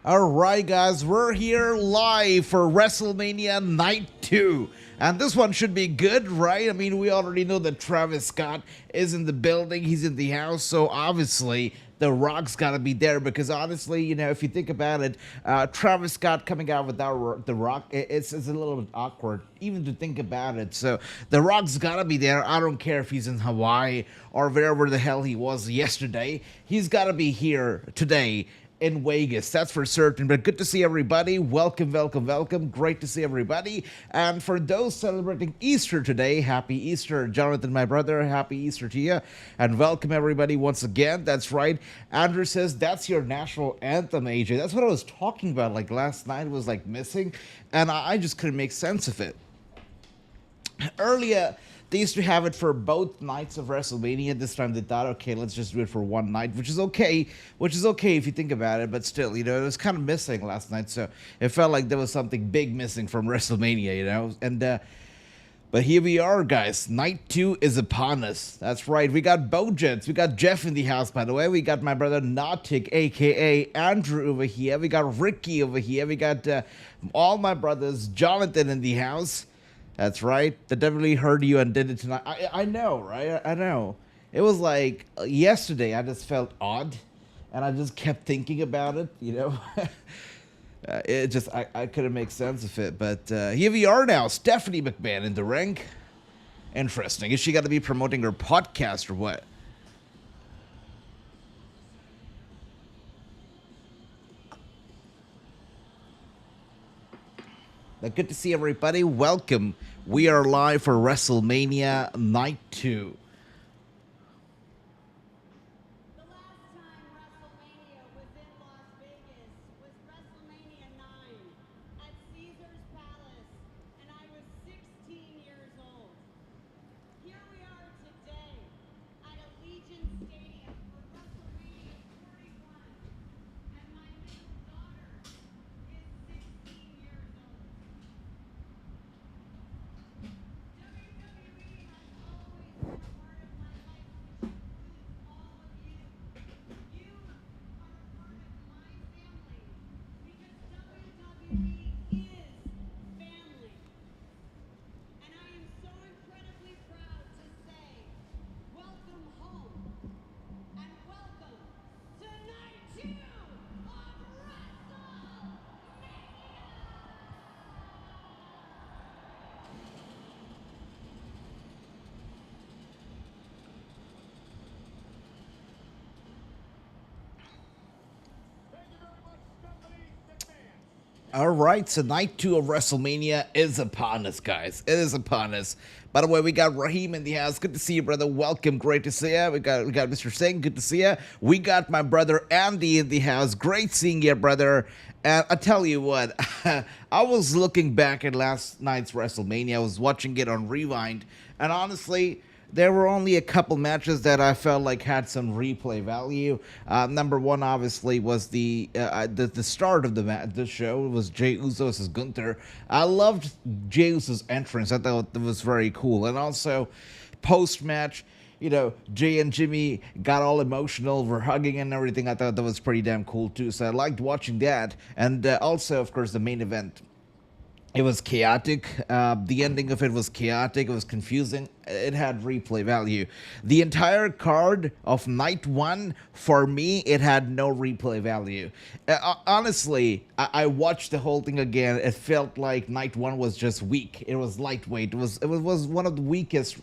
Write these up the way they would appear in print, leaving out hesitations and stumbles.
All right, guys, we're here live for WrestleMania Night 2. And this one should be good, right? I mean, we already know that Travis Scott is in the building, he's in the house, so obviously The Rock's got to be there because honestly, if you think about it, Travis Scott coming out without The Rock, it's a little bit awkward, even to think about it. So The Rock's got to be there. I don't care if he's in Hawaii or wherever the hell he was yesterday. He's got to be here today in Vegas, that's for certain. But good to see everybody. Welcome, welcome, welcome. Great to see everybody. And for those celebrating Easter today, happy Easter. Jonathan, my brother, happy Easter to you. And welcome everybody once again. That's right. Andrew says, that's your national anthem, AJ. That's what I was talking about. Like last night was like missing. And I just couldn't make sense of it. Earlier, they used to have it for both nights of WrestleMania. This time they thought, okay, let's just do it for one night, which is okay. Which is okay if you think about it, but still, it was kind of missing last night, so it felt like there was something big missing from WrestleMania, And but here we are, guys. Night 2 is upon us. That's right. We got Bojets. We got Jeff in the house, by the way. We got my brother Nautic, a.k.a. Andrew over here. We got Ricky over here. We got all my brothers, Jonathan in the house. That's right. The WWE heard you and did it tonight. I know, right? I know. It was like yesterday. I just felt odd, and I just kept thinking about it. It just I couldn't make sense of it. But here we are now. Stephanie McMahon in the ring. Interesting. Is she got to be promoting her podcast or what? Good to see everybody. Welcome. We are live for WrestleMania Night 2. The last time WrestleMania was in Las Vegas was WrestleMania 9 at Caesar's Palace, and I was 16 years old. Here we are today at Allegiant Stadium for WrestleMania 41, and my middle daughter is 16 years old. WWE has always been a part of my life, which includes all of you. You are a part of my family because WWE is family. And I am so incredibly proud to say, welcome home and welcome to night 2 of WrestleMania! All right, so night 2 of WrestleMania is upon us, guys. It is upon us. By the way, we got Raheem in the house. Good to see you, brother. Welcome. Great to see you. We got Mr. Singh. Good to see you. We got my brother Andy in the house. Great seeing you, brother. And I tell you what, I was looking back at last night's WrestleMania. I was watching it on Rewind, and honestly, there were only a couple matches that I felt like had some replay value. Number one, obviously, was the start of the show. It was Jey Uso versus Gunther. I loved Jey Uso's entrance. I thought it was very cool. And also, post-match, Jay and Jimmy got all emotional, were hugging and everything. I thought that was pretty damn cool, too. So I liked watching that. And also, of course, the main event. It was chaotic. The ending of it was chaotic. It was confusing. It had replay value. The entire card of night 1, for me, it had no replay value. Honestly, I watched the whole thing again. It felt like night 1 was just weak. It was lightweight. It was one of the weakest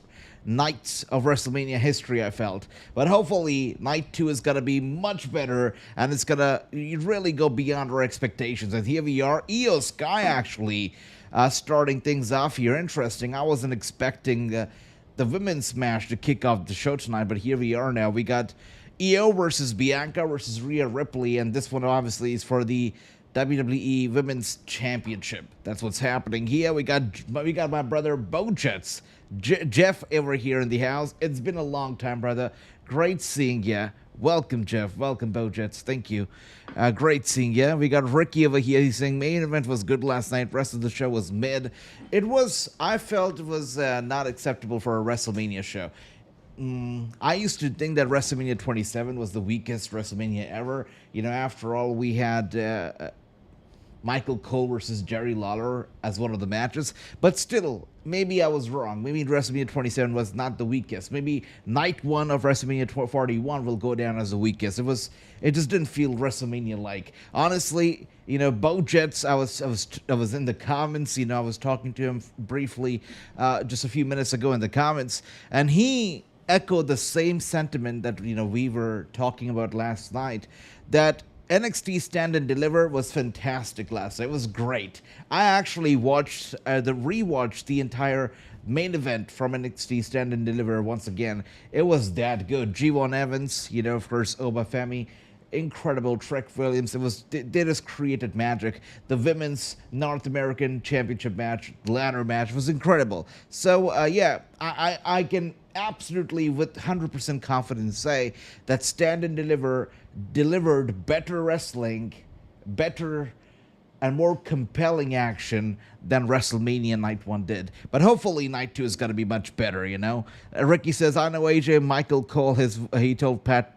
nights of WrestleMania history, I felt. But hopefully, night 2 is going to be much better, and it's going to really go beyond our expectations. And here we are. Io Sky actually starting things off here. Interesting. I wasn't expecting the women's match to kick off the show tonight, but here we are now. We got Io versus Bianca versus Rhea Ripley, and this one obviously is for the WWE Women's Championship. That's what's happening here. We got my brother Bojets, Jeff over here in the house. It's been a long time, brother. Great seeing ya. Welcome, Jeff. Welcome, Bojets. Thank you. Great seeing ya. We got Ricky over here. He's saying main event was good last night. Rest of the show was mid. I felt it was not acceptable for a WrestleMania show. I used to think that WrestleMania 27 was the weakest WrestleMania ever. After all, we had Michael Cole versus Jerry Lawler as one of the matches. But still, maybe I was wrong. Maybe WrestleMania 27 was not the weakest. Maybe night one of WrestleMania 41 will go down as the weakest. It just didn't feel WrestleMania like. Honestly, Bo Jets, I was in the comments. I was talking to him briefly just a few minutes ago in the comments, and he echoed the same sentiment that we were talking about last night, that NXT Stand and Deliver was fantastic last night. It was great. I actually rewatched the entire main event from NXT Stand and Deliver once again. It was that good. G1 Evans, of course, Obafemi, incredible. Trek Williams. They just created magic. The women's North American Championship match, ladder match, was incredible. So yeah, I can absolutely with 100% confidence say that Stand and Deliver delivered better wrestling, better and more compelling action than WrestleMania Night 1 did. But hopefully Night 2 is going to be much better, Ricky says, I know AJ Michael Cole, he told Pat,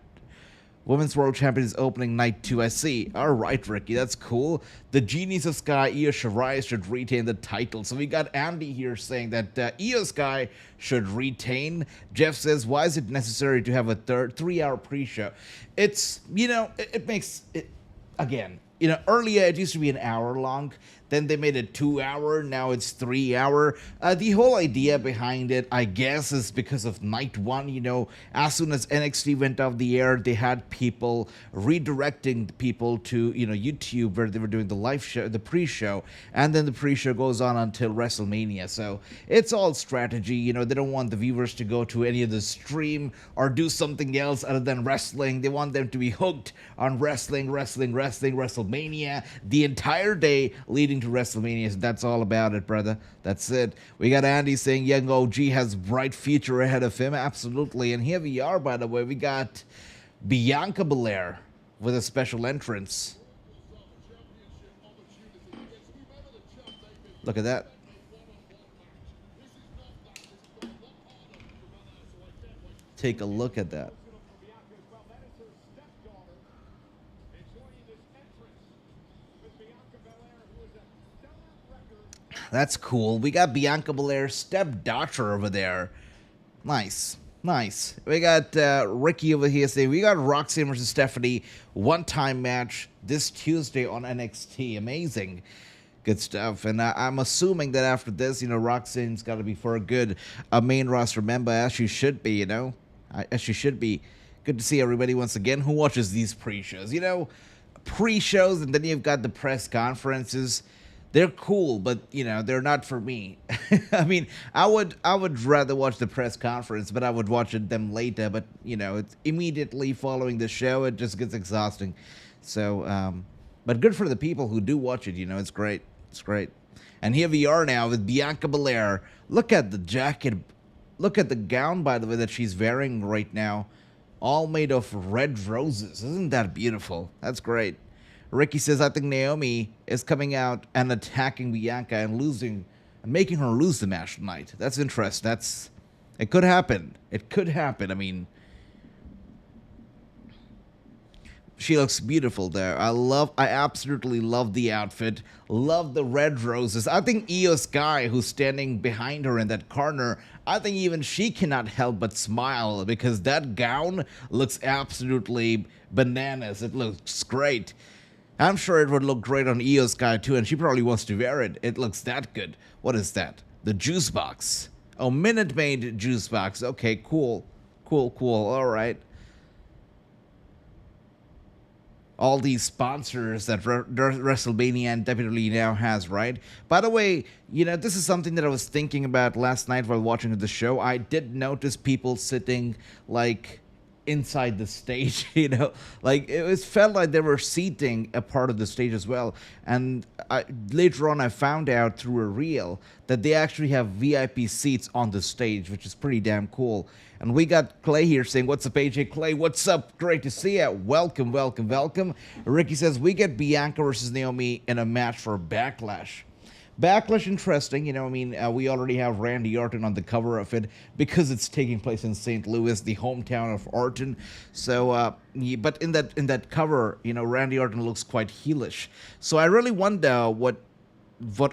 Women's World Champion is opening Night 2, I see. All right, Ricky, that's cool. The Genies of Sky, Io Shirai, should retain the title. So we got Andy here saying that Io Sky should retain. Jeff says, why is it necessary to have a 3-hour pre-show? It's, it makes it, again, earlier it used to be an hour long. Then they made it 2 hour. Now it's 3 hour. The whole idea behind it, I guess, is because of Night 1. As soon as NXT went off the air, they had people redirecting people to, YouTube, where they were doing the live show, the pre-show. And then the pre-show goes on until WrestleMania. So it's all strategy. They don't want the viewers to go to any of the stream or do something else other than wrestling. They want them to be hooked on wrestling, WrestleMania, the entire day leading to WrestleMania. So that's all about it, brother. That's it. We got Andy saying young OG has bright future ahead of him. Absolutely. And here we are, by the way. We got Bianca Belair with a special entrance. Look at that. Take a look at that. That's cool. We got Bianca Belair's stepdaughter over there. Nice. Nice. We got Ricky over here saying, we got Roxanne versus Stephanie one-time match this Tuesday on NXT. Amazing. Good stuff. And I'm assuming that after this, Roxanne's got to be for a good main roster member, as she should be, as she should be. Good to see everybody once again who watches these pre-shows. Pre-shows, and then you've got the press conferences. They're cool, but they're not for me. I mean, I would rather watch the press conference, but I would watch them later. But it's immediately following the show, it just gets exhausting. So, but good for the people who do watch it. It's great. It's great. And here we are now with Bianca Belair. Look at the jacket. Look at the gown, by the way, that she's wearing right now. All made of red roses. Isn't that beautiful? That's great. Ricky says, I think Naomi is coming out and attacking Bianca and making her lose the match tonight. That's interesting. It could happen. It could happen. I mean, she looks beautiful there. I absolutely love the outfit. Love the red roses. I think Io Sky, who's standing behind her in that corner, I think even she cannot help but smile because that gown looks absolutely bananas. It looks great. I'm sure it would look great on Io Sky too, and she probably wants to wear it. It looks that good. What is that? The juice box. Oh, Minute Maid juice box. Okay, cool. Cool. All right. All these sponsors that WrestleMania and WWE now has, right? By the way, this is something that I was thinking about last night while watching the show. I did notice people sitting like inside the stage, like it felt like they were seating a part of the stage as well. And later on I found out through a reel that they actually have VIP seats on the stage, which is pretty damn cool. And we got Clay here saying, what's up, AJ? Clay, what's up? Great to see you. Welcome. Ricky says, we get Bianca versus Naomi in a match for Backlash. Backlash, interesting. You know, I mean, we already have Randy Orton on the cover of it because it's taking place in St. Louis, the hometown of Orton. So, but in that cover, you know, Randy Orton looks quite heelish. So I really wonder what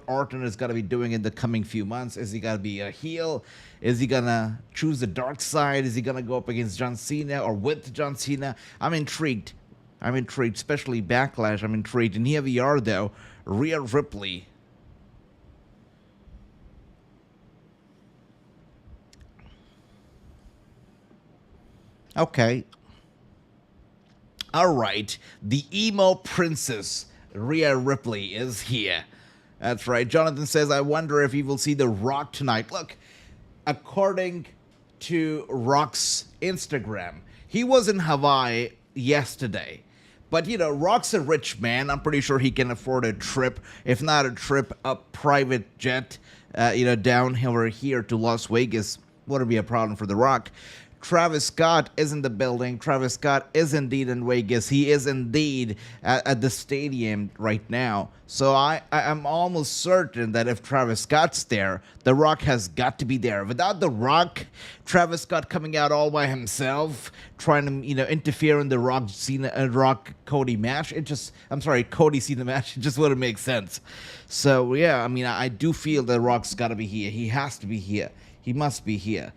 Orton is going to be doing in the coming few months. Is he going to be a heel? Is he going to choose the dark side? Is he going to go up against John Cena or with John Cena? I'm intrigued. I'm intrigued, especially Backlash. I'm intrigued. And here we are, though. Rhea Ripley. Okay. All right. The emo princess, Rhea Ripley, is here. That's right. Jonathan says, I wonder if he will see The Rock tonight. Look, according to Rock's Instagram, he was in Hawaii yesterday. But, you know, Rock's a rich man. I'm pretty sure he can afford a trip, if not a trip, a private jet, down over here to Las Vegas. Wouldn't be a problem for The Rock. Travis Scott is in the building. Travis Scott is indeed in Vegas. He is indeed at the stadium right now. So I'm almost certain that if Travis Scott's there, The Rock has got to be there. Without The Rock, Travis Scott coming out all by himself, trying to interfere in the Rock Cody match. Cody Cena match. It just wouldn't make sense. So yeah, I mean, I do feel that Rock's got to be here. He has to be here. He must be here.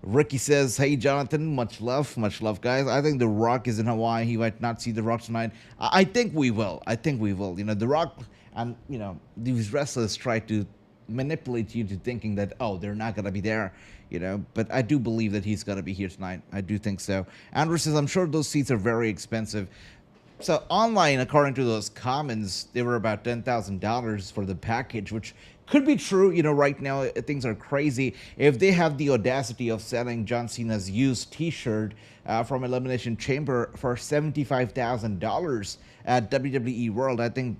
Ricky says, hey, Jonathan, much love, guys. I think The Rock is in Hawaii. He might not see The Rock tonight. I think we will. You know, The Rock, and, you know, these wrestlers try to manipulate you to thinking that, oh, they're not going to be there, you know. But I do believe that he's going to be here tonight. I do think so. Andrew says, I'm sure those seats are very expensive. So online, according to those comments, they were about $10,000 for the package, which could be true. You know, right now things are crazy. If they have the audacity of selling John Cena's used T-shirt from Elimination Chamber for $75,000 at WWE World, I think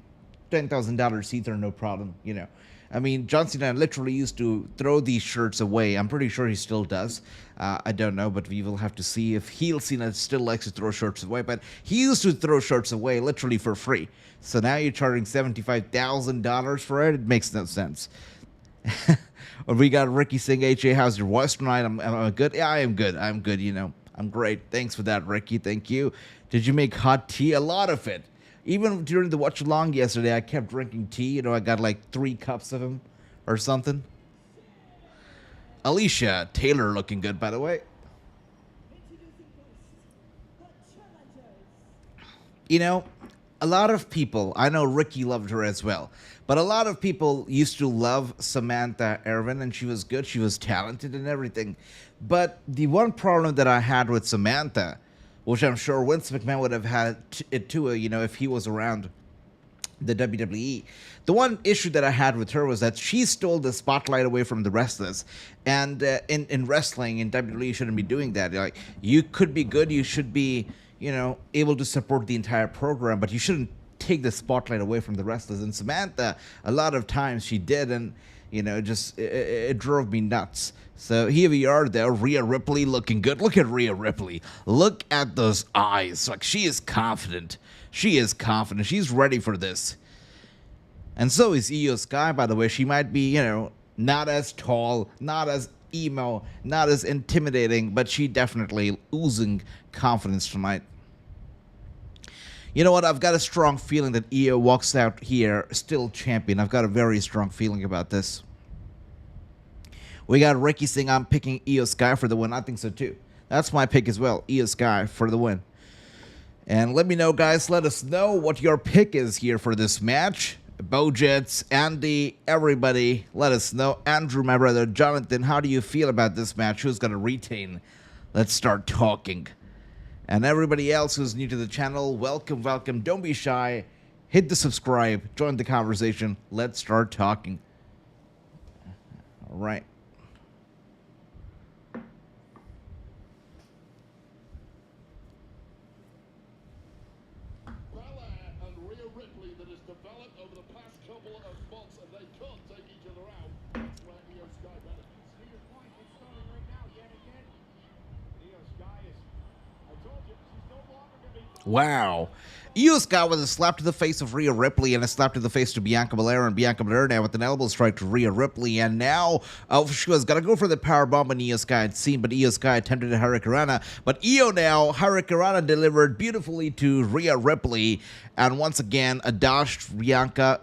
$10,000 seats are no problem. You know, I mean, John Cena literally used to throw these shirts away. I'm pretty sure he still does. I don't know, but we will have to see if heel Cena still likes to throw shirts away. But he used to throw shirts away literally for free. So now you're charging $75,000 for it? It makes no sense. We got Ricky saying, AJ, how's your voice tonight? I'm good. Yeah, I am good. I'm good, you know. I'm great. Thanks for that, Ricky. Thank you. Did you make hot tea? A lot of it. Even during the watch along yesterday, I kept drinking tea. You know, I got like 3 cups of him or something. Alicia Taylor looking good, by the way. You know, a lot of people, I know Ricky loved her as well, but a lot of people used to love Samantha Irvin, and she was good. She was talented and everything. But the one problem that I had with Samantha, which I'm sure Vince McMahon would have had it too, you know, if he was around the WWE. The one issue that I had with her was that she stole the spotlight away from the wrestlers. And in wrestling, in WWE, you shouldn't be doing that. Like, you could be good, you should be, you know, able to support the entire program, but you shouldn't take the spotlight away from the wrestlers. And Samantha, a lot of times she did, and, you know, it drove me nuts. So here we are there, Rhea Ripley looking good. Look at Rhea Ripley. Look at those eyes. Like, she is confident. She is confident. She's ready for this. And so is Io Sky, by the way. She might be, you know, not as tall, not as emo, not as intimidating, but she definitely oozing confidence tonight. You know what? I've got a strong feeling that Io walks out here still champion. I've got a very strong feeling about this. We got Ricky saying I'm picking Io Sky for the win. I think so too. That's my pick as well. Io Sky for the win. And let me know, guys. Let us know what your pick is here for this match. Bojets, Andy, everybody, let us know. Andrew, my brother, Jonathan, how do you feel about this match? Who's going to retain? Let's start talking. And everybody else who's new to the channel, welcome, welcome. Don't be shy. Hit the subscribe. Join the conversation. Let's start talking. All right. Wow. Io Sky with a slap to the face of Rhea Ripley and a slap to the face to Bianca Belair, and Bianca Belair now with an elbow strike to Rhea Ripley, and now she was gonna go for the power bomb on Io Sky, it seemed, but Io Sky attempted a Hurricanrana, but Io now Hurricanrana delivered beautifully to Rhea Ripley, and once again a dodge to Bianca.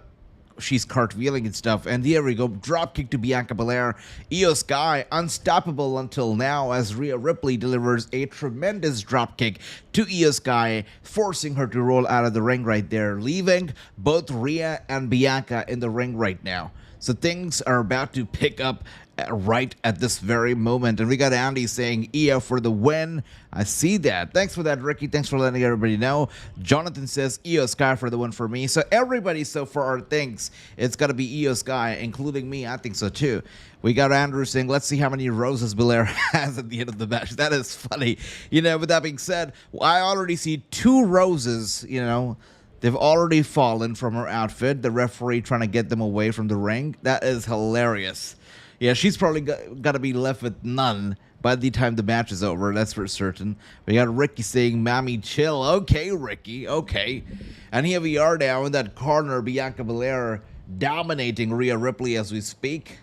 She's cartwheeling and stuff, and there we go, drop kick to Bianca Belair. Io Sky unstoppable until now as Rhea Ripley delivers a tremendous drop kick to Io Sky, forcing her to roll out of the ring right there, leaving both Rhea and Bianca in the ring right now. So things are about to pick up right at this very moment. And we got Andy saying Io for the win. I see that. Thanks for that, Ricky. Thanks for letting everybody know. Jonathan says Io Sky for the win for me. So everybody so far thinks it's got to be Io Sky, including me. I think so too. We got Andrew saying, let's see how many roses Belair has at the end of the match. That is funny. You know, with that being said, I already see 2 roses, you know. They've already fallen from her outfit. The referee trying to get them away from the ring. That is hilarious. Yeah, she's probably got to be left with none by the time the match is over. That's for certain. We got Ricky saying, Mammy, chill. Okay, Ricky. Okay. And here we are now in that corner. Bianca Belair dominating Rhea Ripley as we speak.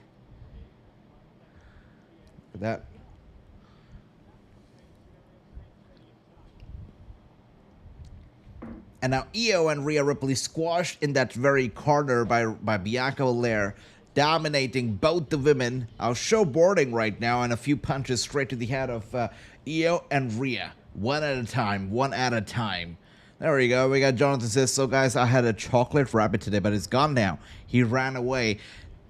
Look at that. And now Io and Rhea Ripley squashed in that very corner by Bianca Belair, dominating both the women. I'll show boarding right now and a few punches straight to the head of Io and Rhea. One at a time, one at a time. There we go. We got Jonathan says, so guys, I had a chocolate rabbit today, but it's gone now. He ran away.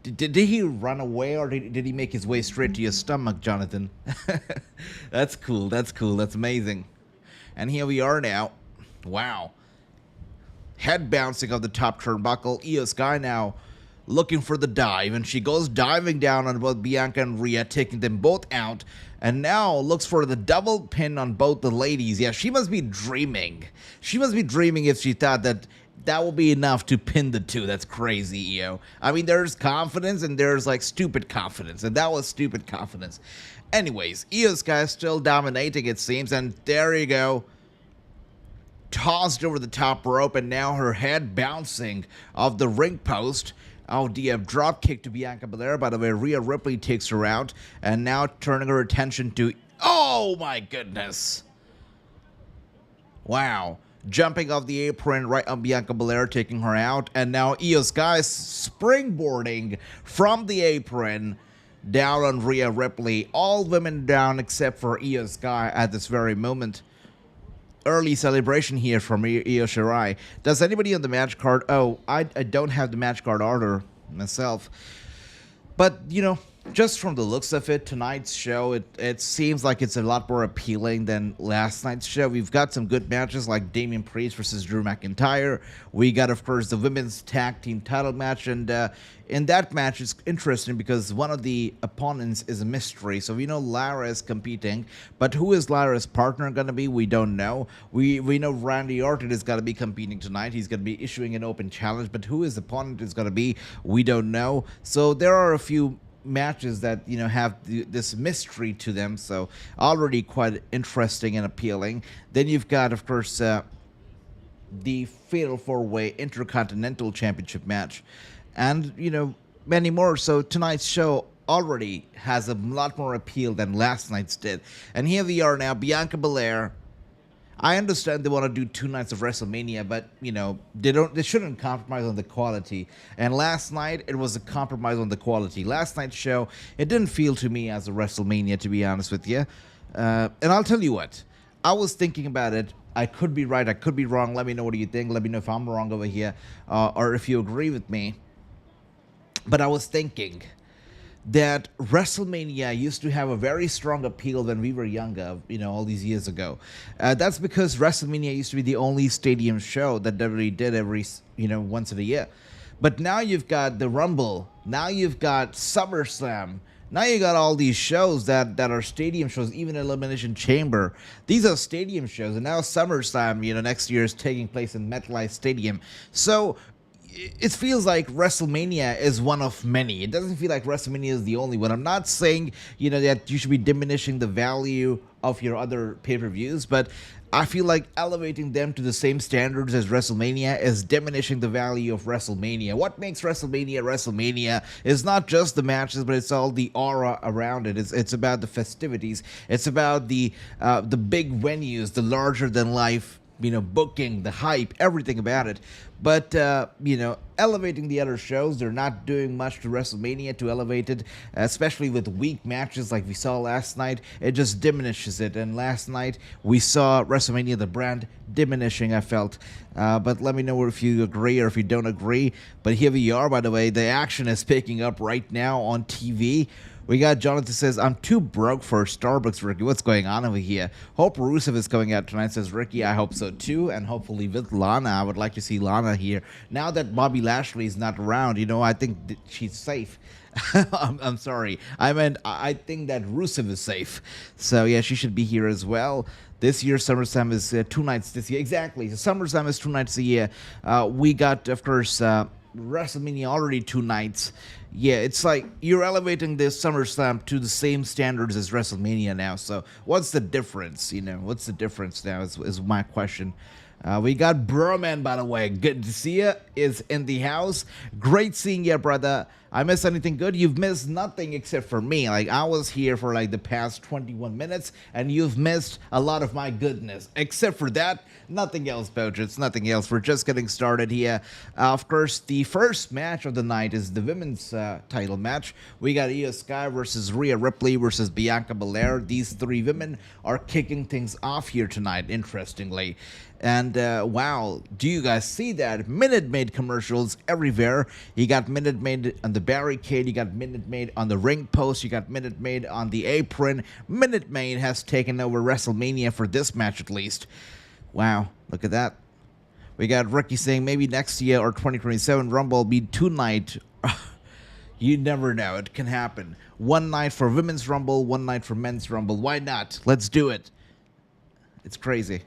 Did he run away, or did he make his way straight to your stomach, Jonathan? That's cool. That's cool. That's amazing. And here we are now. Wow. Head bouncing off the top turnbuckle. Io Sky now looking for the dive, and she goes diving down on both Bianca and Rhea, taking them both out, and now looks for the double pin on both the ladies. Yeah, she must be dreaming. She must be dreaming if she thought that that will be enough to pin the two. That's crazy, Io. I mean, there's confidence and there's like stupid confidence, and that was stupid confidence. Anyways, Io Sky still dominating, it seems, and there you go. Tossed over the top rope, and now her head bouncing off the ring post. Oh, dear, drop kick to Bianca Belair. By the way, Rhea Ripley takes her out, and now turning her attention to... Oh, my goodness. Wow. Jumping off the apron right on Bianca Belair, taking her out, and now Io Sky springboarding from the apron down on Rhea Ripley. All women down except for Io Sky at this very moment. Early celebration here from Io Shirai. Does anybody on the match card? Oh, I don't have the match card order myself. But, you know, just from the looks of it, tonight's show, it seems like it's a lot more appealing than last night's show. We've got some good matches like Damian Priest versus Drew McIntyre. We got, of course, the women's tag team title match. And in that match, it's interesting because one of the opponents is a mystery. So we know Lara is competing. But who is Lara's partner going to be? We don't know. We know Randy Orton is going to be competing tonight. He's going to be issuing an open challenge. But who his opponent is going to be, we don't know. So there are a few matches that, you know, have this mystery to them, so already quite interesting and appealing. Then you've got, of course, the Fatal 4-Way Intercontinental Championship match, and, you know, many more. So tonight's show already has a lot more appeal than last night's did. And here we are now, Bianca Belair. I understand they want to do 2 nights of WrestleMania, but, you know, they shouldn't compromise on the quality. And last night, it was a compromise on the quality. Last night's show, it didn't feel to me as a WrestleMania, to be honest with you. And I'll tell you what, I was thinking about it. I could be right, I could be wrong. Let me know what you think. Let me know if I'm wrong over here, or if you agree with me. But I was thinking that WrestleMania used to have a very strong appeal when we were younger, you know, all these years ago. That's because WrestleMania used to be the only stadium show that WWE did every, you know, once in a year. But now you've got the Rumble. Now you've got SummerSlam. Now you got all these shows that are stadium shows, even Elimination Chamber. These are stadium shows. And now SummerSlam, you know, next year is taking place in MetLife Stadium. So it feels like WrestleMania is one of many. It doesn't feel like WrestleMania is the only one. I'm not saying, that you should be diminishing the value of your other pay-per-views, but I feel like elevating them to the same standards as WrestleMania is diminishing the value of WrestleMania. What makes WrestleMania WrestleMania is not just the matches, but it's all the aura around it. It's about the festivities. It's about the big venues, the larger than life booking, the hype, everything about it. But, elevating the other shows, they're not doing much to WrestleMania to elevate it, especially with weak matches like we saw last night. It just diminishes it. And last night, we saw WrestleMania, the brand, diminishing, I felt. But let me know if you agree or if you don't agree. But here we are, by the way. The action is picking up right now on TV. We got Jonathan says, I'm too broke for Starbucks, Ricky. What's going on over here? Hope Rusev is coming out tonight, says Ricky. I hope so too. And hopefully with Lana. I would like to see Lana here. Now that Bobby Lashley is not around, I think she's safe. I'm sorry. I think that Rusev is safe. So yeah, she should be here as well. This year, SummerSlam is 2 nights this year. Exactly. So SummerSlam is 2 nights a year. We got, of course, WrestleMania already 2 nights. Yeah, it's like you're elevating this SummerSlam to the same standards as WrestleMania now. So what's the difference? What's the difference now is my question. We got Burman, by the way. Good to see you. Is in the house. Great seeing you, brother. I missed anything good? You've missed nothing except for me. Like, I was here for like the past 21 minutes, and you've missed a lot of my goodness. Except for that, nothing else, Bojo. Nothing else. We're just getting started here. Of course, the first match of the night is the women's title match. We got Io Sky versus Rhea Ripley versus Bianca Belair. These 3 women are kicking things off here tonight, interestingly. And wow, do you guys see that? Minute Maid commercials everywhere. You got Minute Maid on the barricade, you got Minute Maid on the ring post, you got Minute Maid on the apron. Minute Maid has taken over WrestleMania for this match at least. Wow, look at that. We got Ricky saying maybe next year or 2027 Rumble will be 2 night. You never know, it can happen. 1 night for Women's Rumble, 1 night for Men's Rumble. Why not? Let's do it. It's crazy.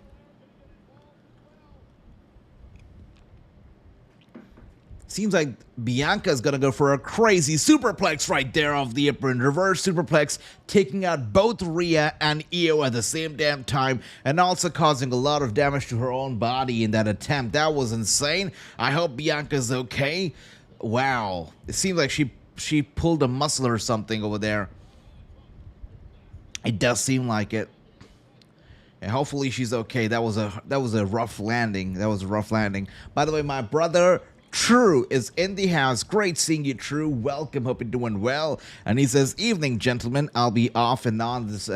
Seems like Bianca's gonna go for a crazy superplex right there off the apron. Reverse superplex, taking out both Rhea and Io at the same damn time, and also causing a lot of damage to her own body in that attempt. That was insane. I hope Bianca's okay. Wow. It seems like she pulled a muscle or something over there. It does seem like it. And hopefully she's okay. That was a rough landing. That was a rough landing. By the way, my brother True is in the house. Great seeing you, True. Welcome. Hope you're doing well. And he says, evening, gentlemen. I'll be off and on this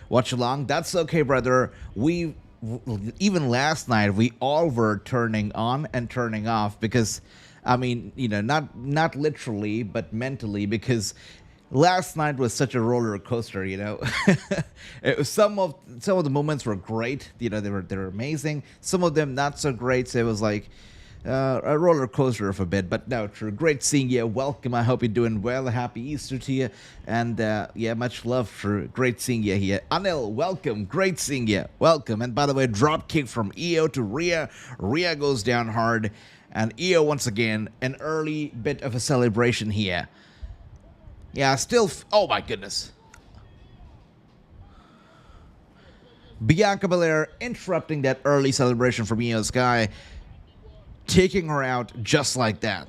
watch along. That's okay, brother. Even last night, we all were turning on and turning off because, I mean, not literally, but mentally, because last night was such a roller coaster, some of the moments were great, they were amazing. Some of them not so great. So it was like a roller coaster of a bit, but no, True. Great seeing you. Welcome. I hope you're doing well. Happy Easter to you. And yeah, much love, True. Great seeing you here. Anil, welcome. Great seeing you. Welcome. And by the way, drop kick from Io to Rhea. Rhea goes down hard. And Io, once again, an early bit of a celebration here. Yeah, still. Oh my goodness. Bianca Belair interrupting that early celebration from Io Sky, taking her out just like that.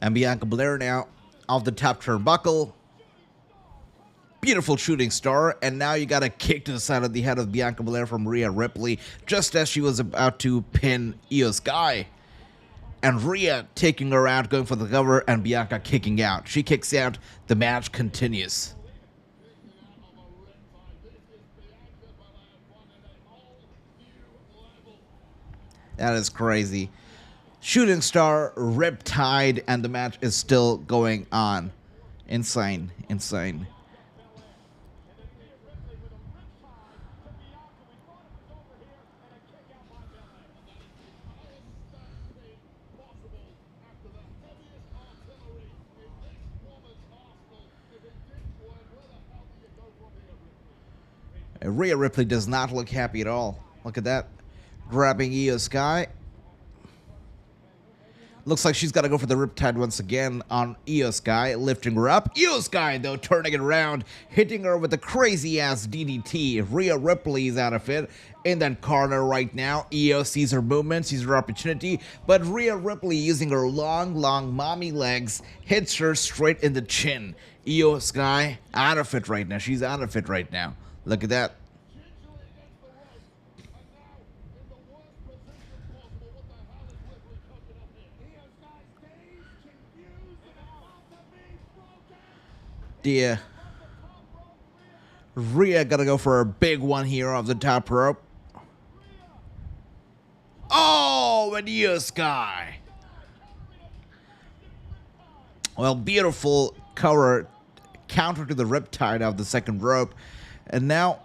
And Bianca Belair now off the top turnbuckle. Beautiful shooting star, and now you got a kick to the side of the head of Bianca Belair from Rhea Ripley, just as she was about to pin Io Sky. And Rhea taking her out, going for the cover, and Bianca kicking out. She kicks out, the match continues. That is crazy. Shooting star, riptide, and the match is still going on. Insane, insane. Rhea Ripley does not look happy at all. Look at that. Grabbing Io Sky. Looks like she's got to go for the Riptide once again on Io Sky, lifting her up. Io Sky, though, turning it around, hitting her with a crazy-ass DDT. Rhea Ripley's out of it in that corner right now. Io sees her movement, sees her opportunity, but Rhea Ripley, using her long, mommy legs, hits her straight in the chin. Io Sky out of it right now. She's out of it right now. Look at that. Yeah. Rhea gotta go for a big one here off the top rope. Oh, and Io Sky. Well, beautiful counter to the Riptide of the second rope. And now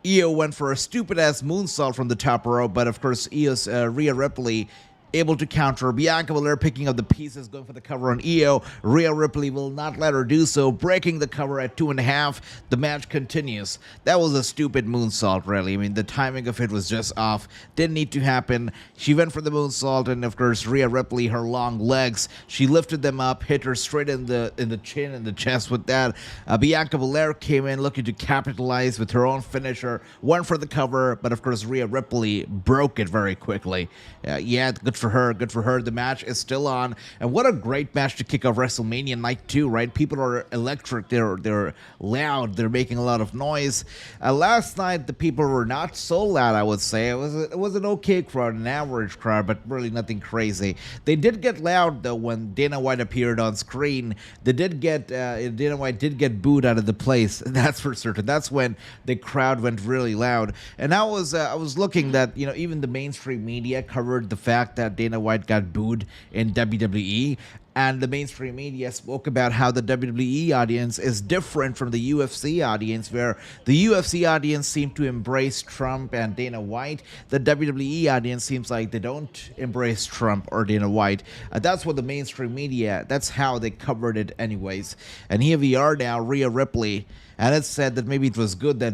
Io went for a stupid-ass moonsault from the top rope, but of course Rhea Ripley able to counter. Bianca Belair picking up the pieces, going for the cover on Io. Rhea Ripley will not let her do so, breaking the cover at 2.5. The match continues. That was a stupid moonsault, really. I mean, the timing of it was just off. Didn't need to happen. She went for the moonsault, and of course, Rhea Ripley, her long legs, she lifted them up, hit her straight in the chin and the chest with that. Bianca Belair came in looking to capitalize with her own finisher, went for the cover, but of course, Rhea Ripley broke it very quickly. Yeah, good for her. Good for her. The match is still on, and what a great match to kick off WrestleMania Night 2, right? People are electric. They're loud. They're making a lot of noise. Last night, the people were not so loud, I would say. It was an okay crowd, an average crowd, but really nothing crazy. They did get loud, though, when Dana White appeared on screen. Dana White did get booed out of the place. That's for certain. That's when the crowd went really loud. And I was looking that, even the mainstream media covered the fact that Dana White got booed in WWE, and the mainstream media spoke about how the WWE audience is different from the UFC audience, where the UFC audience seemed to embrace Trump and Dana White. The WWE audience seems like they don't embrace Trump or Dana White. That's what the mainstream media, that's how they covered it anyways. And here we are now, Rhea Ripley. And it said that maybe it was good that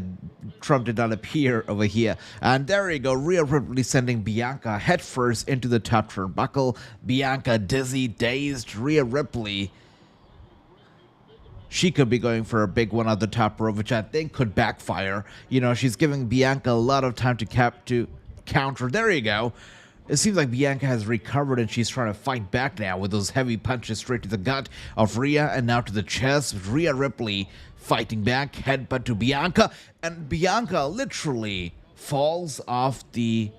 Trump did not appear over here. And there you go, Rhea Ripley sending Bianca headfirst into the top turnbuckle. Bianca dizzy, dazed. Rhea Ripley, she could be going for a big one on the top rope, which I think could backfire. She's giving Bianca a lot of time to counter. There you go. It seems like Bianca has recovered and she's trying to fight back now with those heavy punches straight to the gut of Rhea and now to the chest. Rhea Ripley fighting back, headbutt to Bianca, and Bianca literally falls off the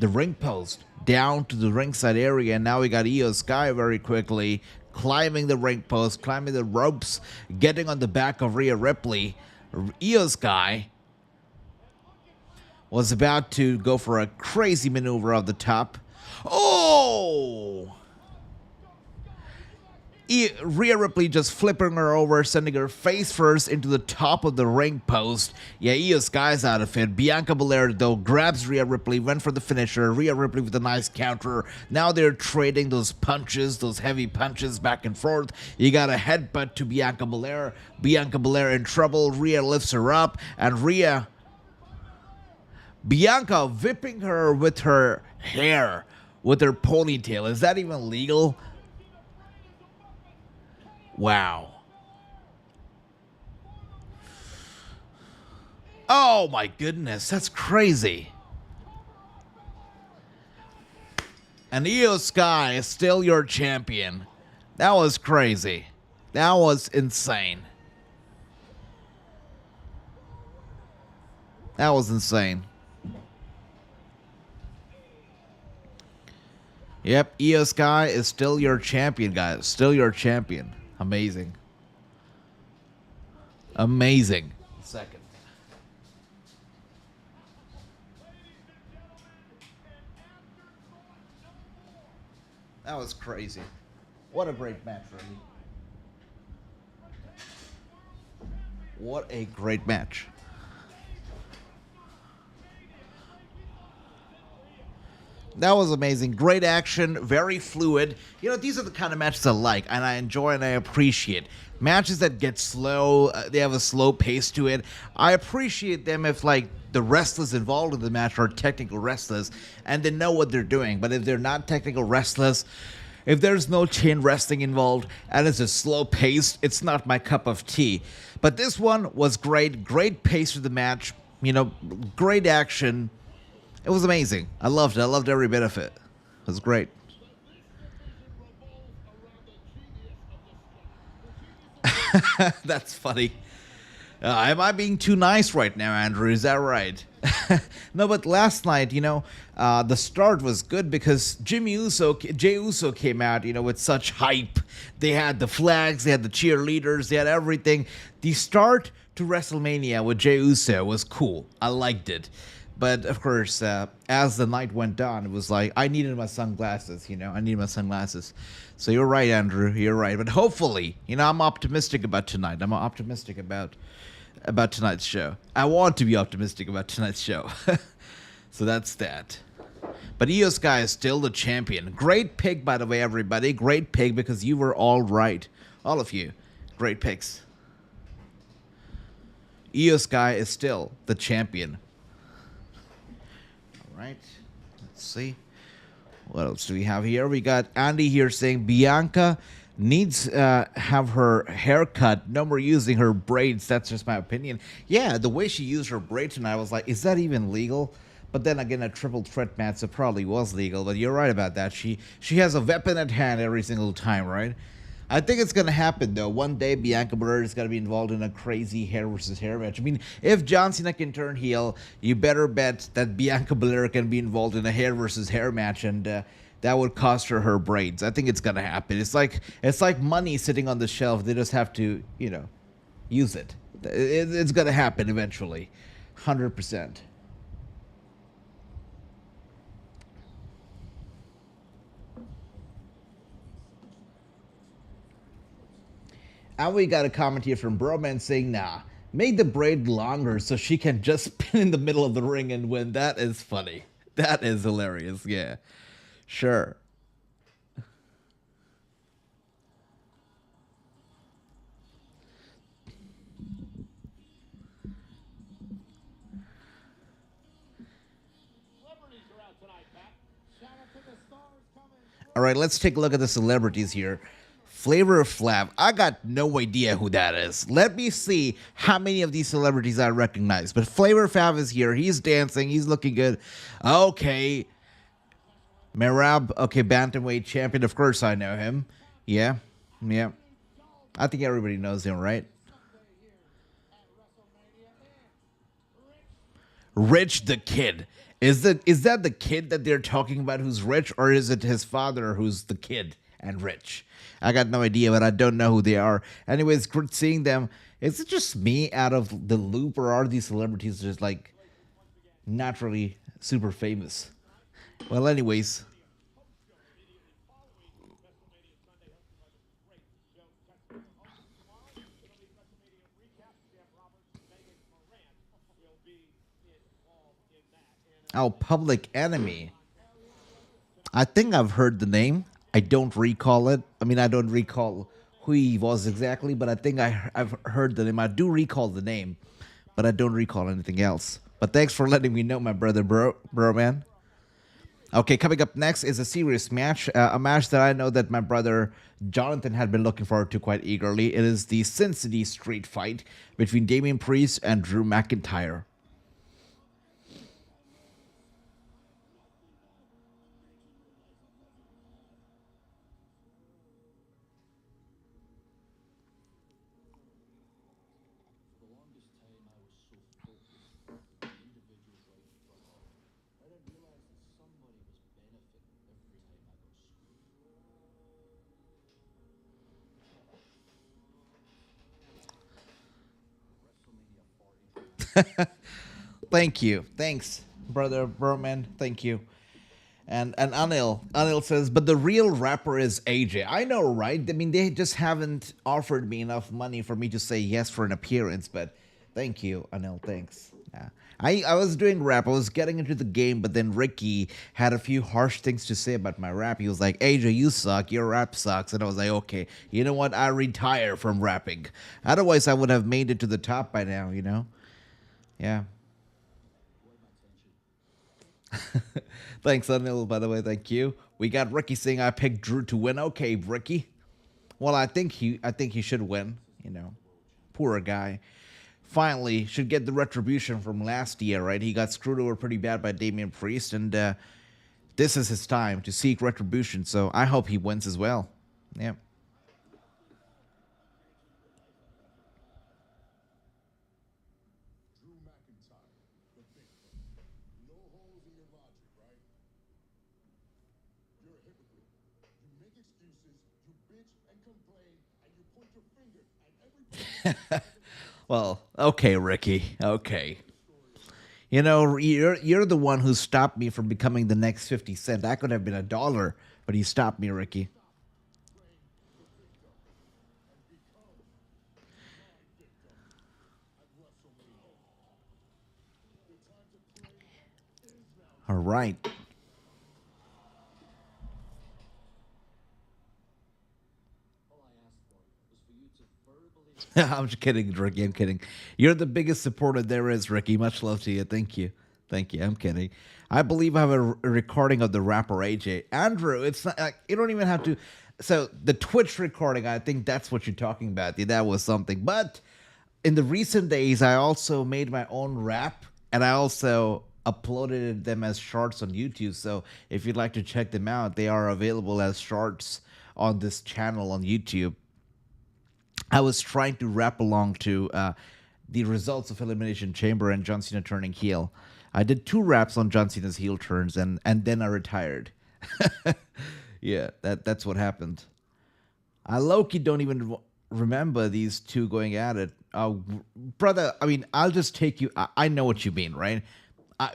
ring post down to the ringside area. And now we got Io Sky very quickly climbing the ring post, climbing the ropes, getting on the back of Rhea Ripley. Io Sky was about to go for a crazy maneuver off the top. Oh! Rhea Ripley just flipping her over, sending her face first into the top of the ring post. Yeah, Io Sky's out of it. Bianca Belair, though, grabs Rhea Ripley, went for the finisher. Rhea Ripley with a nice counter. Now they're trading those punches, those heavy punches back and forth. You got a headbutt to Bianca Belair. Bianca Belair in trouble. Rhea lifts her up, and Bianca whipping her with her hair, with her ponytail. Is that even legal? Wow. Oh my goodness, that's crazy. And Io Sky is still your champion. That was crazy. That was insane. That was insane. Yep, Io Sky is still your champion, guys. Still your champion. Amazing. Amazing. Second. That was crazy. What a great match, really. What a great match. That was amazing. Great action, very fluid. You know, these are the kind of matches I like, and I enjoy and I appreciate. Matches that get slow, they have a slow pace to it. I appreciate them if, like, the wrestlers involved in the match are technical wrestlers and they know what they're doing. But if they're not technical wrestlers, if there's no chain wrestling involved and it's a slow pace, it's not my cup of tea. But this one was great. Great pace of the match. You know, great action. It was amazing. I loved it. I loved every bit of it. It was great. That's funny. Am I being too nice right now, Andrew? Is that right? No, but last night, you know, the start was good because Jay Uso came out, you know, with such hype. They had the flags, they had the cheerleaders, they had everything. The start to WrestleMania with Jay Uso was cool. I liked it. But, of course, as the night went on, it was like, I needed my sunglasses, you know. I needed my sunglasses. So you're right, Andrew. You're right. But hopefully, you know, I'm optimistic about tonight. I'm optimistic about tonight's show. I want to be optimistic about tonight's show. So that's that. But Io Sky is still the champion. Great pick, by the way, everybody. Great pick because you were all right. All of you. Great picks. Io Sky is still the champion. Right, let's see. What else do we have here? We got Andy here saying Bianca needs have her hair cut. No more using her braids. That's just my opinion. Yeah, the way she used her braids tonight, I was like, is that even legal? But then again, a triple threat match, it probably was legal. But you're right about that. She has a weapon at hand every single time, right? I think it's going to happen, though. One day, Bianca Belair is going to be involved in a crazy hair versus hair match. I mean, if John Cena can turn heel, you better bet that Bianca Belair can be involved in a hair versus hair match, and that would cost her braids. I think it's going to happen. It's like money sitting on the shelf. They just have to, you know, use it. It's going to happen eventually. 100%. And we got a comment here from Broman saying, nah, make the braid longer so she can just spin in the middle of the ring and win. That is funny. That is hilarious. Yeah, sure. All right, let's take a look at the celebrities here. Flavor of Flav. I got no idea who that is. Let me see how many of these celebrities I recognize. But Flavor Flav is here. He's dancing. He's looking good. Okay. Merab. Okay, Bantamweight champion. Of course I know him. Yeah. Yeah. I think everybody knows him, right? Rich the Kid. Is that the kid that they're talking about who's rich, or is it his father who's the kid and rich? I got no idea, but I don't know who they are. Anyways, good seeing them. Is it just me out of the loop, or are these celebrities just like naturally super famous? Well, anyways. Oh, Public Enemy. I think I've heard the name. I don't recall it. I mean, I don't recall who he was exactly, but I think I've heard the name. I do recall the name, but I don't recall anything else. But thanks for letting me know, my brother, bro man. Okay, coming up next is a serious match, a match that I know that my brother Jonathan had been looking forward to quite eagerly. It is the Sin City Street fight between Damian Priest and Drew McIntyre. Thank you. Thanks, brother Broman. Thank you. And Anil says, but the real rapper is AJ. I know, right? I mean, they just haven't offered me enough money for me to say yes for an appearance. But thank you, Anil. Thanks. Yeah. I was doing rap. I was getting into the game, but then Ricky had a few harsh things to say about my rap. He was like, AJ, you suck. Your rap sucks. And I was like, okay, you know what? I retire from rapping. Otherwise, I would have made it to the top by now, you know? Yeah. Thanks, Anil, by the way. Thank you. We got Ricky saying I picked Drew to win. Okay, Ricky. Well, I think he should win, you know. Poor guy. Finally should get the retribution from last year, right? He got screwed over pretty bad by Damian Priest, and this is his time to seek retribution. So I hope he wins as well. Yeah. Drew McIntyre, the victim. No holes in your logic, right? You're a hypocrite. You make excuses, you bitch and complain, and you point your finger at every Well, okay, Ricky. Okay. You know, you're the one who stopped me from becoming the next 50 Cent. That could have been $1, but you stopped me, Ricky. All right. I'm just kidding, Ricky. I'm kidding. You're the biggest supporter there is, Ricky. Much love to you. Thank you. Thank you. I'm kidding. I believe I have a recording of the rapper AJ. Andrew, it's not like you don't even have to. So the Twitch recording, I think that's what you're talking about. Yeah, that was something. But in the recent days, I also made my own rap, and I also uploaded them as shorts on YouTube. So if you'd like to check them out, they are available as shorts on this channel on YouTube. I was trying to rap along to the results of Elimination Chamber and John Cena turning heel. I did 2 raps on John Cena's heel turns, and then I retired. Yeah, that's what happened. I low-key don't even remember these two going at it. Brother, I mean, I'll just take you. I know what you mean, right?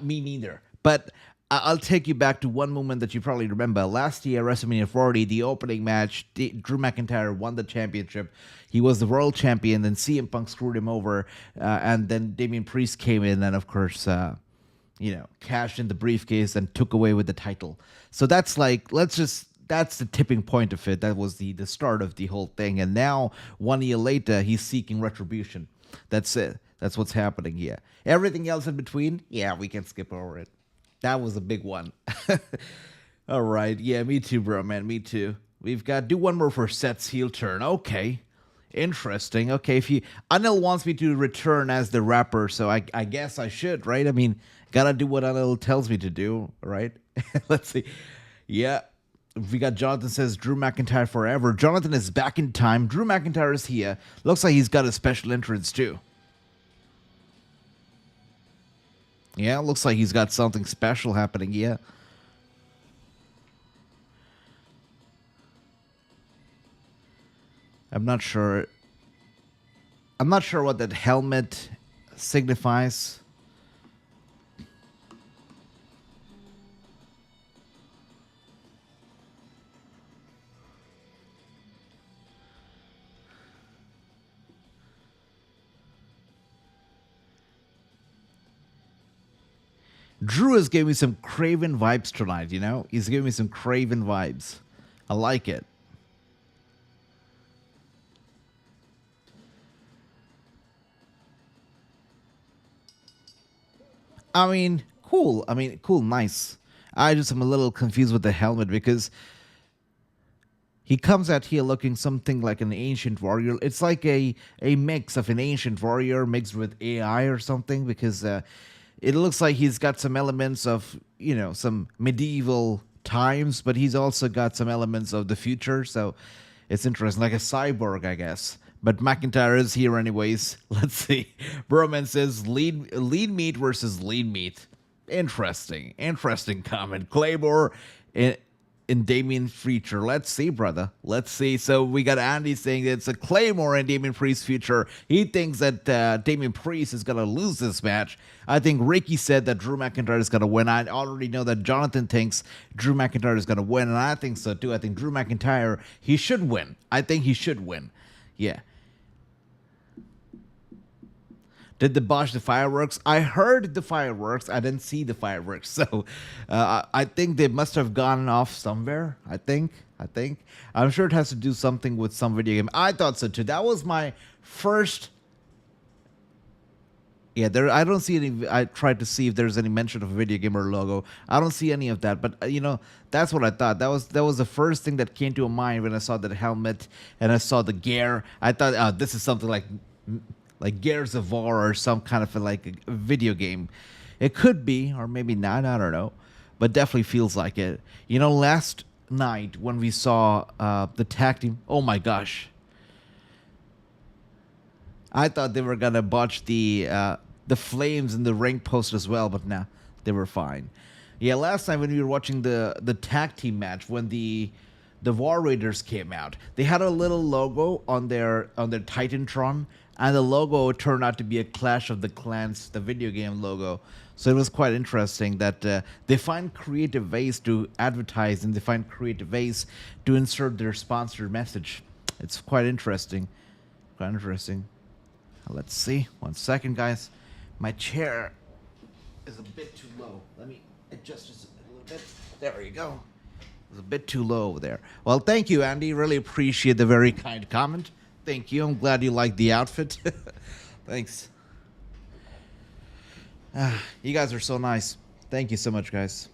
Me neither. But I'll take you back to one moment that you probably remember. Last year, WrestleMania 40, the opening match, Drew McIntyre won the championship. He was the world champion, then CM Punk screwed him over, and then Damian Priest came in and, of course, cashed in the briefcase and took away with the title. So that's like, that's the tipping point of it. That was the start of the whole thing. And now, 1 year later, he's seeking retribution. That's it. That's what's happening here. Everything else in between, yeah, we can skip over it. That was a big one. All right. Yeah, me too, bro, man. Me too. We've got do one more for Seth's heel turn. Okay. Interesting. Okay, if Anil wants me to return as the rapper, so I guess I should, right? I mean, gotta do what Anil tells me to do, right? Let's see. Yeah. We got Jonathan says Drew McIntyre forever. Jonathan is back in time. Drew McIntyre is here. Looks like he's got a special entrance too. Yeah, looks like he's got something special happening, yeah. I'm not sure. I'm not sure what that helmet signifies. Drew is giving me some Craven vibes tonight, you know? He's giving me some Craven vibes. I like it. I mean, cool. Nice. I just am a little confused with the helmet because he comes out here looking something like an ancient warrior. It's like a mix of an ancient warrior mixed with AI or something because it looks like he's got some elements of, some medieval times, but he's also got some elements of the future. So it's interesting, like a cyborg, I guess. But McIntyre is here anyways. Let's see. Broman says lean meat versus lean meat. Interesting comment. Claymore in Damian future. Let's see, brother. Let's see. So we got Andy saying that it's a Claymore in Damian Priest's future. He thinks that Damian Priest is going to lose this match. I think Ricky said that Drew McIntyre is going to win. I already know that Jonathan thinks Drew McIntyre is going to win, and I think so too. I think Drew McIntyre, he should win. I think he should win. Yeah. Did they botch the fireworks? I heard the fireworks. I didn't see the fireworks. So I think they must have gone off somewhere. I think. I'm sure it has to do something with some video game. I thought so too. That was my first. Yeah, there. I don't see any. I tried to see if there's any mention of a video game or logo. I don't see any of that. But that's what I thought. That was the first thing that came to my mind when I saw that helmet and I saw the gear. I thought, oh, this is something like Gears of War or some kind of like a video game. It could be, or maybe not. I don't know, but definitely feels like it. Last night when we saw the tag team. Oh my gosh. I thought they were gonna botch the flames in the ring post as well, but nah, they were fine. Yeah, last time when we were watching the tag team match, when the War Raiders came out, they had a little logo on their Titantron, and the logo turned out to be a Clash of the Clans, the video game logo. So it was quite interesting that they find creative ways to advertise and they find creative ways to insert their sponsored message. It's quite interesting. Quite interesting. Let's see. 1 second, guys. My chair is a bit too low. Let me adjust this a little bit. There you go. It's a bit too low over there. Well, thank you, Andy. Really appreciate the very kind comment. Thank you. I'm glad you liked the outfit. Thanks. You guys are so nice. Thank you so much, guys.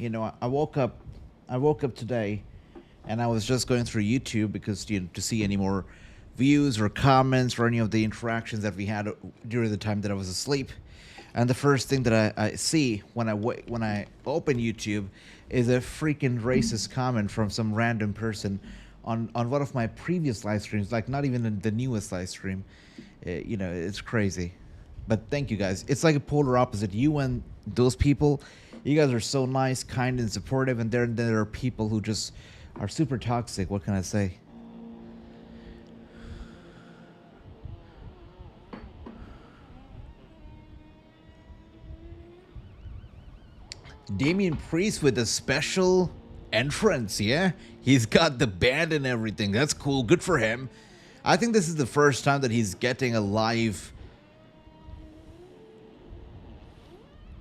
I woke up today and I was just going through YouTube because to see any more views or comments or any of the interactions that we had during the time that I was asleep. And the first thing that I see when I open YouTube is a freaking racist comment from some random person on one of my previous live streams, like not even in the newest live stream. It's crazy. But thank you guys. It's like a polar opposite. You and those people, you guys are so nice, kind, and supportive, and then there are people who just are super toxic. What can I say? Damian Priest with a special entrance, yeah? He's got the band and everything. That's cool. Good for him. I think this is the first time that he's getting a live...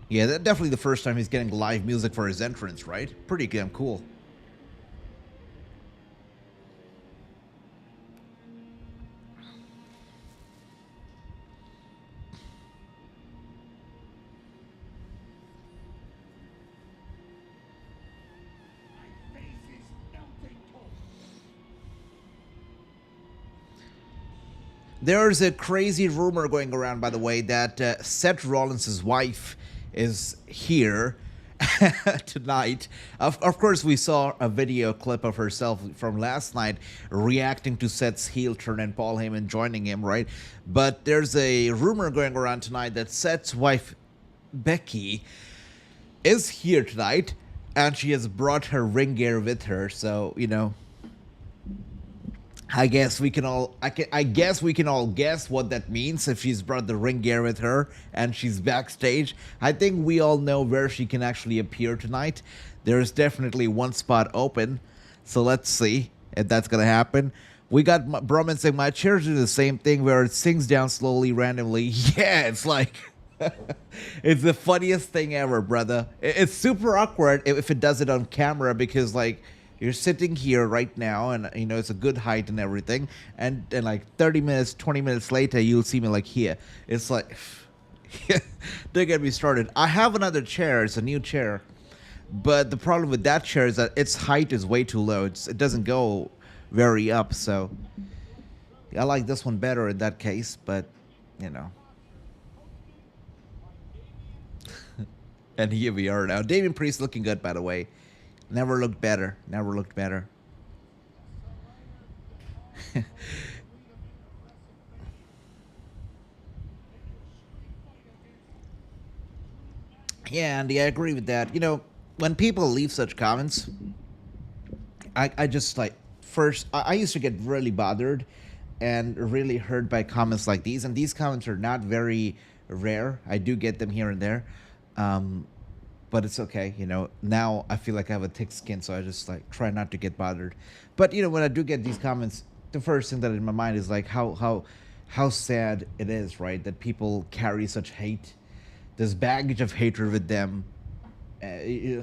Yeah, that's definitely the first time he's getting live music for his entrance, right? Pretty damn cool. There's a crazy rumor going around, by the way, that Seth Rollins' wife is here tonight. Of course, we saw a video clip of herself from last night reacting to Seth's heel turn and Paul Heyman joining him, right? But there's a rumor going around tonight that Seth's wife, Becky, is here tonight, and she has brought her ring gear with her, so, I guess we can all guess what that means if she's brought the ring gear with her and she's backstage. I think we all know where she can actually appear tonight. There's definitely one spot open, so let's see if that's gonna happen. We got Brahman saying my chair's doing the same thing where it sinks down slowly randomly. Yeah, it's like it's the funniest thing ever, brother. It's super awkward if it does it on camera because like you're sitting here right now and it's a good height and everything, and like 30 minutes 20 minutes later you'll see me like here. It's like don't get me started. I have another chair. It's a new chair, but the problem with that chair is that its height is way too low. It doesn't go very up, so I like this one better in that case, but and here we are now. Damian Priest looking good, by the way. Never looked better. Never looked better. Yeah, Andy, I agree with that. When people leave such comments, I just like, first, I used to get really bothered and really hurt by comments like these. And these comments are not very rare. I do get them here and there. But it's okay, Now I feel like I have a thick skin, so I just like try not to get bothered. But when I do get these comments, the first thing that in my mind is like how sad it is, right? That people carry such hate, this baggage of hatred with them,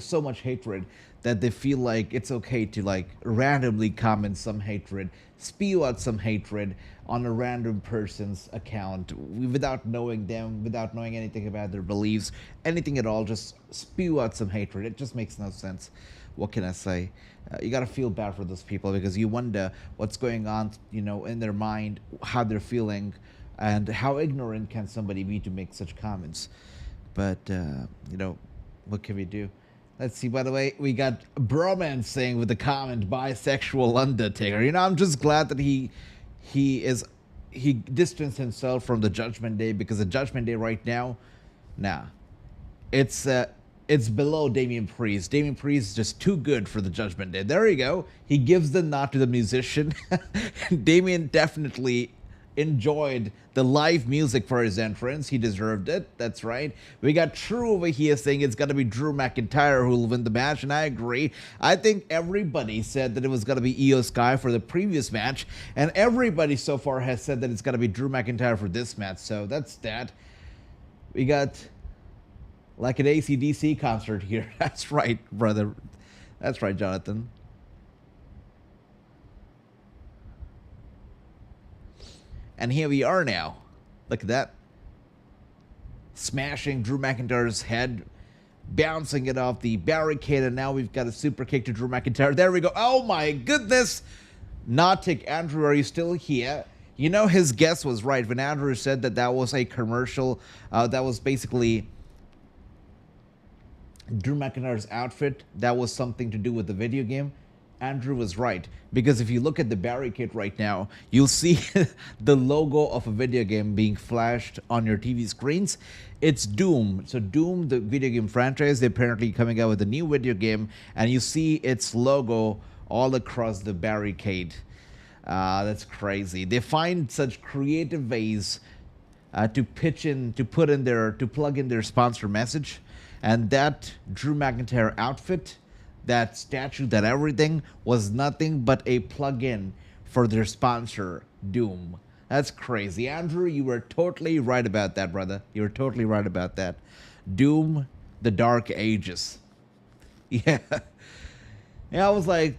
so much hatred that they feel like it's okay to like randomly comment some hatred, spew out some hatred on a random person's account without knowing them, without knowing anything about their beliefs, anything at all. Just spew out some hatred. It just makes no sense. What can I say? You gotta feel bad for those people because you wonder what's going on, in their mind, how they're feeling, and how ignorant can somebody be to make such comments. But what can we do? Let's see. By the way, we got Broman saying with the comment, "Bisexual Undertaker." I'm just glad that he distanced himself from the Judgment Day, because the Judgment Day right now, nah, it's below Damian Priest. Damian Priest is just too good for the Judgment Day. There you go. He gives the nod to the musician. Damian definitely enjoyed the live music for his entrance. He deserved it. That's right. We got True over here saying it's going to be Drew McIntyre who will win the match, and I agree. I think everybody said that it was going to be Io Sky for the previous match, and everybody so far has said that it's going to be Drew McIntyre for this match, so that's that. We got like an AC/DC concert here. That's right, brother. That's right, Jonathan. And here we are now. Look at that. Smashing Drew McIntyre's head, bouncing it off the barricade, and now we've got a super kick to Drew McIntyre. There we go. Oh my goodness. Nautic, Andrew, are you still here? His guess was right when Andrew said that that was a commercial. That was basically Drew McIntyre's outfit. That was something to do with the video game. Andrew was right, because if you look at the barricade right now, you'll see the logo of a video game being flashed on your TV screens. It's Doom. So Doom, the video game franchise, they're apparently coming out with a new video game, and you see its logo all across the barricade. That's crazy. They find such creative ways to plug in their sponsor message, and that Drew McIntyre outfit, that statue, that everything was nothing but a plug-in for their sponsor, Doom. That's crazy. Andrew, you were totally right about that, brother. You were totally right about that. Doom, the Dark Ages. Yeah. I was like,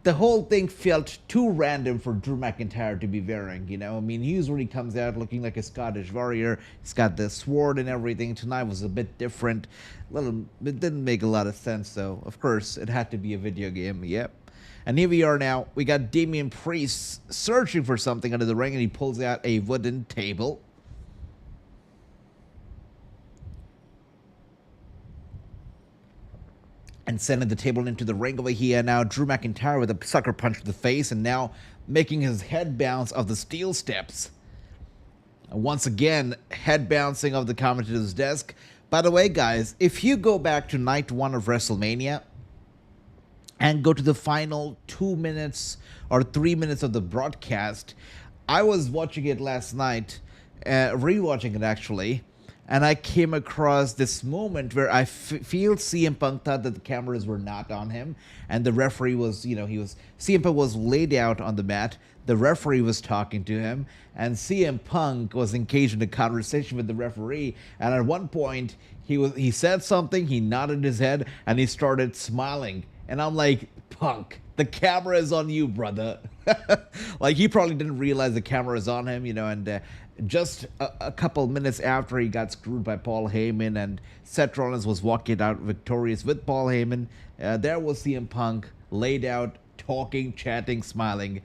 the whole thing felt too random for Drew McIntyre to be wearing, he usually comes out looking like a Scottish warrior. He's got the sword and everything. Tonight was a bit different. It didn't make a lot of sense, though. Of course, it had to be a video game. Yep. And here we are now. We got Damian Priest searching for something under the ring, and he pulls out a wooden table. And sending the table into the ring over here. Now Drew McIntyre with a sucker punch to the face, and now making his head bounce off the steel steps. And once again, head bouncing off the commentator's desk. By the way, guys, if you go back to night 1 of WrestleMania and go to the final 2 minutes or 3 minutes of the broadcast, I was watching it last night, rewatching it actually, and I came across this moment where I feel CM Punk thought that the cameras were not on him, and the referee was, CM Punk was laid out on the mat, the referee was talking to him, and CM Punk was engaged in a conversation with the referee, and at one point, he said something, he nodded his head, and he started smiling, and I'm like, Punk, the camera is on you, brother. Like, he probably didn't realize the camera is on him, and just a couple minutes after he got screwed by Paul Heyman and Seth Rollins was walking out victorious with Paul Heyman, there was CM Punk laid out, talking, chatting, smiling.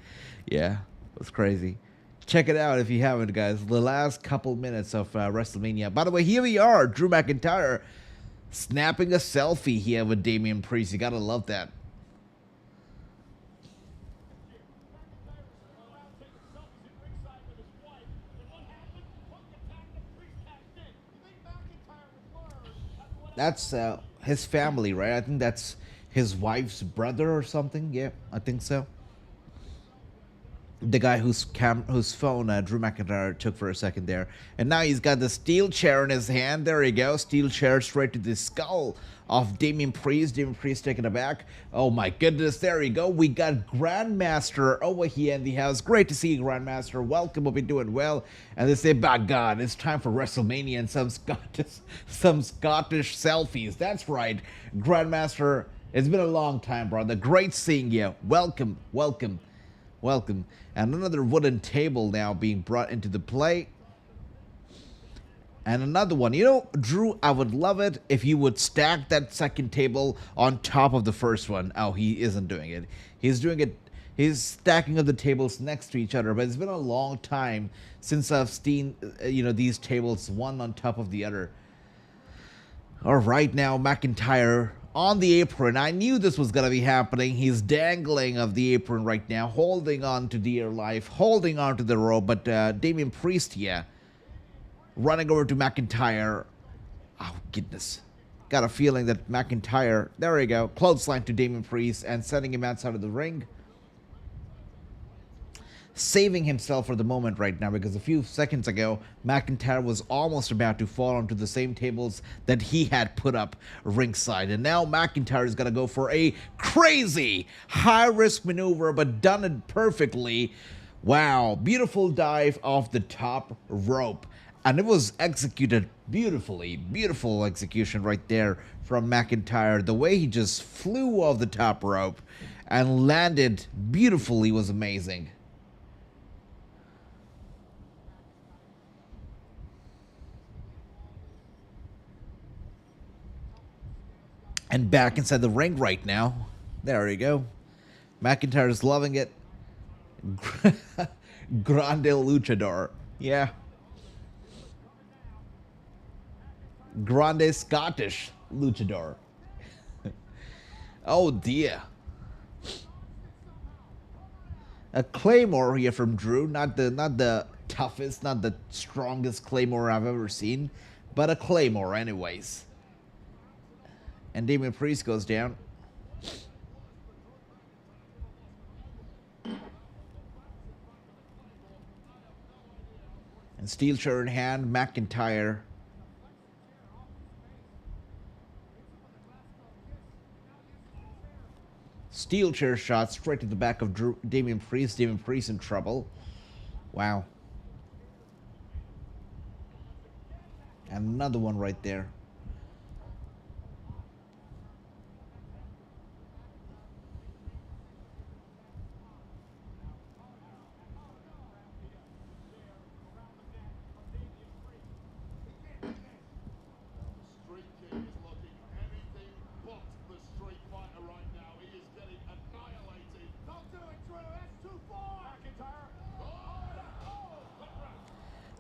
Yeah, it was crazy. Check it out if you haven't, guys. The last couple minutes of WrestleMania. By the way, here we are, Drew McIntyre snapping a selfie here with Damian Priest. You gotta love that. That's his family, right? I think that's his wife's brother or something. Yeah, I think so. the guy whose phone Drew McIntyre took for a second there. And now he's got the steel chair in his hand. There you go. Steel chair straight to the skull of Damian Priest. Damian Priest taking it back. Oh my goodness. There you go. We got Grandmaster over here in the house. Great to see you, Grandmaster. Welcome. Hope you're doing well. And they say, by God, it's time for WrestleMania and some Scottish selfies. That's right. Grandmaster, it's been a long time, brother. Great seeing you. Welcome. Welcome. Welcome. And another wooden table now being brought into the play. And another one. You know, Drew, I would love it if you would stack that second table on top of the first one. Oh, he isn't doing it. He's doing it. He's stacking up the tables next to each other. But it's been a long time since I've seen, these tables one on top of the other. All right, now McIntyre on the apron. I knew this was going to be happening. He's dangling of the apron right now, holding on to dear life, holding on to the rope. But Damian Priest here, running over to McIntyre. Oh, goodness. Got a feeling that McIntyre, there we go, clothesline to Damian Priest and sending him outside of the ring. Saving himself for the moment right now, because a few seconds ago, McIntyre was almost about to fall onto the same tables that he had put up ringside. And now McIntyre is going to go for a crazy high-risk maneuver, but done it perfectly. Wow, beautiful dive off the top rope. And it was executed beautifully. Beautiful execution right there from McIntyre. The way he just flew off the top rope and landed beautifully was amazing. And back inside the ring right now. There you go. McIntyre's loving it. Grande Luchador. Yeah. Grande Scottish Luchador. Oh dear. A Claymore here from Drew. Not the toughest, not the strongest Claymore I've ever seen. But a Claymore anyways. And Damian Priest goes down. And steel chair in hand, McIntyre. Steel chair shot straight to the back of Damian Priest. Damian Priest in trouble. Wow. And another one right there.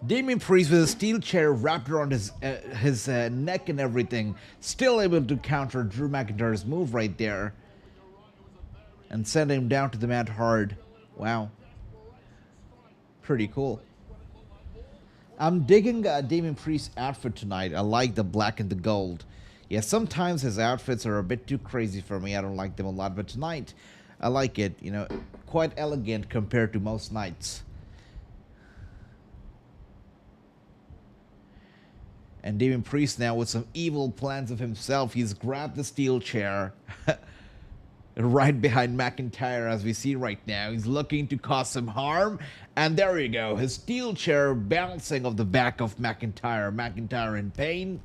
Damian Priest with a steel chair wrapped around his neck and everything, still able to counter Drew McIntyre's move right there and send him down to the mat hard. Wow. Pretty cool. I'm digging Damian Priest's outfit tonight. I like the black and the gold. Yeah, sometimes his outfits are a bit too crazy for me. I don't like them a lot, but tonight I like it. You know, quite elegant compared to most nights. And Damian Priest now with some evil plans of himself. He's grabbed the steel chair right behind McIntyre as we see right now. He's looking to cause some harm. And there you go. His steel chair bouncing off the back of McIntyre. McIntyre in pain.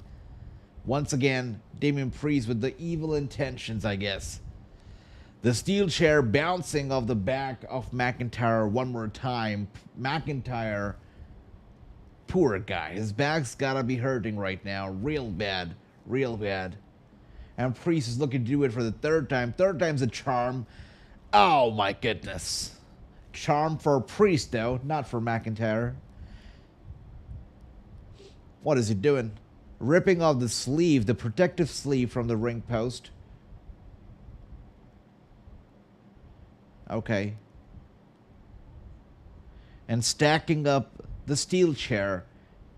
Once again, Damian Priest with the evil intentions, I guess. The steel chair bouncing off the back of McIntyre one more time. McIntyre... Poor guy. His back's gotta be hurting right now. Real bad. Real bad. And Priest is looking to do it for the third time. Third time's a charm. Oh my goodness. Charm for Priest though, not for McIntyre. What is he doing? Ripping off the sleeve, the protective sleeve from the ring post. Okay. And stacking up the steel chair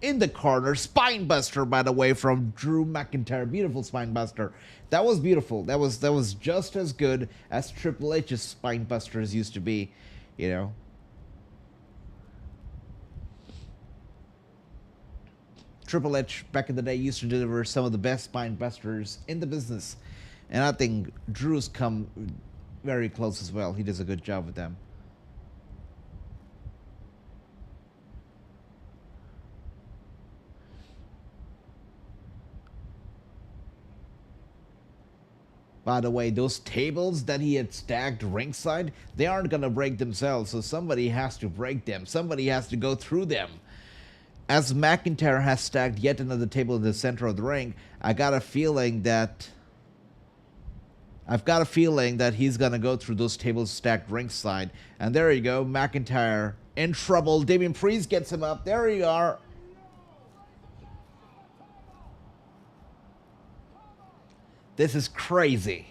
in the corner. Spine buster, by the way, from Drew McIntyre. Beautiful spine buster. That was beautiful. That was just as good as Triple H's spine busters used to be, you know. Triple H back in the day used to deliver some of the best spine busters in the business. And I think Drew's come very close as well. He does a good job with them. By the way, those tables that he had stacked ringside, they aren't going to break themselves, so somebody has to break them. Somebody has to go through them. As McIntyre has stacked yet another table in the center of the ring, I've got a feeling that he's going to go through those tables stacked ringside. And there you go, McIntyre in trouble. Damian Priest gets him up. There you are. This is crazy.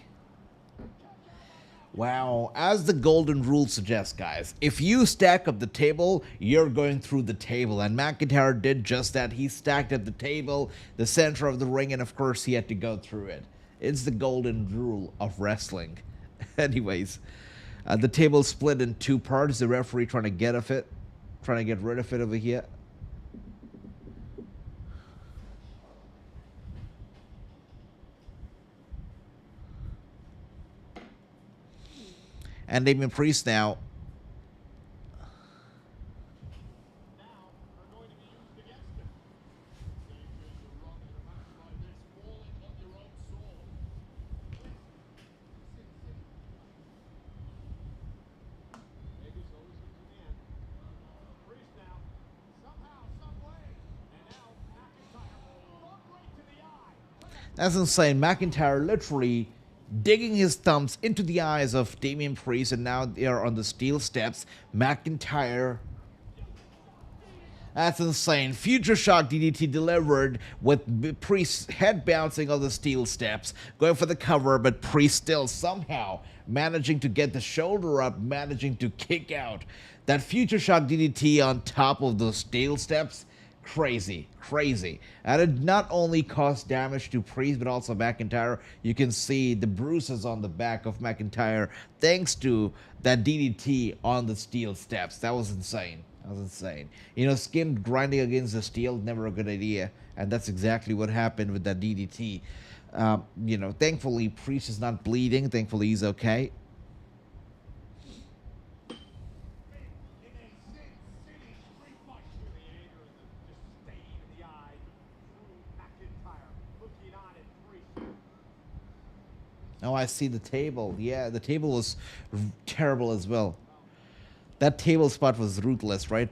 Wow, as the golden rule suggests, guys, if you stack up the table, you're going through the table. And McIntyre did just that. He stacked up the table, the center of the ring, and of course he had to go through it. It's the golden rule of wrestling. Anyways, the table split in two parts. The referee trying to get rid of it over here. And Damian Priest now. Now are going to be used against him. Dangers are wrong in a match like this, falling on your own sword. Maybe so is it to the end. Priest now, somehow, some way, and now McIntyre, front right to the eye. That's insane. McIntyre literally digging his thumbs into the eyes of Damian Priest, and now they are on the steel steps. McIntyre. That's insane. Future Shock DDT delivered with Priest's head bouncing on the steel steps, going for the cover, but Priest still somehow managing to get the shoulder up, managing to kick out. That Future Shock DDT on top of those steel steps. Crazy, crazy. And it not only caused damage to Priest, but also McIntyre. You can see the bruises on the back of McIntyre thanks to that DDT on the steel steps. That was insane. That was insane. You know, skin grinding against the steel, never a good idea. And that's exactly what happened with that DDT. You know, thankfully, Priest is not bleeding. Thankfully, he's okay. Oh, I see the table. Yeah, the table was terrible as well. That table spot was ruthless, right?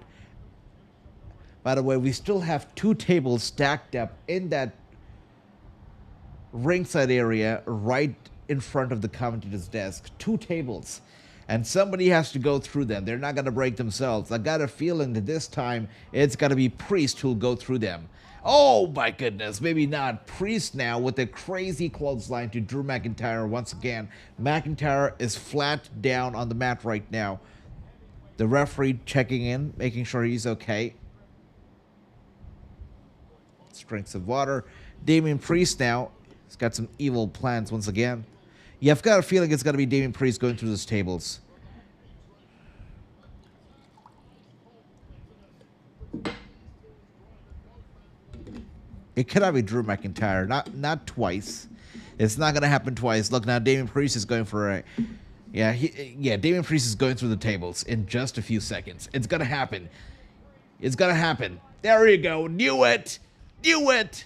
By the way, we still have two tables stacked up in that ringside area right in front of the commentator's desk. Two tables. And somebody has to go through them. They're not going to break themselves. I got a feeling that this time it's going to be Priest who'll go through them. Oh my goodness, maybe not. Priest now with a crazy clothesline to Drew McIntyre once again. McIntyre is flat down on the mat right now. The referee checking in, making sure he's okay. Drinks of water. Damian Priest now. He's got some evil plans once again. Yeah, I've got a feeling it's going to be Damian Priest going through those tables. It cannot be Drew McIntyre. Not twice. It's not going to happen twice. Look, now Damian Priest is going for a... Yeah, Damian Priest is going through the tables in just a few seconds. It's going to happen. It's going to happen. There you go. Knew it. Knew it.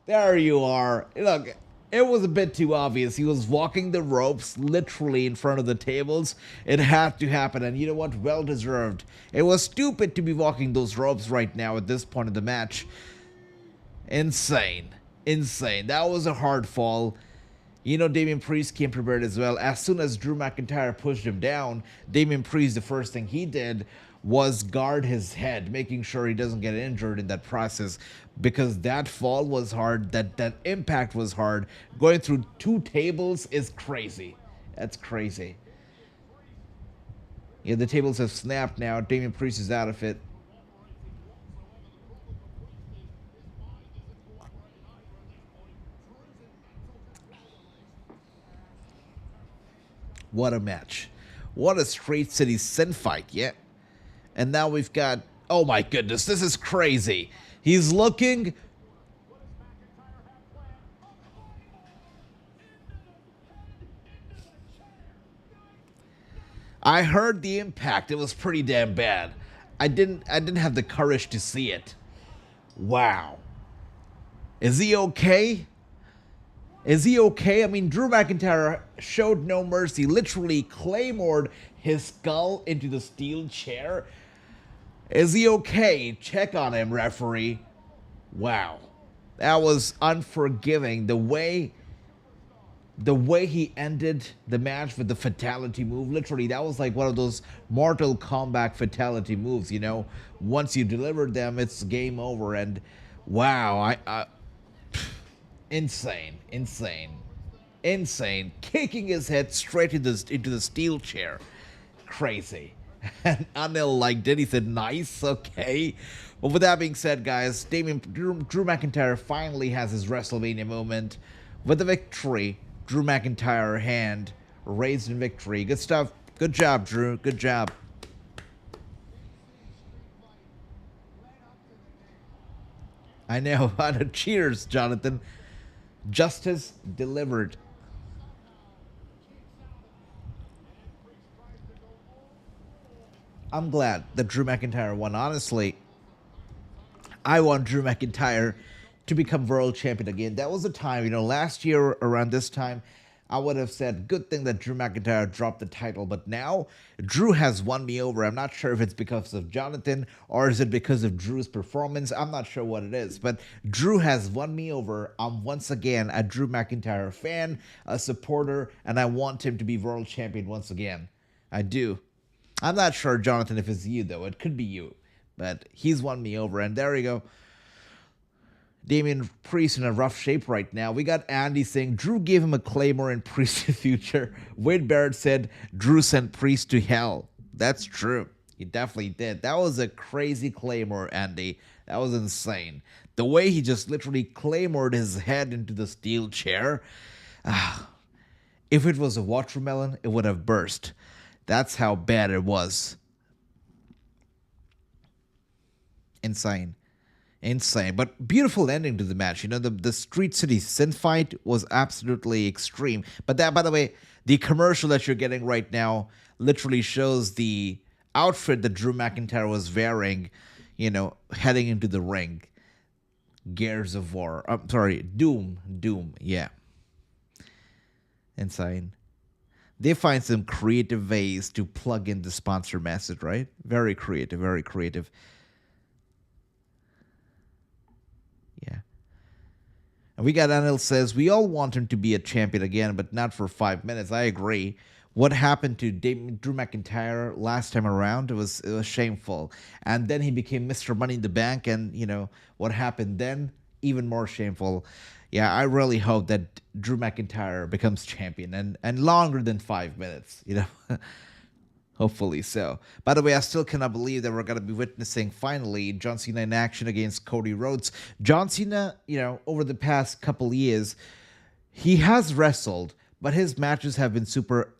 There you are. Look, it was a bit too obvious. He was walking the ropes literally in front of the tables. It had to happen, and you know what? Well deserved. It was stupid to be walking those ropes right now at this point of the match. Insane. Insane. That was a hard fall. You know, Damian Priest came prepared as well. As soon as Drew McIntyre pushed him down, Damian Priest, the first thing he did was guard his head, making sure he doesn't get injured in that process, because that fall was hard, that impact was hard. Going through two tables is crazy. That's crazy. Yeah, the tables have snapped now. Damian Priest is out of it. What a match. What a straight city sin fight, yeah. And now we've got, oh my goodness, this is crazy. He's looking I heard the impact. It was pretty damn bad. I didn't have the courage to see it. Wow. Is he okay? Is he okay? I mean, Drew McIntyre showed no mercy, literally claymored his skull into the steel chair. Is he okay? Check on him, referee. Wow. That was unforgiving. The way he ended the match with the fatality move, literally, that was like one of those Mortal Kombat fatality moves, you know? Once you deliver them, it's game over, and wow, insane, insane, insane. Kicking his head straight into the steel chair. Crazy. And Anil liked it. He said, nice, okay. But with that being said, guys, Drew McIntyre finally has his WrestleMania moment with the victory. Drew McIntyre hand raised in victory. Good stuff. Good job, Drew. Good job. I know. Cheers, Jonathan. Justice delivered. I'm glad that Drew McIntyre won. Honestly, I want Drew McIntyre to become world champion again. That was the time, you know, last year around this time, I would have said, good thing that Drew McIntyre dropped the title. But now, Drew has won me over. I'm not sure if it's because of Jonathan or is it because of Drew's performance. I'm not sure what it is. But Drew has won me over. I'm once again a Drew McIntyre fan, a supporter, and I want him to be world champion once again. I do. I'm not sure, Jonathan, if it's you, though. It could be you. But he's won me over. And there we go. Damian Priest in a rough shape right now. We got Andy saying Drew gave him a claymore in Priest's future. Wade Barrett said Drew sent Priest to hell. That's true. He definitely did. That was a crazy claymore, Andy. That was insane. The way he just literally claymored his head into the steel chair. If it was a watermelon, it would have burst. That's how bad it was. Insane. Insane, but beautiful ending to the match. You know, the Street City Sin fight was absolutely extreme. But that, by the way, the commercial that you're getting right now literally shows the outfit that Drew McIntyre was wearing, you know, heading into the ring. Gears of War. I'm sorry, Doom, yeah. Insane. They find some creative ways to plug in the sponsor message, right? Very creative, very creative. Yeah. And we got Anil says, we all want him to be a champion again, but not for 5 minutes. I agree. What happened to Drew McIntyre last time around, it was shameful. And then he became Mr. Money in the Bank, and, you know, what happened then, even more shameful. Yeah, I really hope that Drew McIntyre becomes champion, and longer than 5 minutes, you know. Hopefully so. By the way, I still cannot believe that we're going to be witnessing, finally, John Cena in action against Cody Rhodes. John Cena, you know, over the past couple years, he has wrestled, but his matches have been super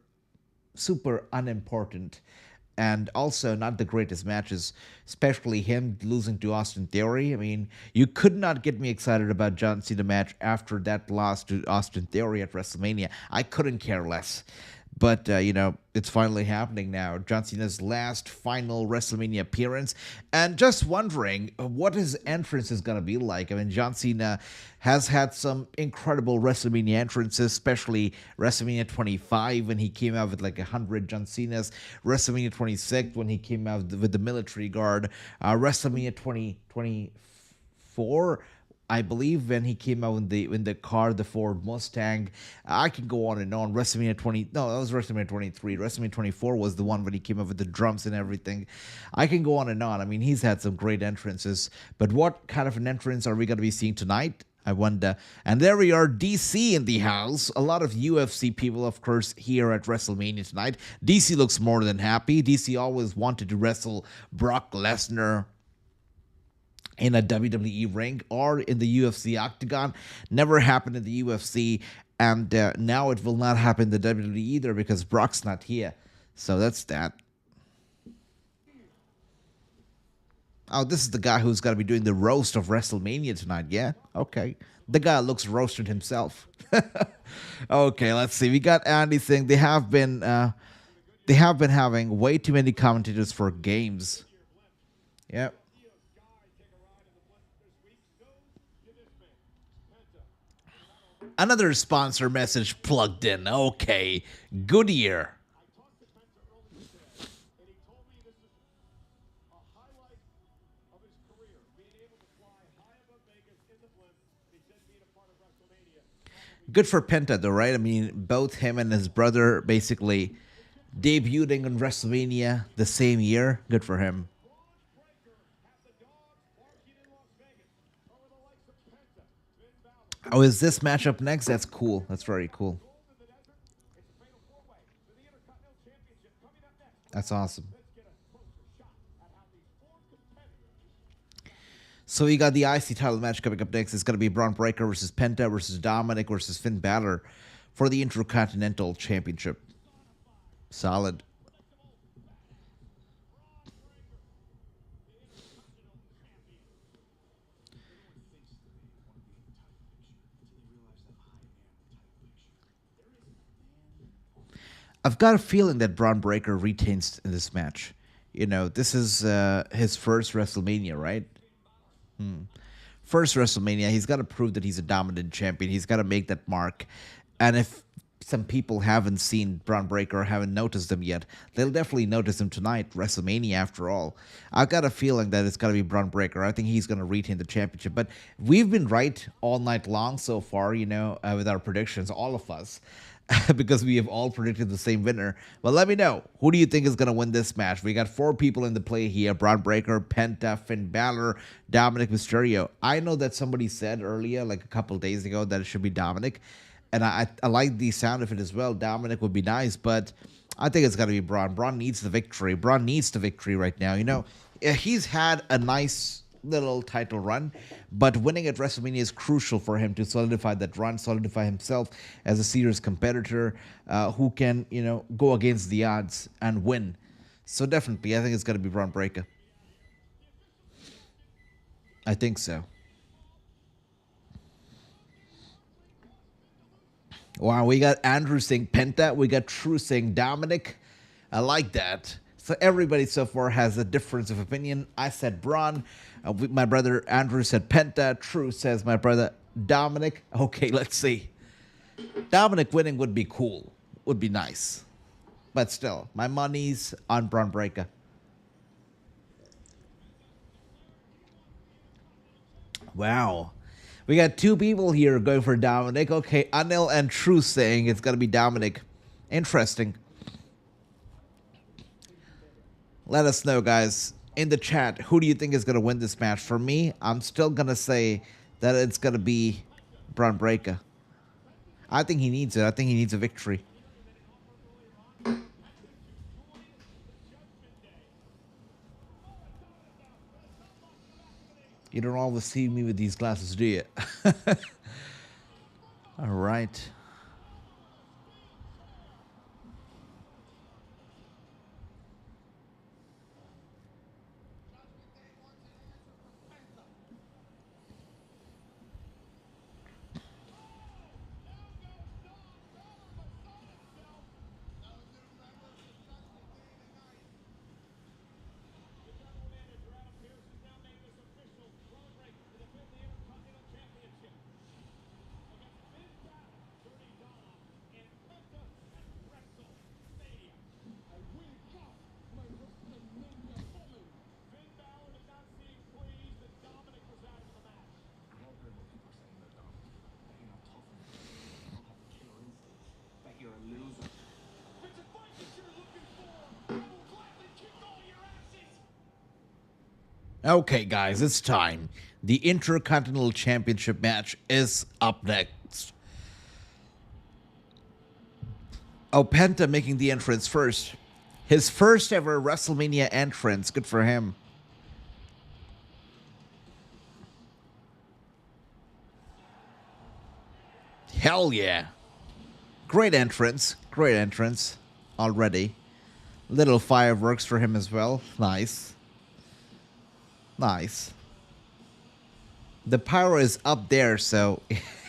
unimportant. And also not the greatest matches, especially him losing to Austin Theory. I mean, you could not get me excited about John Cena match after that loss to Austin Theory at WrestleMania. I couldn't care less. But, you know, it's finally happening now. John Cena's last final WrestleMania appearance. And just wondering what his entrance is going to be like. I mean, John Cena has had some incredible WrestleMania entrances, especially WrestleMania 25 when he came out with like 100 John Cenas. WrestleMania 26 when he came out with the military guard. WrestleMania 2024, I believe, when he came out in the car, the Ford Mustang. I can go on and on. WrestleMania 20, no, that was WrestleMania 23. WrestleMania 24 was the one when he came out with the drums and everything. I can go on and on. I mean, he's had some great entrances. But what kind of an entrance are we going to be seeing tonight? I wonder. And there we are, DC in the house. A lot of UFC people, of course, here at WrestleMania tonight. DC looks more than happy. DC always wanted to wrestle Brock Lesnar in a WWE ring or in the UFC octagon. Never happened in the UFC, and now it will not happen in the WWE either because Brock's not here. So that's that. Oh, this is the guy who's going to be doing the roast of WrestleMania tonight, yeah? Okay. The guy looks roasted himself. Okay, let's see. We got Andy saying they have been They have been having way too many commentators for games. Yep. Another sponsor message plugged in. Okay. Goodyear. Good for Penta, though, right? I mean, both him and his brother basically debuting on WrestleMania the same year. Good for him. Oh, is this matchup next? That's cool. That's very cool. That's awesome. So we got the IC title match coming up next. It's going to be Braun Breaker versus Penta versus Dominic versus Finn Balor for the Intercontinental Championship. Solid. I've got a feeling that Braun Breaker retains in this match. You know, this is his first WrestleMania, right? First WrestleMania. He's got to prove that he's a dominant champion. He's got to make that mark. And if some people haven't seen Braun Breaker or haven't noticed him yet, they'll definitely notice him tonight. WrestleMania, after all. I've got a feeling that it's got to be Braun Breaker. I think he's going to retain the championship. But we've been right all night long so far, you know, with our predictions, all of us. Because we have all predicted the same winner. But let me know, who do you think is going to win this match? We got 4 people in the play here. Braun Breaker, Penta, Finn Balor, Dominic Mysterio. I know that somebody said earlier, like a couple days ago, that it should be Dominic. And I like the sound of it as well. Dominic would be nice, but I think it's got to be Braun. Braun needs the victory. Braun needs the victory right now. You know, he's had a nice little title run, but winning at WrestleMania is crucial for him to solidify that run, solidify himself as a serious competitor who can, you know, go against the odds and win. So definitely, I think it's going to be Braun Breaker. I think so. Wow, we got Andrew saying Penta, we got True saying Dominic. I like that. So everybody so far has a difference of opinion. I said Braun. My brother Andrew said Penta. True says my brother Dominic. Okay, let's see. Dominic winning would be cool. Would be nice. But still, my money's on Braun Breaker. Wow. We got 2 people here going for Dominic. Okay, Anil and True saying it's going to be Dominic. Interesting. Let us know, guys, in the chat, who do you think is going to win this match? For me, I'm still going to say that it's going to be Braun Breaker. I think he needs it. I think he needs a victory. You don't always see me with these glasses, do you? All right. Okay, guys, it's time. The Intercontinental Championship match is up next. Oh, Penta making the entrance first. His first ever WrestleMania entrance. Good for him. Hell yeah. Great entrance. Great entrance already. Little fireworks for him as well. Nice. Nice. The power is up there, so,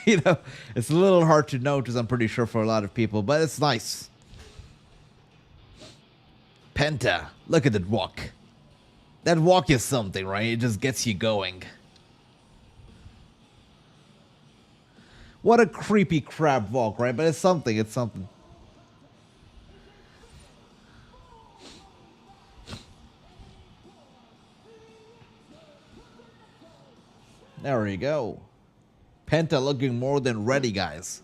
you know, it's a little hard to notice, I'm pretty sure, for a lot of people, but it's nice. Penta, look at that walk. That walk is something, right? It just gets you going. What a creepy crab walk, right? But it's something, it's something. There we go. Penta looking more than ready, guys.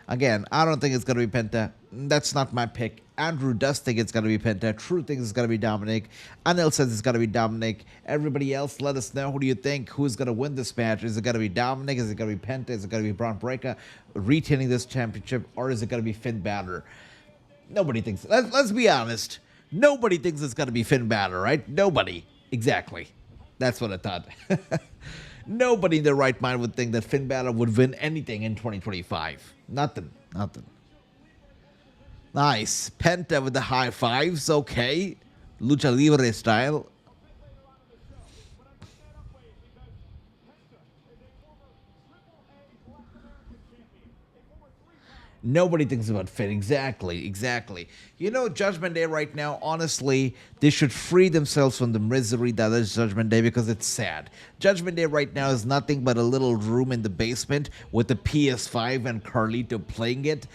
Again, I don't think it's going to be Penta. That's not my pick. Andrew does think it's going to be Penta. True thinks it's going to be Dominic. Anil says it's going to be Dominic. Everybody else, let us know. Who do you think? Who's going to win this match? Is it going to be Dominic? Is it going to be Penta? Is it going to be Braun Breaker retaining this championship? Or is it going to be Finn Balor? Nobody thinks. Let's be honest. Nobody thinks it's going to be Finn Balor, right? Nobody. Exactly. That's what I thought. Nobody in their right mind would think that Finn Balor would win anything in 2025. Nothing. Nothing. Nice. Penta with the high fives. Okay. Lucha Libre style. Nobody thinks about Finn. Exactly, exactly. You know, Judgment Day right now, honestly, they should free themselves from the misery that is Judgment Day because it's sad. Judgment Day right now is nothing but a little room in the basement with the PS5 and Carlito playing it.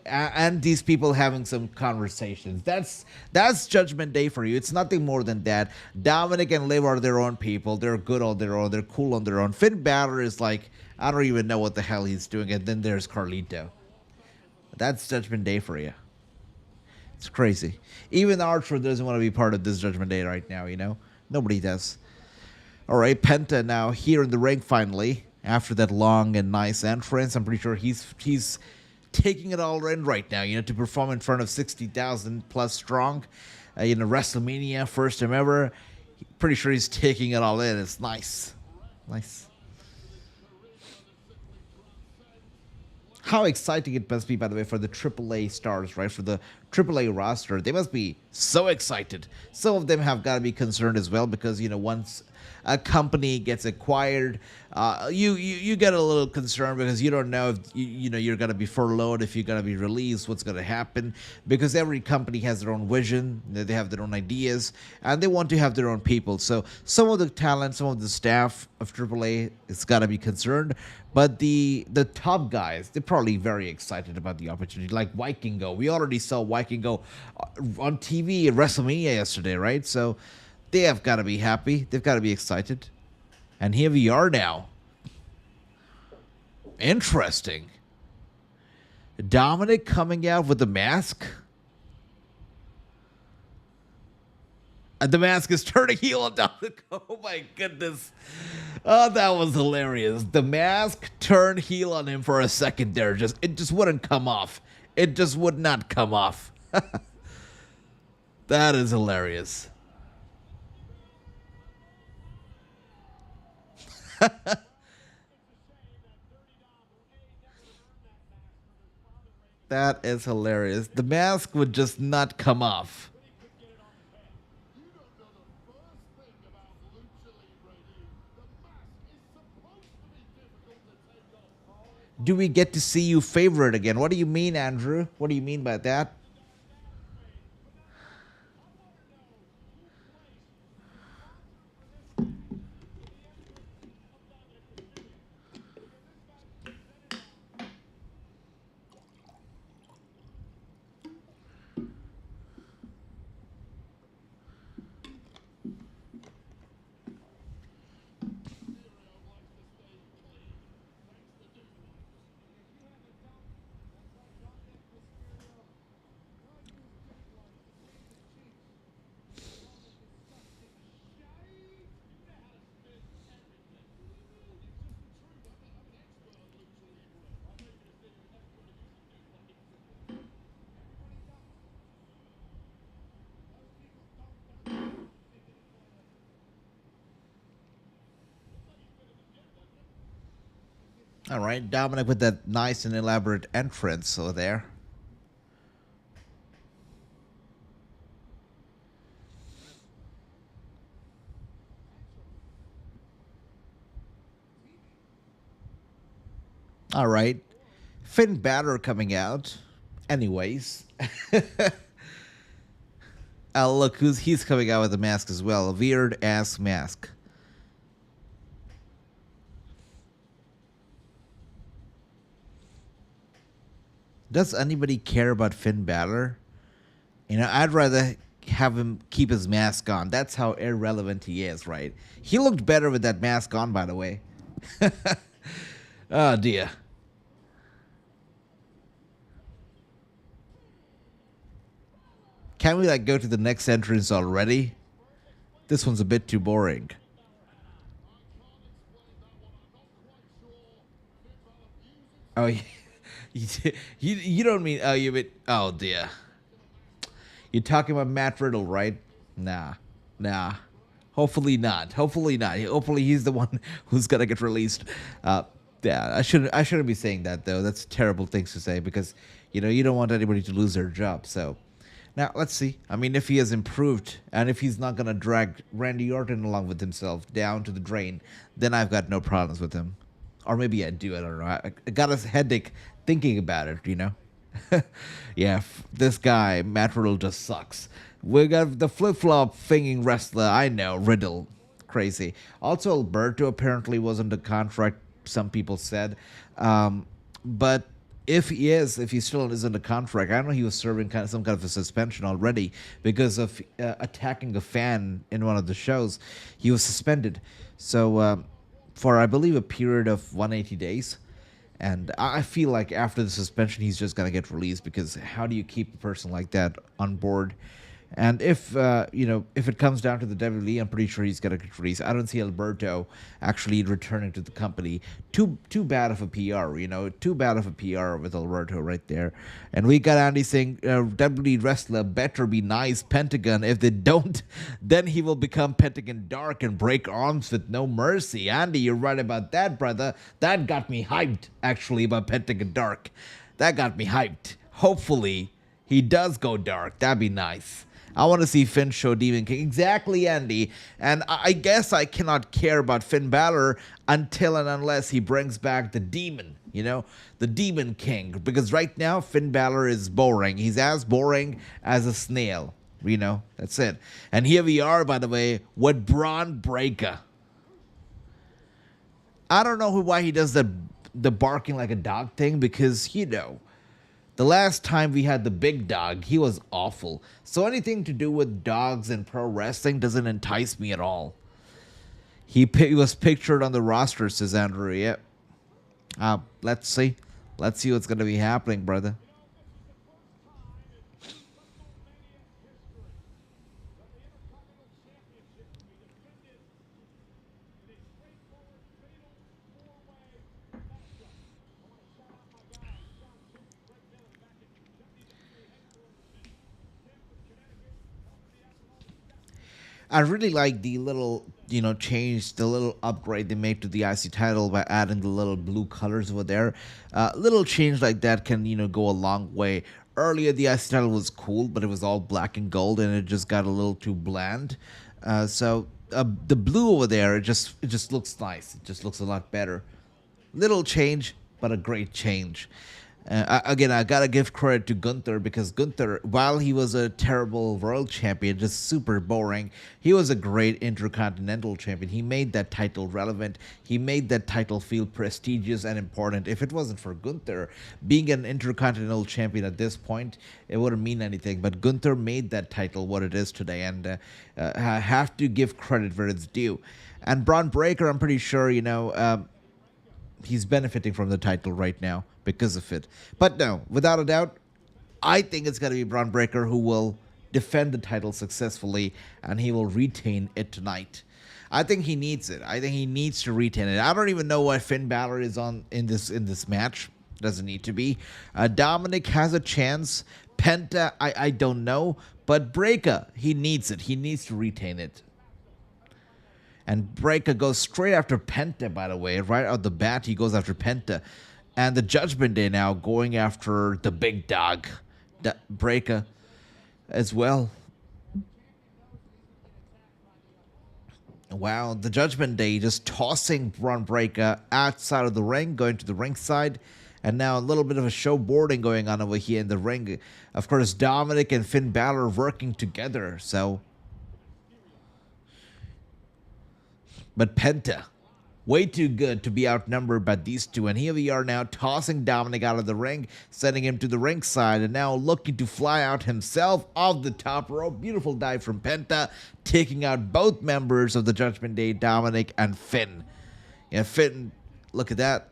And these people having some conversations. That's Judgment Day for you. It's nothing more than that. Dominic and Liv are their own people. They're good on their own. They're cool on their own. Finn Balor is like, I don't even know what the hell he's doing. And then there's Carlito. That's Judgment Day for you. It's crazy. Even Archer doesn't want to be part of this Judgment Day right now, you know? Nobody does. All right, Penta now here in the ring finally. After that long and nice entrance, I'm pretty sure he's taking it all in right now, you know, to perform in front of 60,000 plus strong. WrestleMania, first time ever. Pretty sure he's taking it all in. It's nice. Nice. How exciting it must be, by the way, for the AAA stars, right? For the AAA roster. They must be so excited. Some of them have got to be concerned as well because, you know, once a company gets acquired, you get a little concerned because you don't know if, you're going to be furloughed, if you're going to be released, what's going to happen. Because every company has their own vision, they have their own ideas, and they want to have their own people. So some of the talent, some of the staff of AAA is got to be concerned. But the top guys, they're probably very excited about the opportunity. Like Vikingo. We already saw Vikingo on TV at WrestleMania yesterday, right? So they have got to be happy. They've got to be excited. And here we are now. Interesting. Dominic coming out with the mask. And the mask is turning heel on Dominic. Oh my goodness. Oh, that was hilarious. The mask turned heel on him for a second there. It just wouldn't come off. It just would not come off. That is hilarious. That is hilarious. The mask would just not come off. Do we get to see you favorite again? What do you mean, Andrew? What do you mean by that? All right, Dominic with that nice and elaborate entrance over there. All right, Finn Balor coming out. Anyways. Look, he's coming out with a mask as well. A weird ass mask. Does anybody care about Finn Balor? You know, I'd rather have him keep his mask on. That's how irrelevant he is, right? He looked better with that mask on, by the way. Oh, dear. Can we, like, go to the next entrance already? This one's a bit too boring. Oh, you don't mean... Oh, you mean... Oh, dear. You're talking about Matt Riddle, right? Nah. Hopefully not. Hopefully he's the one who's gonna get released. Yeah, I shouldn't be saying that though. That's terrible things to say because you know you don't want anybody to lose their job. So now let's see. I mean, if he has improved and if he's not gonna drag Randy Orton along with himself down to the drain, then I've got no problems with him. Or maybe I do. I don't know. I got a headache thinking about it. You know. Yeah, this guy, Matt Riddle, just sucks. We got the flip-flop thinking wrestler, I know, Riddle. Crazy. Also, Alberto apparently was under contract, some people said. But if he's still is under contract, I know he was serving some kind of a suspension already because of attacking a fan in one of the shows. He was suspended. So, for, I believe, a period of 180 days. And I feel like after the suspension, he's just going to get released because how do you keep a person like that on board? And if, if it comes down to the WWE, I'm pretty sure he's going to get released. I don't see Alberto actually returning to the company. Too bad of a PR, too bad of a PR with Alberto right there. And we got Andy saying, WWE wrestler better be nice, Pentagon. If they don't, then he will become Pentagon Dark and break arms with no mercy. Andy, you're right about that, brother. That got me hyped, actually, about Pentagon Dark. That got me hyped. Hopefully, he does go dark. That'd be nice. I want to see Finn show Demon King. Exactly, Andy. And I guess I cannot care about Finn Balor until and unless he brings back the Demon, the Demon King. Because right now, Finn Balor is boring. He's as boring as a snail. That's it. And here we are, by the way, with Braun Breaker. I don't know why he does the barking like a dog thing because, the last time we had the big dog, he was awful. So anything to do with dogs and pro wrestling doesn't entice me at all. He was pictured on the roster, says Andrew. Yep. Let's see. Let's see what's going to be happening, brother. I really like the little, change, the little upgrade they made to the IC title by adding the little blue colors over there. Little change like that can, go a long way. Earlier, the IC title was cool, but it was all black and gold, and it just got a little too bland. So the blue over there, it just looks nice. It just looks a lot better. Little change, but a great change. Again, I gotta give credit to Gunther because Gunther, while he was a terrible world champion, just super boring, he was a great Intercontinental champion. He made that title relevant. He made that title feel prestigious and important. If it wasn't for Gunther, being an Intercontinental champion at this point, it wouldn't mean anything. But Gunther made that title what it is today, and I have to give credit where it's due. And Braun Breaker, I'm pretty sure, he's benefiting from the title right now because of it. But no, without a doubt, I think it's going to be Braun Breaker who will defend the title successfully, and he will retain it tonight. I think he needs it. I think he needs to retain it. I don't even know why Finn Balor is in this match. Doesn't need to be. Dominic has a chance. Penta, I don't know. But Breaker, he needs it. He needs to retain it. And Breaker goes straight after Penta, by the way. Right out the bat, he goes after Penta. And the Judgment Day now going after the big dog, Breaker, as well. Wow, the Judgment Day just tossing Braun Breaker outside of the ring, going to the ringside. And now a little bit of a showboarding going on over here in the ring. Of course, Dominic and Finn Balor working together, so. But Penta, way too good to be outnumbered by these two. And here we are now tossing Dominic out of the ring, sending him to the ringside, and now looking to fly out himself off the top rope. Beautiful dive from Penta, taking out both members of the Judgment Day, Dominic and Finn. Yeah, Finn, look at that.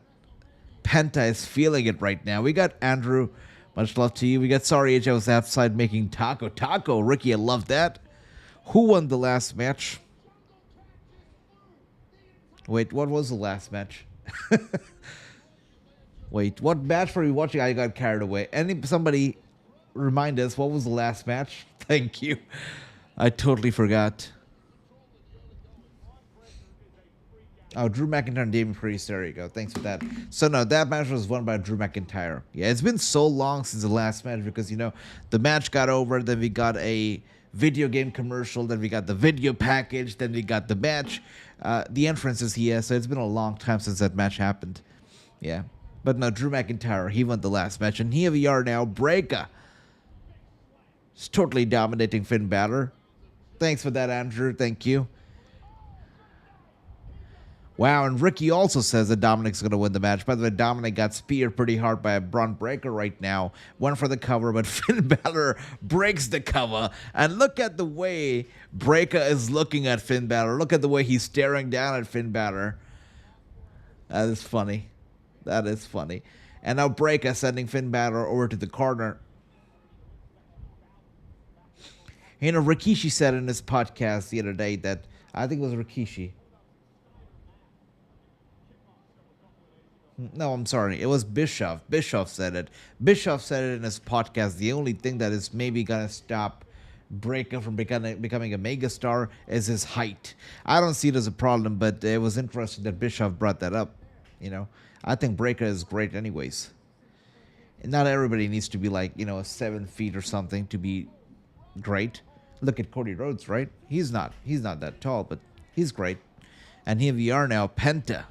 Penta is feeling it right now. We got Andrew, much love to you. We got Sorry AJ was outside making taco. Ricky, I love that. Who won the last match? Wait, what was the last match? Wait, what match were we watching? I got carried away. Somebody remind us, what was the last match? Thank you. I totally forgot. Oh, Drew McIntyre and Damien Priest. There you go. Thanks for that. So, no, that match was won by Drew McIntyre. Yeah, it's been so long since the last match because, you know, the match got over. Then we got a video game commercial. Then we got the video package. Then we got the match. The entrance is here. So, it's been a long time since that match happened. Yeah. But no, Drew McIntyre, he won the last match. And here we are now. Breaker. It's totally dominating Finn Balor. Thanks for that, Andrew. Thank you. Wow, and Ricky also says that Dominic's going to win the match. By the way, Dominic got speared pretty hard by a Braun Breaker right now. Went for the cover, but Finn Balor breaks the cover. And look at the way Breaker is looking at Finn Balor. Look at the way he's staring down at Finn Balor. That is funny. That is funny. And now Breaker sending Finn Balor over to the corner. You know, Rikishi said in his podcast the other day that, I think it was Rikishi. No, I'm sorry. It was Bischoff. Bischoff said it. Bischoff said it in his podcast. The only thing that is maybe going to stop Breaker from becoming a megastar is his height. I don't see it as a problem, but it was interesting that Bischoff brought that up. You know, I think Breaker is great anyways. And not everybody needs to be like, you know, 7 feet or something to be great. Look at Cody Rhodes, right? He's not that tall, but he's great. And here we are now, Penta.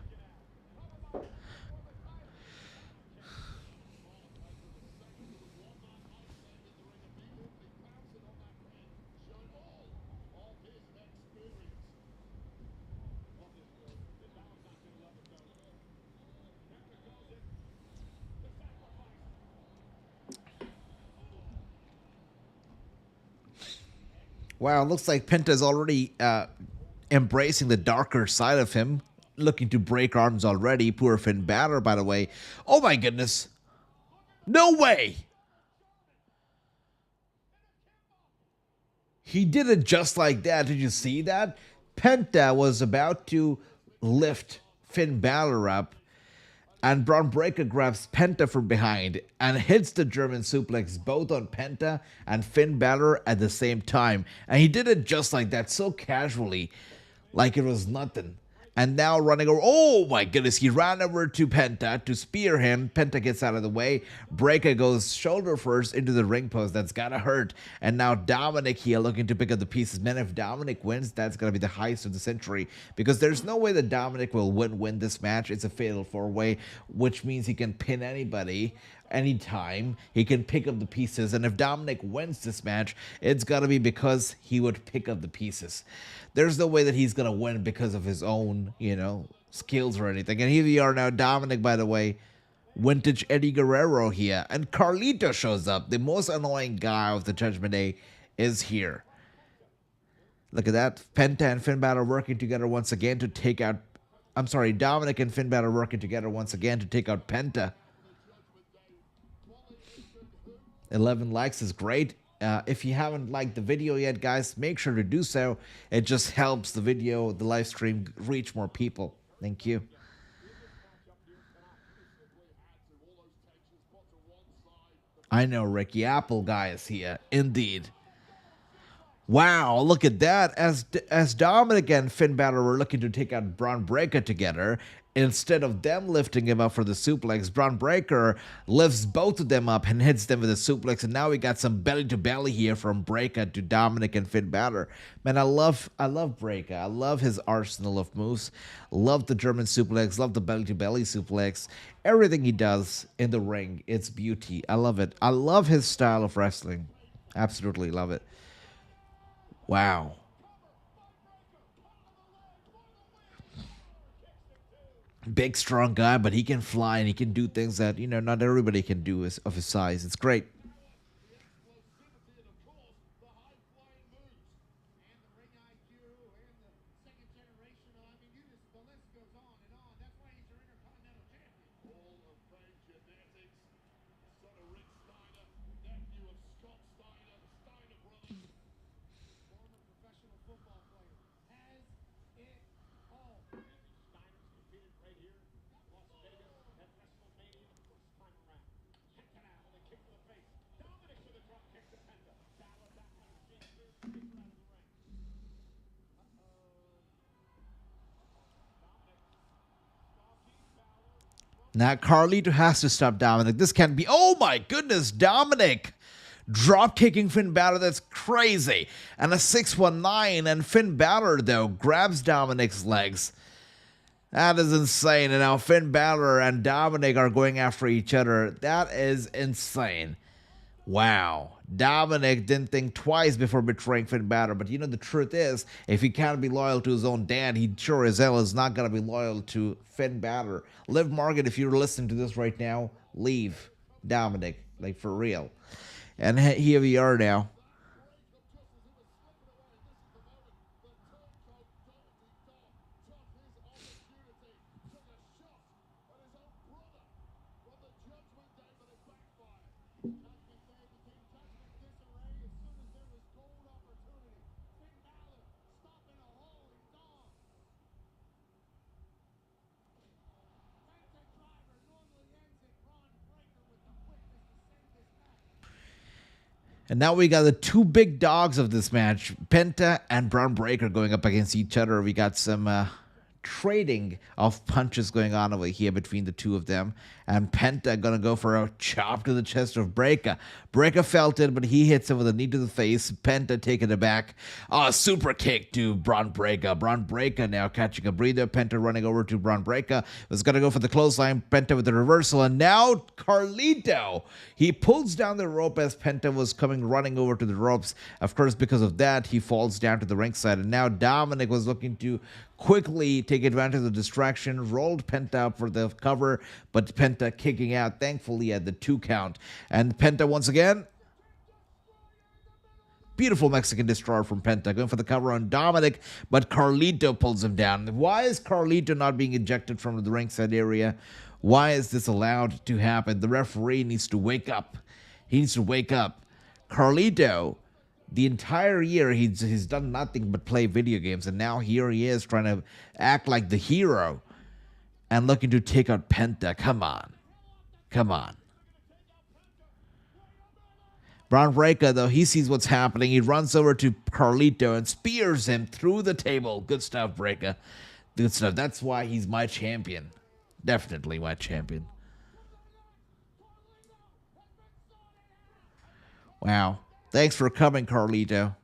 Wow, looks like Penta's already embracing the darker side of him. Looking to break arms already. Poor Finn Balor, by the way. Oh my goodness. No way! He did it just like that. Did you see that? Penta was about to lift Finn Balor up. And Braun Breaker grabs Penta from behind and hits the German suplex both on Penta and Finn Balor at the same time. And he did it just like that, so casually, like it was nothing. And now running over, oh my goodness, he ran over to Penta to spear him. Penta gets out of the way. Breaker goes shoulder first into the ring post. That's gotta hurt. And now Dominic here looking to pick up the pieces. Man, if Dominic wins, that's gonna be the heist of the century. Because there's no way that Dominic will win this match. It's a fatal 4-way, which means he can pin anybody. Anytime he can pick up the pieces, and if Dominic wins this match, it's gotta be because he would pick up the pieces. There's no way that he's gonna win because of his own, you know, skills or anything. And here we are now, Dominic, by the way, vintage Eddie Guerrero here, and Carlito shows up. The most annoying guy of the Judgment Day is here. Look at that. Penta and Finn Balor working together once again to take out. I'm sorry, Dominic and Finn Balor working together once again to take out Penta. 11 likes is great. If you haven't liked the video yet, guys, make sure to do so. It just helps the video, the live stream, reach more people. Thank you. I know Ricky Apple guy is here. Indeed. Wow, look at that. As Dominic and Finn Balor were looking to take out Braun Breaker together, instead of them lifting him up for the suplex, Braun Breaker lifts both of them up and hits them with a suplex, and now we got some belly to belly here from Breaker to Dominic and Finn Balor. Man, I love Breaker. I love his arsenal of moves. Love the German suplex, love the belly to belly suplex. Everything he does in the ring, it's beauty. I love it. I love his style of wrestling. Absolutely love it. Wow. Big, strong guy, but he can fly and he can do things that, not everybody can do of his size. It's great. Explosivity and, of course, the high-flying moves. And the ring IQ and the second generation. I mean, the list goes on and on. That's why he's your Intercontinental Champion. Hall of Fame genetics. Son of Rick Steiner, nephew of Scott Steiner, the Steiner brothers. Former professional football player. Has it all. Andy Steiner's competed right here in Las Vegas at WrestleMania first time around. Check it out with a kick to the face. Dominic with a drop kick to Penta. Balor back on his feet. Here's the kick out of the ring. Now Carlito has to stop Dominic. This can't be. Oh my goodness, Dominic! Drop kicking Finn Balor, that's crazy. And a 619, and Finn Balor, though, grabs Dominic's legs. That is insane. And now Finn Balor and Dominic are going after each other. That is insane. Wow. Dominic didn't think twice before betraying Finn Balor. But the truth is, if he can't be loyal to his own dad, he sure as hell is not going to be loyal to Finn Balor. Liv Morgan, if you're listening to this right now, leave Dominic. Like, for real. And here we are now. And now we got the two big dogs of this match, Penta and Braun Breaker, going up against each other. We got some trading of punches going on over here between the two of them. And Penta gonna go for a chop to the chest of Breaker. Breaker felt it, but he hits him with a knee to the face. Penta taking it back. Super kick to Braun Breaker. Braun Breaker now catching a breather. Penta running over to Braun Breaker. Was gonna go for the clothesline. Penta with the reversal. And now Carlito. He pulls down the rope as Penta was running over to the ropes. Of course, because of that, he falls down to the ringside. And now Dominic was looking to quickly take advantage of the distraction, rolled Penta up for the cover, but Penta kicking out, thankfully, at the 2 count. And Penta once again. Beautiful Mexican destroyer from Penta, going for the cover on Dominic, but Carlito pulls him down. Why is Carlito not being ejected from the ringside area? Why is this allowed to happen? The referee needs to wake up. He needs to wake up. Carlito, the entire year, he's done nothing but play video games, and now here he is trying to act like the hero and looking to take out Penta. Come on. Come on. Braun Breaker, though, he sees what's happening. He runs over to Carlito and spears him through the table. Good stuff, Breaker. Good stuff. That's why he's my champion. Definitely my champion. Wow. Thanks for coming, Carlito.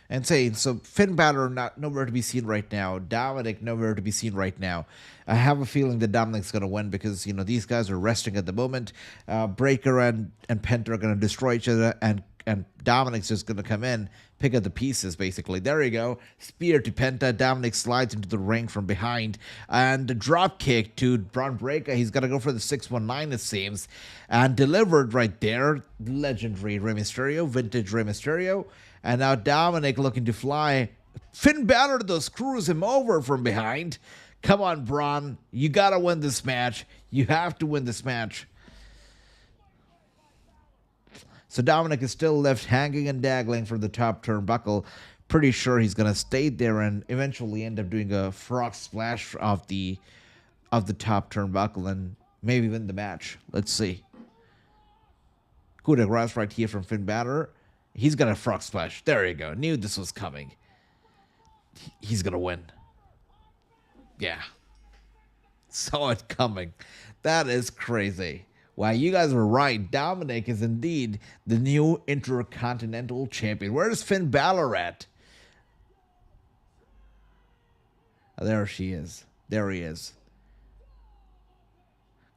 And saying, so Finn Balor nowhere to be seen right now. Dominic nowhere to be seen right now. I have a feeling that Dominic's going to win because, these guys are resting at the moment. Breaker and Penta are going to destroy each other, and Dominic's just going to come in, pick up the pieces, basically. There you go. Spear to Penta. Dominic slides into the ring from behind. And the drop kick to Braun Breaker. He's going to go for the 619, it seems. And delivered right there. Legendary Rey Mysterio. Vintage Rey Mysterio. And now Dominic looking to fly. Finn Balor, though, screws him over from behind. Come on, Braun. You got to win this match. You have to win this match. So Dominic is still left hanging and dangling from the top turnbuckle. Pretty sure he's gonna stay there and eventually end up doing a frog splash of the top turnbuckle and maybe win the match. Let's see. Coup de grace right here from Finn Balor. He's got a frog splash. There you go. Knew this was coming. He's gonna win. Yeah. Saw it coming. That is crazy. Wow, you guys were right. Dominic is indeed the new Intercontinental Champion. Where's Finn Balor at? Oh, there she is. There he is.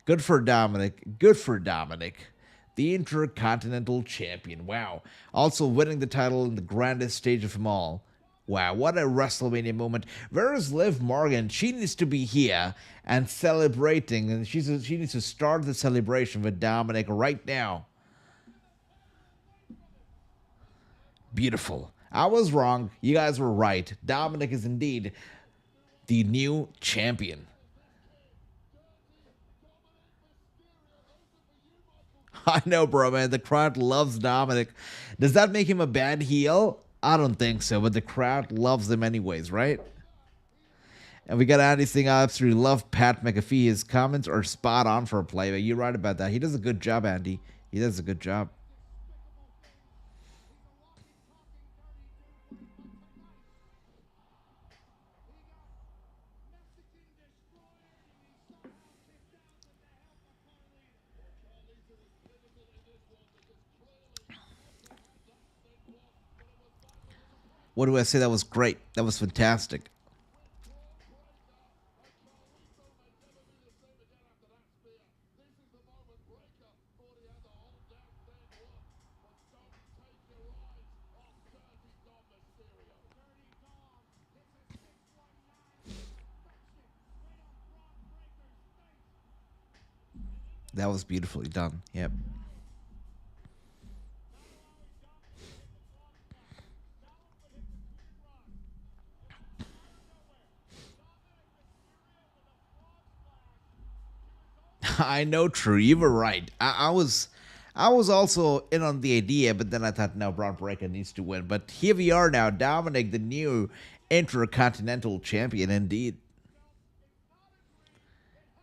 Good for Dominic. Good for Dominic. The Intercontinental Champion. Wow. Also winning the title in the grandest stage of them all. Wow, what a WrestleMania moment. Where is Liv Morgan? She needs to be here and celebrating. And she needs to start the celebration with Dominic right now. Beautiful. I was wrong. You guys were right. Dominic is indeed the new champion. I know, bro, man. The crowd loves Dominic. Does that make him a bad heel? I don't think so, but the crowd loves him anyways, right? And we got Andy saying, I absolutely love Pat McAfee. His comments are spot on for a playback. You're right about that. He does a good job, Andy. He does a good job. What do I say? That was great. That was fantastic. That was beautifully done. Yep. I know, true. You were right. I was also in on the idea, but then I thought, no, Braun Breaker needs to win. But here we are now. Dominic, the new Intercontinental Champion, indeed.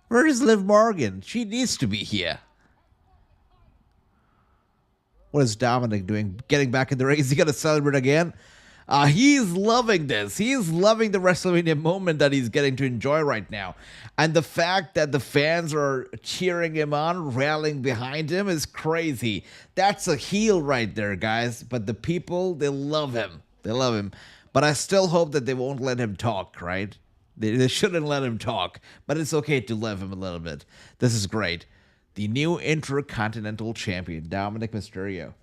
Where is Liv Morgan? She needs to be here. What is Dominic doing? Getting back in the ring? Is he going to celebrate again? He's loving this. He's loving the WrestleMania moment that he's getting to enjoy right now. And the fact that the fans are cheering him on, rallying behind him is crazy. That's a heel right there, guys. But the people, they love him. They love him. But I still hope that they won't let him talk, right? They shouldn't let him talk. But it's okay to love him a little bit. This is great. The new Intercontinental Champion, Dominic Mysterio.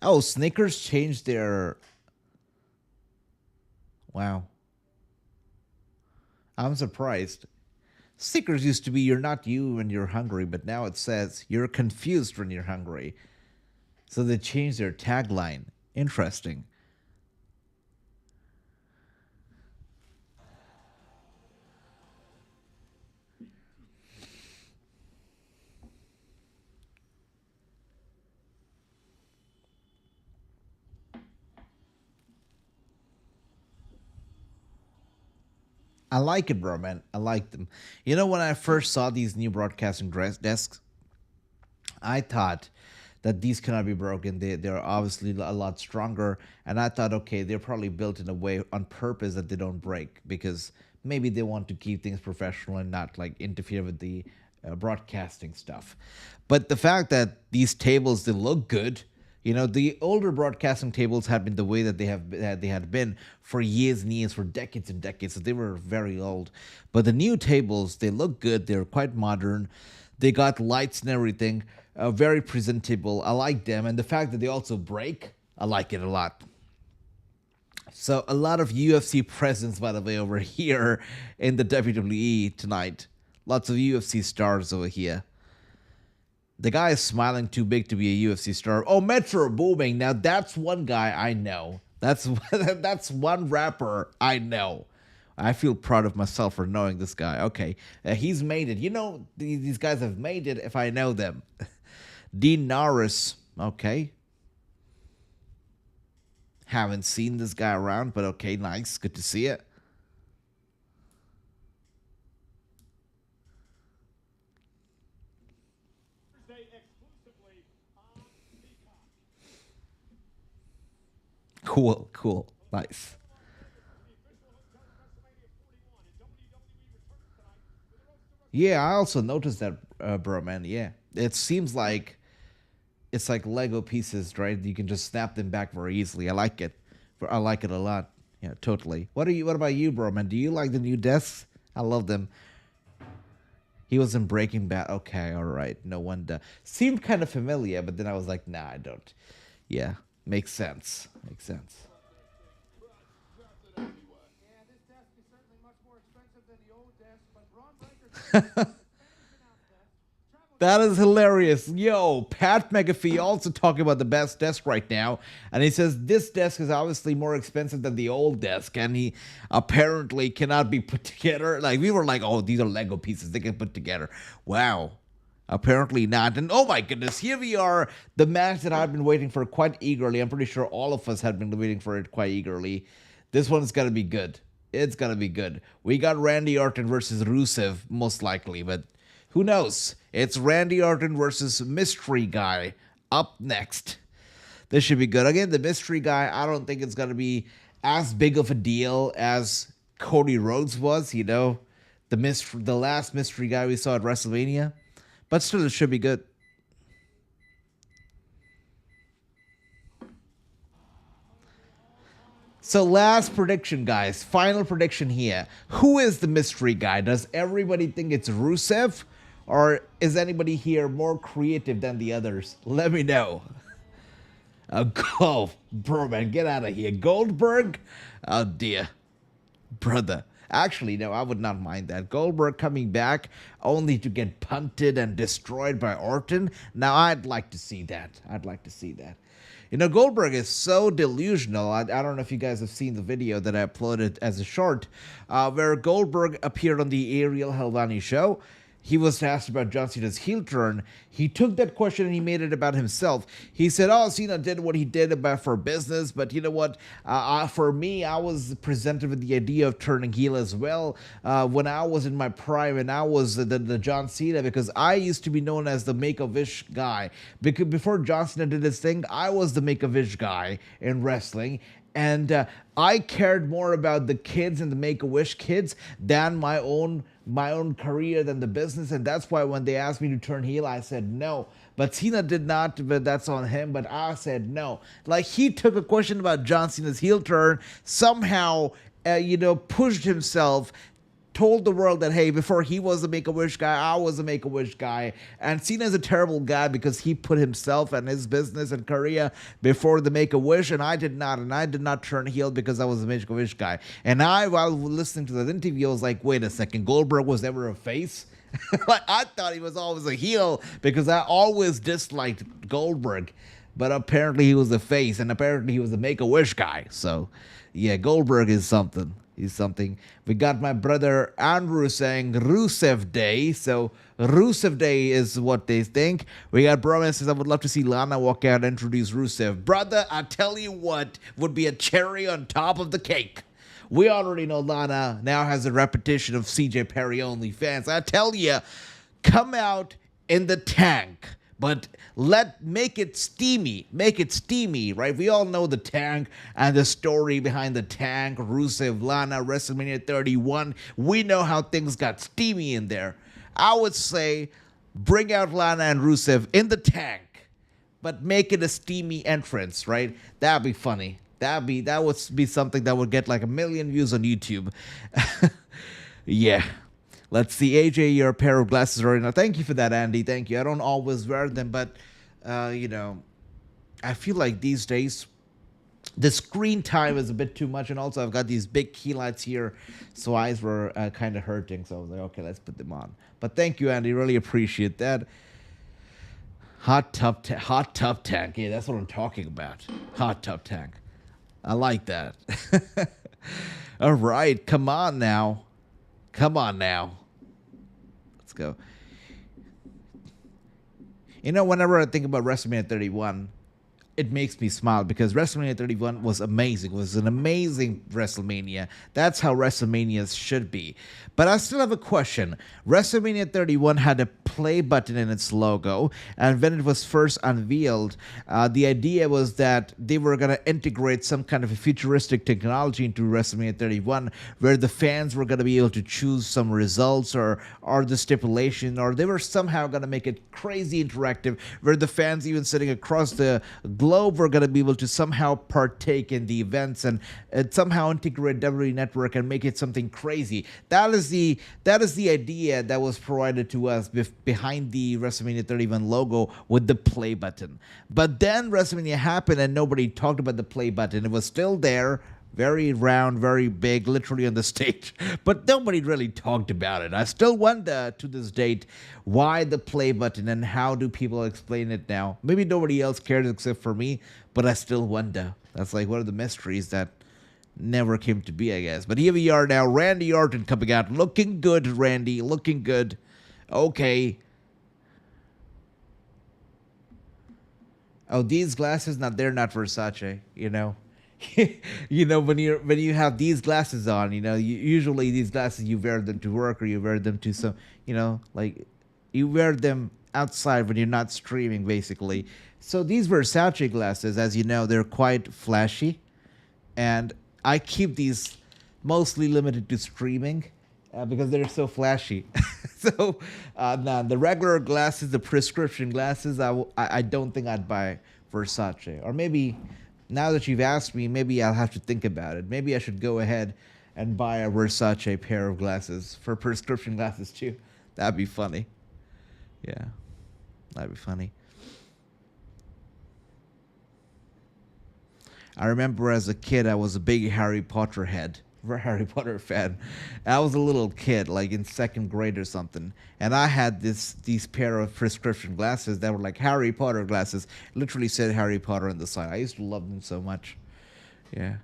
Oh, Snickers changed their... Wow. I'm surprised. Snickers used to be you're not you when you're hungry, but now it says you're confused when you're hungry. So they changed their tagline. Interesting. I like it, bro, man. I like them. You know, when I first saw these new broadcasting desks, I thought that these cannot be broken. They're obviously a lot stronger. And I thought, okay, they're probably built in a way on purpose that they don't break because maybe they want to keep things professional and not like interfere with the broadcasting stuff. But the fact that these tables, they look good. You know, the older broadcasting tables had been the way that they had been for years and years, for decades and decades. So they were very old. But the new tables, they look good. They're quite modern. They got lights and everything. Very presentable. I like them. And the fact that they also break, I like it a lot. So a lot of UFC presence, by the way, over here in the WWE tonight. Lots of UFC stars over here. The guy is smiling too big to be a UFC star. Oh, Metro Booming. Now that's one guy I know. That's that's one rapper I know. I feel proud of myself for knowing this guy. Okay, he's made it. You know, these guys have made it if I know them. Dean Norris. Okay. Haven't seen this guy around, but okay, nice. Good to see it. Cool, cool, nice. Yeah, I also noticed that, bro, man. Yeah, it seems like it's like Lego pieces, right? You can just snap them back very easily. I like it. I like it a lot. Yeah, totally. What about you, bro, man? Do you like the new desks? I love them. He was in Breaking Bad. Okay, all right. No wonder. Seemed kind of familiar, but then I was like, nah, I don't. Yeah, makes sense. Makes sense. Yeah, this desk is certainly much more expensive than the old desk, but Ron Breaker That is hilarious. Yo, Pat McAfee also talking about the best desk right now. And he says this desk is obviously more expensive than the old desk. And he apparently cannot be put together. Like, we were like, oh, these are Lego pieces. They can put together. Wow. Apparently not. And oh my goodness, here we are. The match that I've been waiting for quite eagerly. I'm pretty sure all of us have been waiting for it quite eagerly. This one's going to be good. It's going to be good. We got Randy Orton versus Rusev, most likely. But who knows? It's Randy Orton versus Mystery Guy up next. This should be good. Again, the Mystery Guy, I don't think it's going to be as big of a deal as Cody Rhodes was, you know, the last Mystery Guy we saw at WrestleMania. But still, it should be good. So last prediction, guys. Final prediction here. Who is the Mystery Guy? Does everybody think it's Rusev? Or is anybody here more creative than the others? Let me know. Oh, bro, man, get out of here. Goldberg? Oh, dear. Brother. Actually, no, I would not mind that. Goldberg coming back only to get punted and destroyed by Orton. Now, I'd like to see that. I'd like to see that. You know, Goldberg is so delusional. I don't know if you guys have seen the video that I uploaded as a short, where Goldberg appeared on the Ariel Helvani show. He was asked about John Cena's heel turn. He took that question and he made it about himself. He said, oh, Cena did what he did for business, but you know what? For me, I was presented with the idea of turning heel as well when I was in my prime, and I was the John Cena, because I used to be known as the Make-A-Wish guy. Because before John Cena did his thing, I was the Make-A-Wish guy in wrestling. And I cared more about the kids and the Make-A-Wish kids than my own career, than the business. And that's why when they asked me to turn heel, I said no. But Cena did not, but that's on him. But I said no. Like, he took a question about John Cena's heel turn, somehow, pushed himself, told the world that, hey, before he was the Make-A-Wish guy, I was the Make-A-Wish guy. And Cena's a terrible guy because he put himself and his business and career before the Make-A-Wish, and I did not. And I did not turn heel because I was the Make-A-Wish guy. And while listening to that interview, I was like, wait a second, Goldberg was ever a face? Like, I thought he was always a heel because I always disliked Goldberg. But apparently he was a face, and apparently he was the Make-A-Wish guy. So, yeah, Goldberg is something. He's something. We got my brother Andrew saying Rusev Day. So Rusev Day is what they think. We got Broman says, I would love to see Lana walk out and introduce Rusev. Brother, I tell you what would be a cherry on top of the cake. We already know Lana now has a repetition of CJ Perry only fans. I tell you, come out in the tank. But make it steamy, right? We all know the tank and the story behind the tank, Rusev, Lana, WrestleMania 31. We know how things got steamy in there. I would say bring out Lana and Rusev in the tank, but make it a steamy entrance, right? That'd be funny. That would be something that would get like 1 million views on YouTube. Yeah. Let's see, AJ, your pair of glasses right now. Thank you for that, Andy. Thank you. I don't always wear them, but, I feel like these days the screen time is a bit too much, and also I've got these big key lights here, so eyes were kind of hurting. So I was like, okay, let's put them on. But thank you, Andy. Really appreciate that. Hot tub tank. Yeah, that's what I'm talking about. Hot tub tank. I like that. All right, come on now. Come on now. Let's go. You know, whenever I think about WrestleMania 31, it makes me smile because WrestleMania 31 was amazing. It was an amazing WrestleMania. That's how WrestleManias should be. But I still have a question. WrestleMania 31 had a play button in its logo, and when it was first unveiled, the idea was that they were going to integrate some kind of a futuristic technology into WrestleMania 31, where the fans were going to be able to choose some results or the stipulation, or they were somehow going to make it crazy interactive, where the fans even sitting across the globe were going to be able to somehow partake in the events and somehow integrate WWE Network and make it something crazy. That is the idea that was provided to us behind the WrestleMania 31 logo with the play button. But then WrestleMania happened and nobody talked about the play button. It was still there, very round, very big, literally on the stage, but nobody really talked about it. I still wonder to this date why the play button and how do people explain it now. Maybe nobody else cares except for me, but I still wonder. That's like one of the mysteries that never came to be, I guess. But here we are now, Randy Orton coming out, looking good, Randy, looking good. Okay. Oh, these glasses, they're not Versace, you know. You know, when you have these glasses on, you know, usually these glasses you wear them to work or you wear them to some, you know, like you wear them outside when you're not streaming, basically. So these Versace glasses, as you know, they're quite flashy, and I keep these mostly limited to streaming because they're so flashy. So now the regular glasses, the prescription glasses, I don't think I'd buy Versace. Or maybe now that you've asked me, maybe I'll have to think about it. Maybe I should go ahead and buy a Versace pair of glasses for prescription glasses too. That'd be funny. Yeah, that'd be funny. I remember as a kid, I was a big Harry Potter fan. I was a little kid, like in second grade or something, and I had these pair of prescription glasses that were like Harry Potter glasses. Literally said Harry Potter on the side. I used to love them so much. Yeah.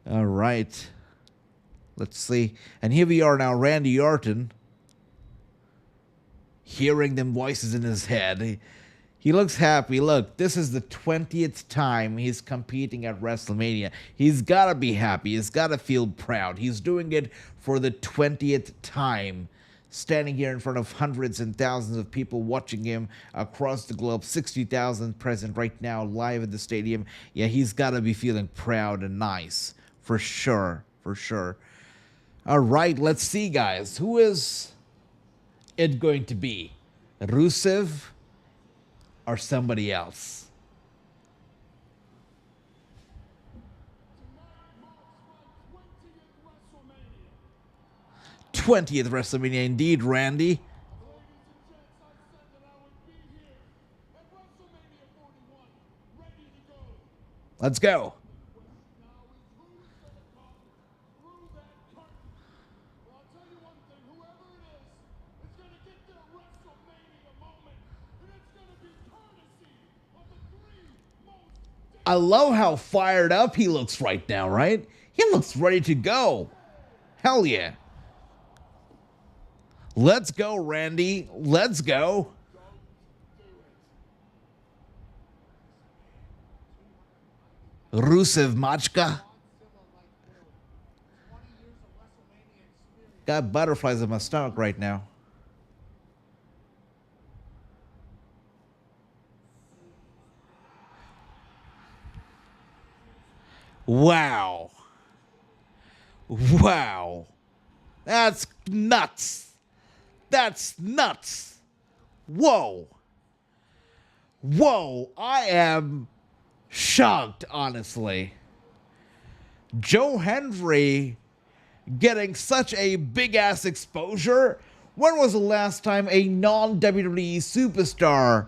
All right. Let's see. And here we are now, Randy Orton. Hearing them voices in his head. He looks happy. Look, this is the 20th time he's competing at WrestleMania. He's got to be happy. He's got to feel proud. He's doing it for the 20th time. Standing here in front of hundreds and thousands of people watching him across the globe. 60,000 present right now live at the stadium. Yeah, he's got to be feeling proud and nice. For sure. For sure. All right, let's see, guys. Who is it going to be? Rusev or somebody else? Tonight marks my 20th WrestleMania indeed, Randy. Ladies and gents, I said that I would be here at WrestleMania 41, ready to go. Let's go. Now is who's going to come through that curtain. Well, I'll tell you one thing, whoever it is going to get their WrestleMania moment, and it's going to be courtesy of the three most I love how fired up he looks right now, right? He looks ready to go. Hell yeah. Let's go, Randy. Let's go. Rusev Machka. Got butterflies in my stomach right now. Wow. Wow. That's nuts. That's nuts. Whoa. Whoa. I am shocked, honestly. Joe Hendry getting such a big-ass exposure. When was the last time a non-WWE superstar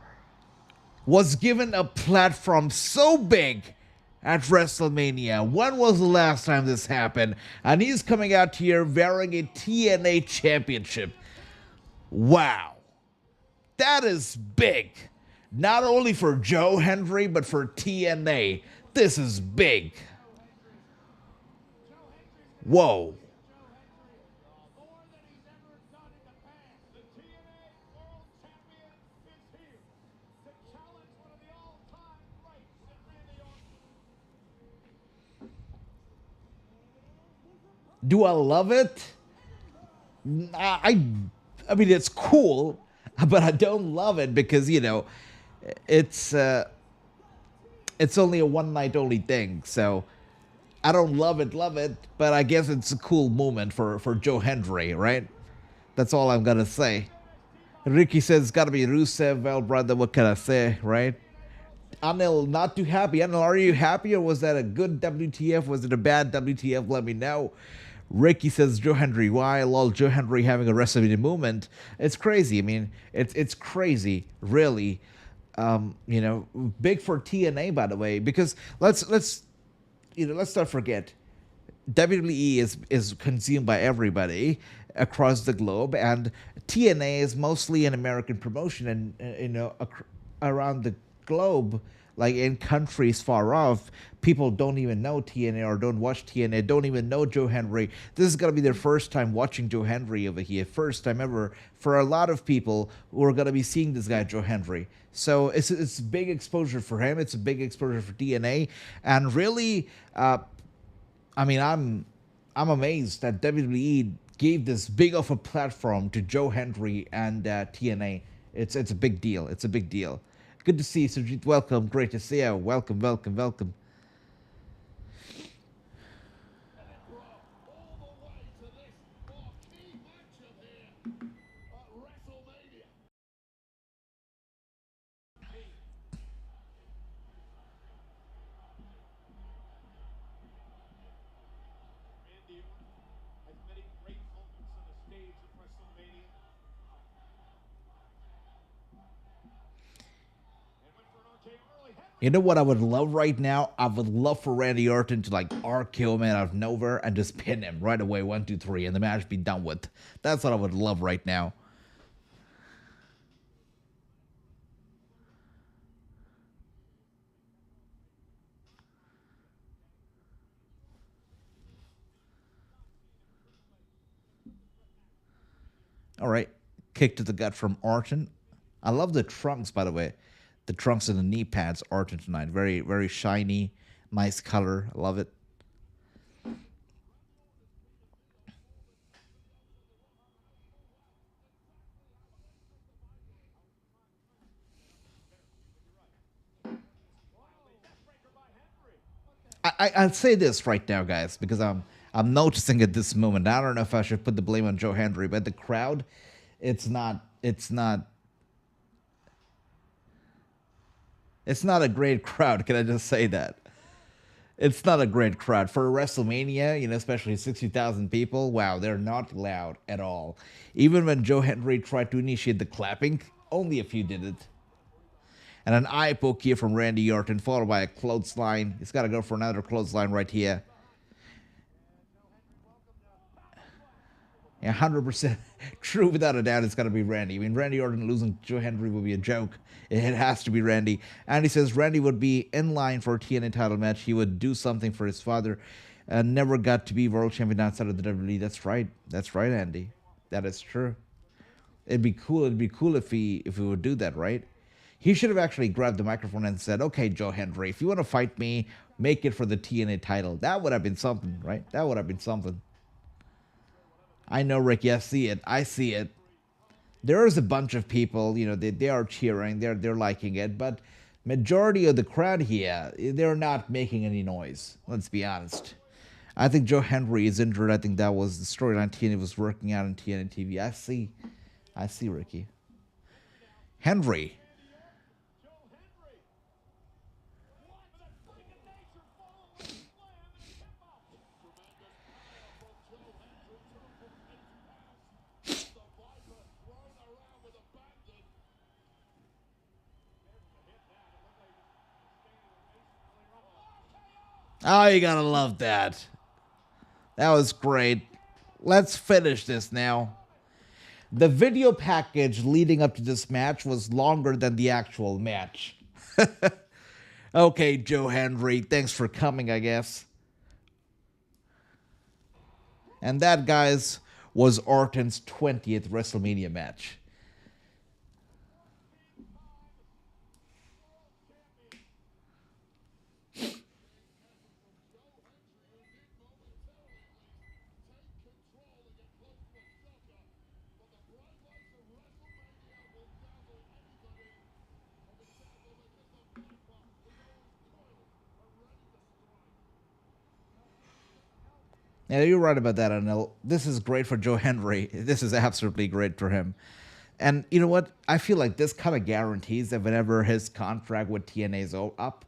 was given a platform so big at WrestleMania. When was the last time this happened? And he's coming out here wearing a TNA championship. Wow. That is big. Not only for Joe Hendry, but for TNA. This is big. Whoa. More than he's ever done in the past. The TNA World Champion is here to challenge one of the all-time greats in Randy Orton. Do I love it? I mean, it's cool, but I don't love it because, you know, it's only a one night only thing. So I don't love it, but I guess it's a cool moment for Joe Hendry, right? That's all I'm gonna say. Ricky says it's gotta be Rusev. Well, brother, what can I say, right? Anil, not too happy. Anil, are you happy or was that a good WTF? Was it a bad WTF? Let me know. Ricky says Joe Hendry. Why? Lol, Joe Hendry having a WrestleMania moment. It's crazy. I mean, it's crazy, really. You know, big for TNA, by the way, because let's not forget, WWE is consumed by everybody across the globe, and TNA is mostly an American promotion, and around the globe, like in countries far off, people don't even know TNA or don't watch TNA, don't even know Joe Hendry. This is gonna be their first time watching Joe Hendry over here, first time ever for a lot of people who are gonna be seeing this guy Joe Hendry. So it's big exposure for him. It's a big exposure for TNA, and really, I mean, I'm amazed that WWE gave this big of a platform to Joe Hendry and TNA. It's a big deal. It's a big deal. Good to see you, Sujit. Welcome. Great to see you. Welcome. And then draw all the way to this marquee matchup here at WrestleMania. Randy Orton has many great moments on the stage of WrestleMania. And went for an RKO early. You know what I would love right now? I would love for Randy Orton to like RKO him out of nowhere and just pin him right away, 1, 2, 3, and the match be done with. That's what I would love right now. All right, kick to the gut from Orton. I love the trunks, by the way. The trunks and the knee pads, Orton tonight. Very, very shiny, nice color. I love it. I'll say this right now, guys, because I'm noticing at this moment. I don't know if I should put the blame on Joe Hendry, but the crowd, it's not a great crowd. Can I just say that? It's not a great crowd for a WrestleMania, you know, especially 60,000 people. Wow, they're not loud at all. Even when Joe Hendry tried to initiate the clapping, only a few did it. And an eye poke here from Randy Orton, followed by a clothesline. He's got to go for another clothesline right here. Yeah, 100% true, without a doubt, it's got to be Randy. I mean, Randy Orton losing Joe Hendry would be a joke. It has to be Randy. And he says Randy would be in line for a TNA title match. He would do something for his father. Never got to be world champion outside of the WWE. That's right. That's right, Andy. That is true. It'd be cool. It'd be cool if he would do that, right? He should have actually grabbed the microphone and said, "Okay, Joe Hendry, if you want to fight me, make it for the TNA title." That would have been something, right? That would have been something. I know, Ricky. I see it. I see it. There is a bunch of people, you know, they are cheering, they're liking it, but majority of the crowd here, they're not making any noise. Let's be honest. I think Joe Hendry is injured. I think that was the storyline TNA was working out on TNA TV. I see, Ricky. Hendry. Oh, you gotta love that. That was great. Let's finish this now. The video package leading up to this match was longer than the actual match. Okay, Joe Hendry, thanks for coming, I guess. And that, guys, was Orton's 20th WrestleMania match. Yeah, you're right about that, Anil. This is great for Joe Hendry. This is absolutely great for him. And you know what? I feel like this kind of guarantees that whenever his contract with TNA is up,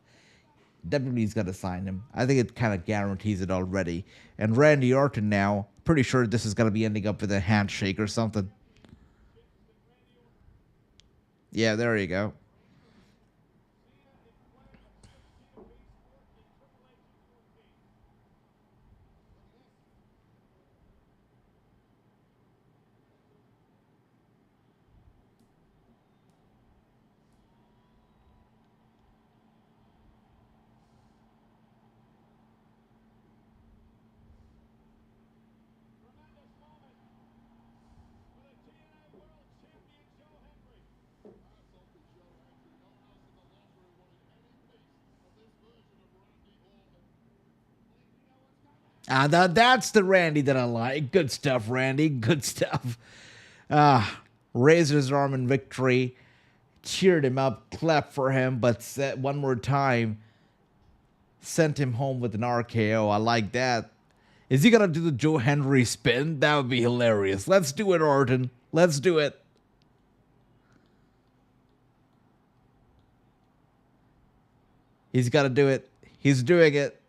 WWE's got to sign him. I think it kind of guarantees it already. And Randy Orton now, pretty sure this is going to be ending up with a handshake or something. Yeah, there you go. Tremendous moment for the TNA World Champion Joe Hendry. Hats off to Joe Hendry. No one else in the locker room wanted any piece of this version of Randy Orton. That's the Randy that I like. Good stuff, Randy. Good stuff. Raised his arm in victory, cheered him up, clapped for him, but said one more time, sent him home with an RKO. I like that. Is he gonna do the Joe Hendry spin? That would be hilarious. Let's do it, Orton. Let's do it. He's got to do it. He's doing it.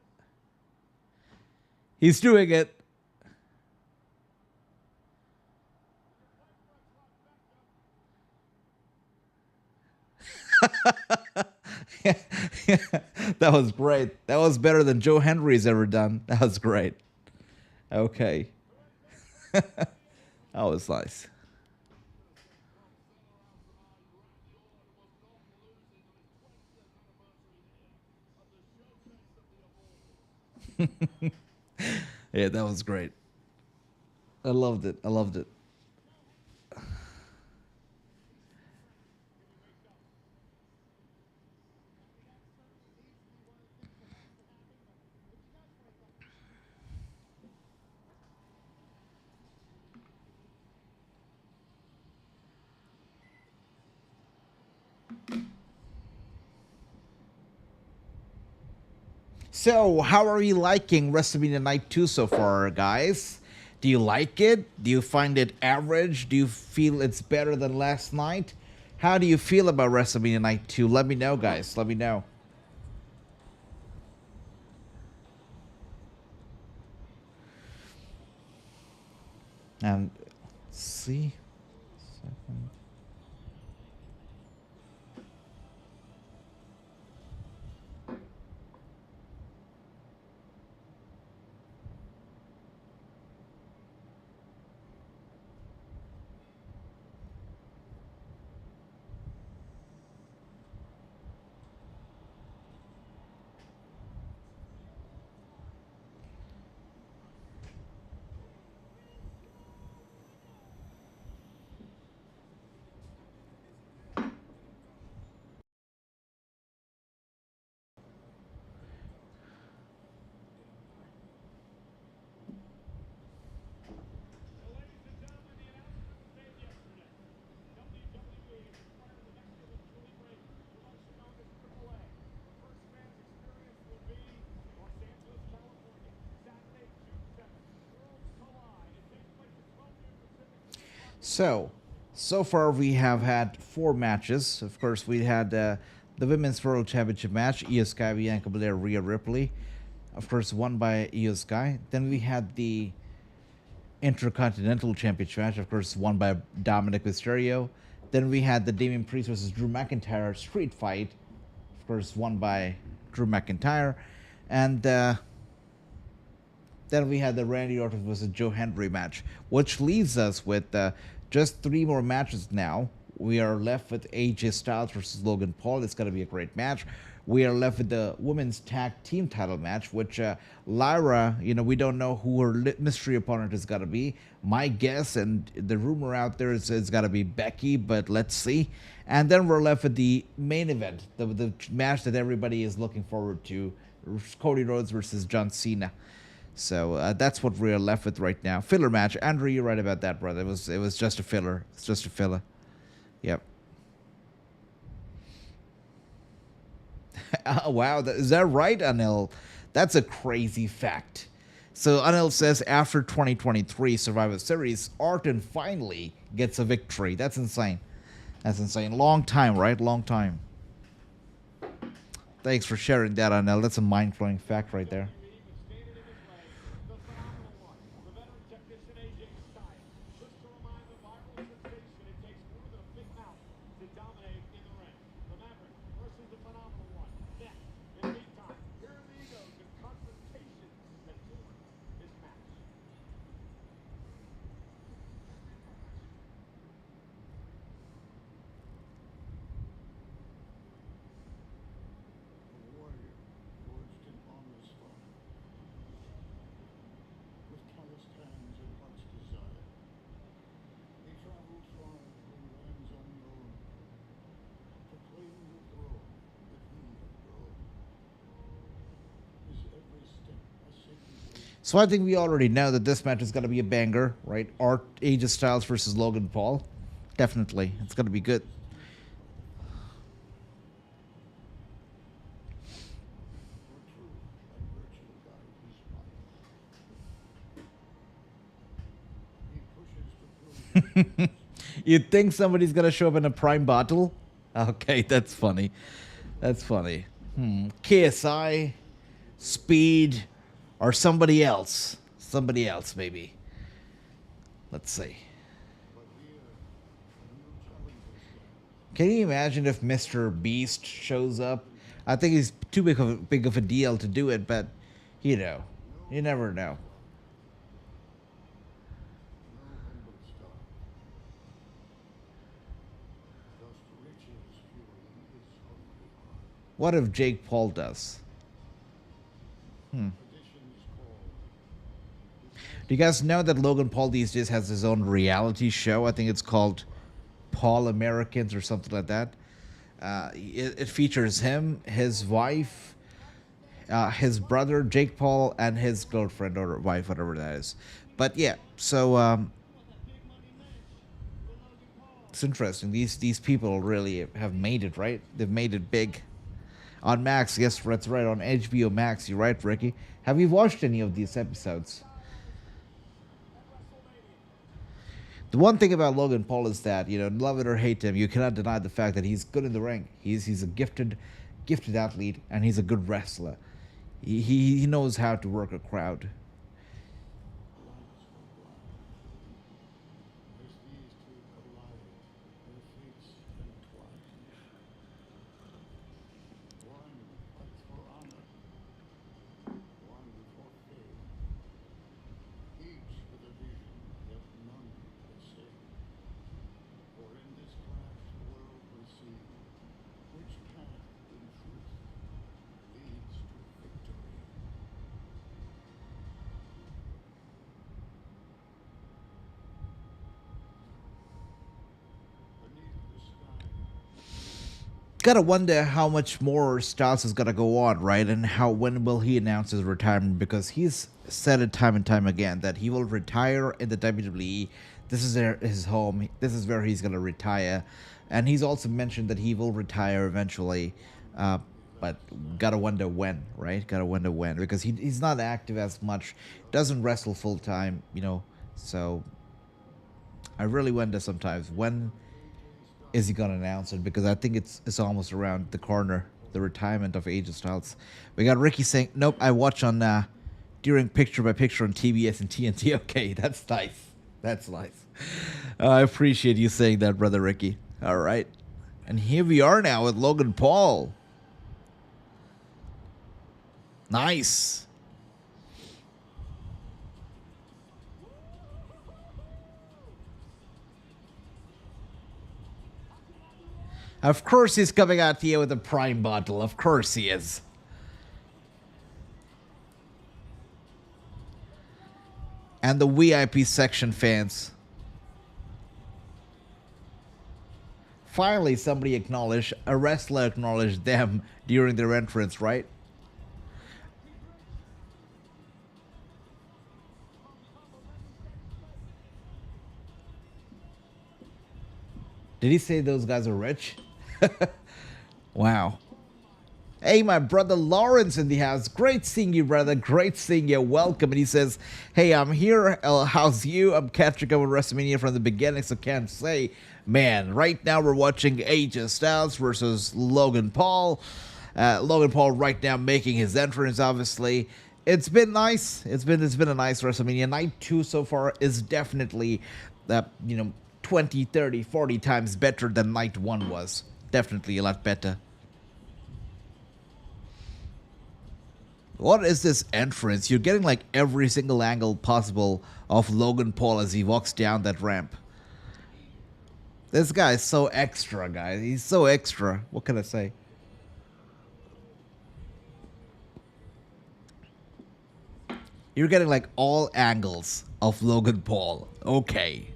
He's doing it. That was great. That was better than Joe Hendry's ever done. That was great. Okay. That was nice. Yeah, that was great. I loved it. I loved it. So, how are you liking WrestleMania Night 2 so far, guys? Do you like it? Do you find it average? Do you feel it's better than last night? How do you feel about WrestleMania Night 2? Let me know, guys. Let me know. And let's see. Second. So far we have had 4 matches. Of course, we had the Women's World Championship match, Io Sky, Bianca Belair, Rhea Ripley. Of course, won by Io Sky. Then we had the Intercontinental Championship match, of course, won by Dominic Mysterio. Then we had the Damian Priest versus Drew McIntyre street fight, of course, won by Drew McIntyre. And then we had the Randy Orton versus Joe Hendry match, which leaves us with just 3 more matches now. We are left with AJ Styles versus Logan Paul. It's going to be a great match. We are left with the women's tag team title match, which Lyra, we don't know who her mystery opponent is going to be. My guess, and the rumor out there is it's got to be Becky, but let's see. And then we're left with the main event, the match that everybody is looking forward to, Cody Rhodes versus John Cena. So that's what we're left with right now. Filler match. Andrew, you're right about that, brother. It was just a filler. It's just a filler. Yep. Oh, wow. Is that right, Anil? That's a crazy fact. So Anil says after 2023 Survivor Series, Orton finally gets a victory. That's insane. That's insane. Long time, right? Long time. Thanks for sharing that, Anil. That's a mind-blowing fact right there. So I think we already know that this match is going to be a banger, right? AJ Styles versus Logan Paul. Definitely. It's going to be good. You think somebody's going to show up in a prime bottle? Okay, that's funny. That's funny. KSI, Speed, or somebody else. Somebody else, maybe. Let's see. Can you imagine if Mr. Beast shows up? I think he's too big of a deal to do it, but, you never know. What if Jake Paul does? Do you guys know that Logan Paul these days has his own reality show? I think it's called Paul Americans or something like that. It features him, his wife, his brother, Jake Paul, and his girlfriend or wife, whatever that is. But yeah, so it's interesting. These people really have made it, right? They've made it big. On Max, yes, that's right, on HBO Max, you're right, Ricky. Have you watched any of these episodes? The one thing about Logan Paul is that, love it or hate him, you cannot deny the fact that he's good in the ring. He's a gifted athlete, and he's a good wrestler. He knows how to work a crowd. Gotta wonder how much more Styles is gonna go on, right? And when will he announce his retirement? Because he's said it time and time again that he will retire in the WWE. This is his home. This is where he's gonna retire, and he's also mentioned that he will retire eventually. But gotta wonder when, right? Gotta wonder when, because he's not active as much, doesn't wrestle full time, So I really wonder sometimes when is he gonna announce it, because I think it's almost around the corner, the retirement of AJ Styles. We got Ricky saying, nope, I watch on during picture by picture on TBS and TNT. Okay, that's nice. That's nice. I appreciate you saying that, brother Ricky. All right, and here we are now with Logan Paul. Nice. Of course he's coming out here with a prime bottle. Of course he is. And the VIP section fans. Finally, somebody acknowledged, a wrestler acknowledged them during their entrance, right? Did he say those guys are rich? Wow. Hey, my brother Lawrence in the house. Great seeing you, brother. Great seeing you. Welcome. And he says, hey, I'm here. How's you? I'm catching up with WrestleMania from the beginning, so can't say. Man, right now we're watching AJ Styles versus Logan Paul. Logan Paul right now making his entrance, obviously. It's been nice. It's been a nice WrestleMania. Night 2 so far is definitely, 20, 30, 40 times better than Night 1 was. Definitely a lot better. What is this entrance? You're getting like every single angle possible of Logan Paul as he walks down that ramp. This guy is so extra, guys. He's so extra. What can I say? You're getting like all angles of Logan Paul. Okay.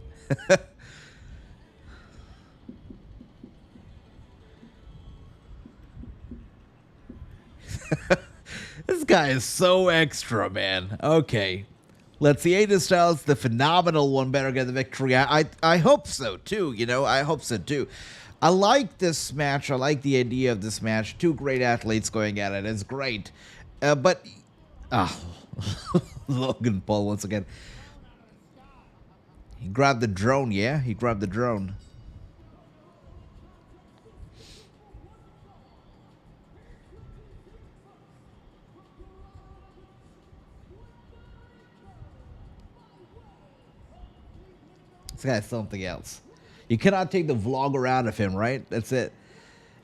This guy is so extra, man. Okay. Let's see. AJ Styles, the phenomenal one, better get the victory. I hope so, too. I hope so, too. I like this match. I like the idea of this match. Two great athletes going at it. It's great. But... Logan Paul once again. He grabbed the drone, yeah? He grabbed the drone. This guy's something else. You cannot take the vlogger out of him, right? That's it.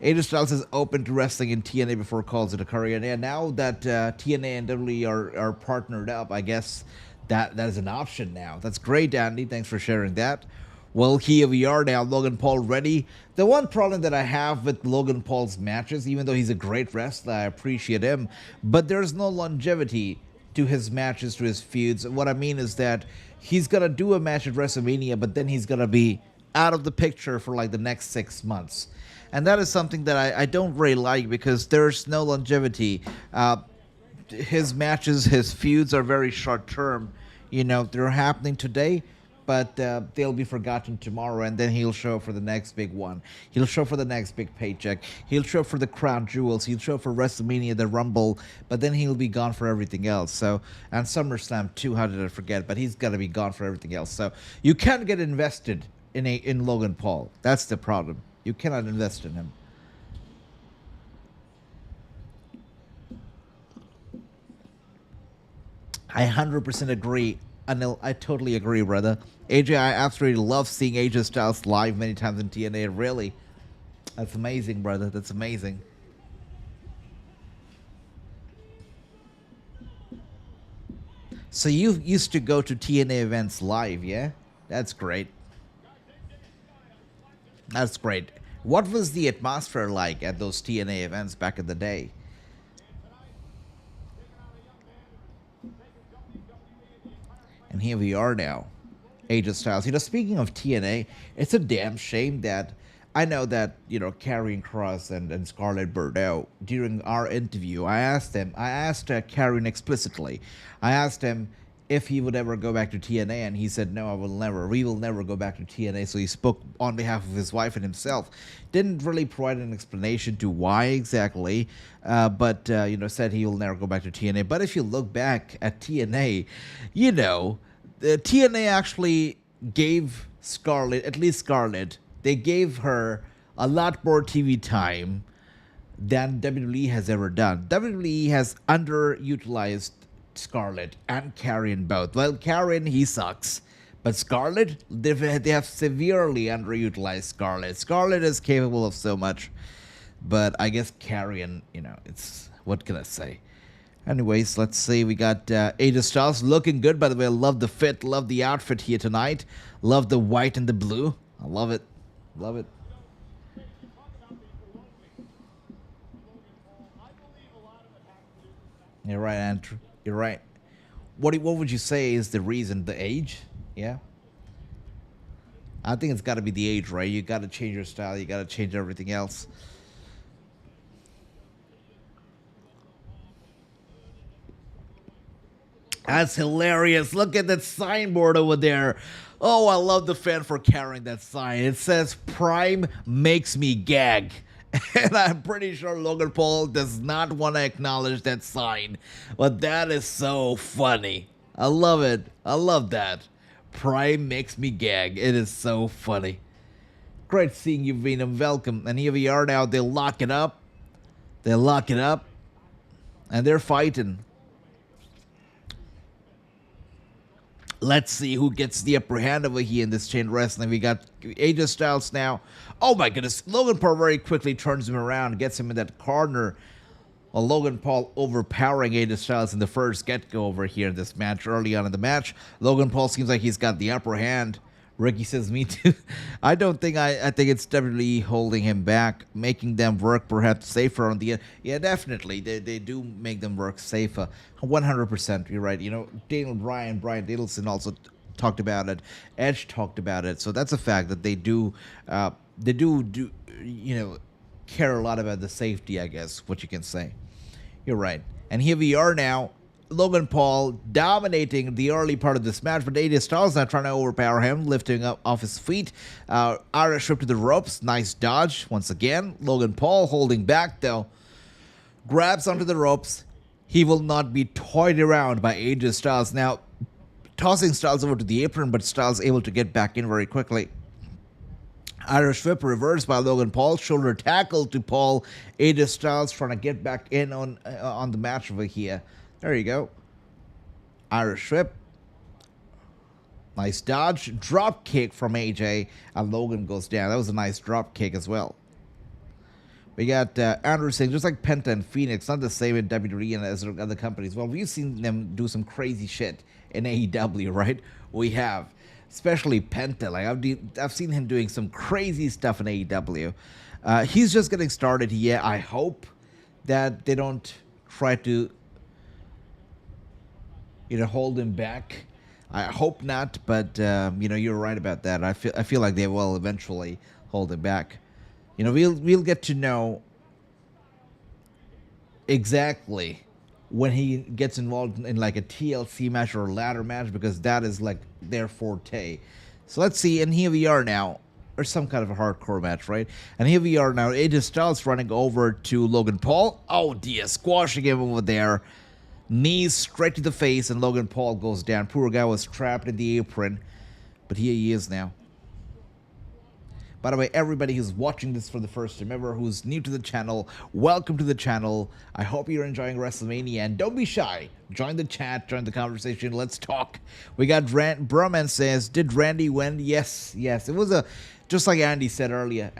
AJ Styles is open to wrestling in TNA before calls it a career. And now that TNA and WWE are partnered up, I guess that is an option now. That's great, Andy. Thanks for sharing that. Well, here we are now. Logan Paul ready. The one problem that I have with Logan Paul's matches, even though he's a great wrestler, I appreciate him, but there's no longevity to his matches, to his feuds. What I mean is that he's going to do a match at WrestleMania, but then he's going to be out of the picture for like the next 6 months. And that is something that I don't really like because there's no longevity. His matches, his feuds are very short term. They're happening today, but they'll be forgotten tomorrow, and then he'll show up for the next big one. He'll show up for the next big paycheck. He'll show up for the crown jewels. He'll show up for WrestleMania, the Rumble, but then he'll be gone for everything else. So, and SummerSlam too, how did I forget? But he's got to be gone for everything else. So you can't get invested in Logan Paul. That's the problem. You cannot invest in him. I 100% agree. Anil, I totally agree, brother. AJ, I absolutely love seeing AJ Styles live many times in TNA. Really. That's amazing, brother. That's amazing. So you used to go to TNA events live, yeah? That's great. That's great. What was the atmosphere like at those TNA events back in the day? And here we are now. AJ Styles. Speaking of TNA, it's a damn shame that I know that, Karrion Kross and Scarlett Bordeaux, during our interview, I asked Karrion explicitly. I asked him if he would ever go back to TNA, and he said, no, we will never go back to TNA. So he spoke on behalf of his wife and himself. Didn't really provide an explanation to why exactly, but said he will never go back to TNA. But if you look back at TNA, TNA actually gave Scarlett, at least Scarlett, they gave her a lot more TV time than WWE has ever done. WWE has underutilized Scarlett and Karrion both. Well, Karrion, he sucks. But Scarlett, they have severely underutilized Scarlett. Scarlett is capable of so much. But I guess Karrion, it's, what can I say? Anyways, let's see. We got AJ Styles looking good, by the way. Love the fit, love the outfit here tonight. Love the white and the blue. I love it. Love it. You're right, Andrew. You're right. What would you say is the reason? The age? Yeah. I think it's got to be the age, right? You got to change your style. You got to change everything else. That's hilarious. Look at that signboard over there. Oh, I love the fan for carrying that sign. It says Prime makes me gag. And I'm pretty sure Logan Paul does not want to acknowledge that sign. But that is so funny. I love it. I love that. Prime makes me gag. It is so funny. Great seeing you, Venom. Welcome. And here we are now. They lock it up. They lock it up. And they're fighting. Let's see who gets the upper hand over here in this chain wrestling. We got AJ Styles now. Oh my goodness. Logan Paul very quickly turns him around, gets him in that corner. Well, Logan Paul overpowering AJ Styles in the first get-go over here in this match. Early on in the match, Logan Paul seems like he's got the upper hand. Ricky says, me too. I don't think I think it's WWE holding him back, making them work perhaps safer on the end. Yeah, definitely. They do make them work safer. 100%. You're right. You know, Daniel Bryan, Brian Danielson also talked about it. Edge talked about it. So that's a fact that they do, you know, care a lot about the safety, I guess, what you can say. You're right. And here we are now. Logan Paul dominating the early part of this match, but AJ Styles now trying to overpower him, lifting up off his feet. Irish whip to the ropes. Nice dodge once again. Logan Paul holding back though. Grabs onto the ropes. He will not be toyed around by AJ Styles. Now, tossing Styles over to the apron, but Styles able to get back in very quickly. Irish whip reversed by Logan Paul. Shoulder tackle to Paul. AJ Styles trying to get back in on the match over here. There you go. Irish whip. Nice dodge. Drop kick from AJ. And Logan goes down. That was a nice drop kick as well. We got Andrew saying, just like Penta and Phoenix, not the same in WWE and as other companies. Well, we've seen them do some crazy shit in AEW, right? We have. Especially Penta. Like I've seen him doing some crazy stuff in AEW. He's just getting started here. I hope that they don't try to, you know, hold him back. I hope not, but you know, you're right about that. I feel like they will eventually hold him back. You know, we'll get to know exactly when he gets involved in like a TLC match or a ladder match, because that is like their forte. So let's see, and here we are now, or some kind of a hardcore match, right? And here we are now. AJ Styles running over to Logan Paul. Oh dear, squashing him over there. Knees straight to the face, and Logan Paul goes down. Poor guy was trapped in the apron, but here he is now. By the way, everybody who's watching this for the first time ever, who's new to the channel, welcome to the channel. I hope you're enjoying WrestleMania, and don't be shy. Join the chat, join the conversation, let's talk. We got Broman says, did Randy win? Yes. It was just like Andrew said earlier,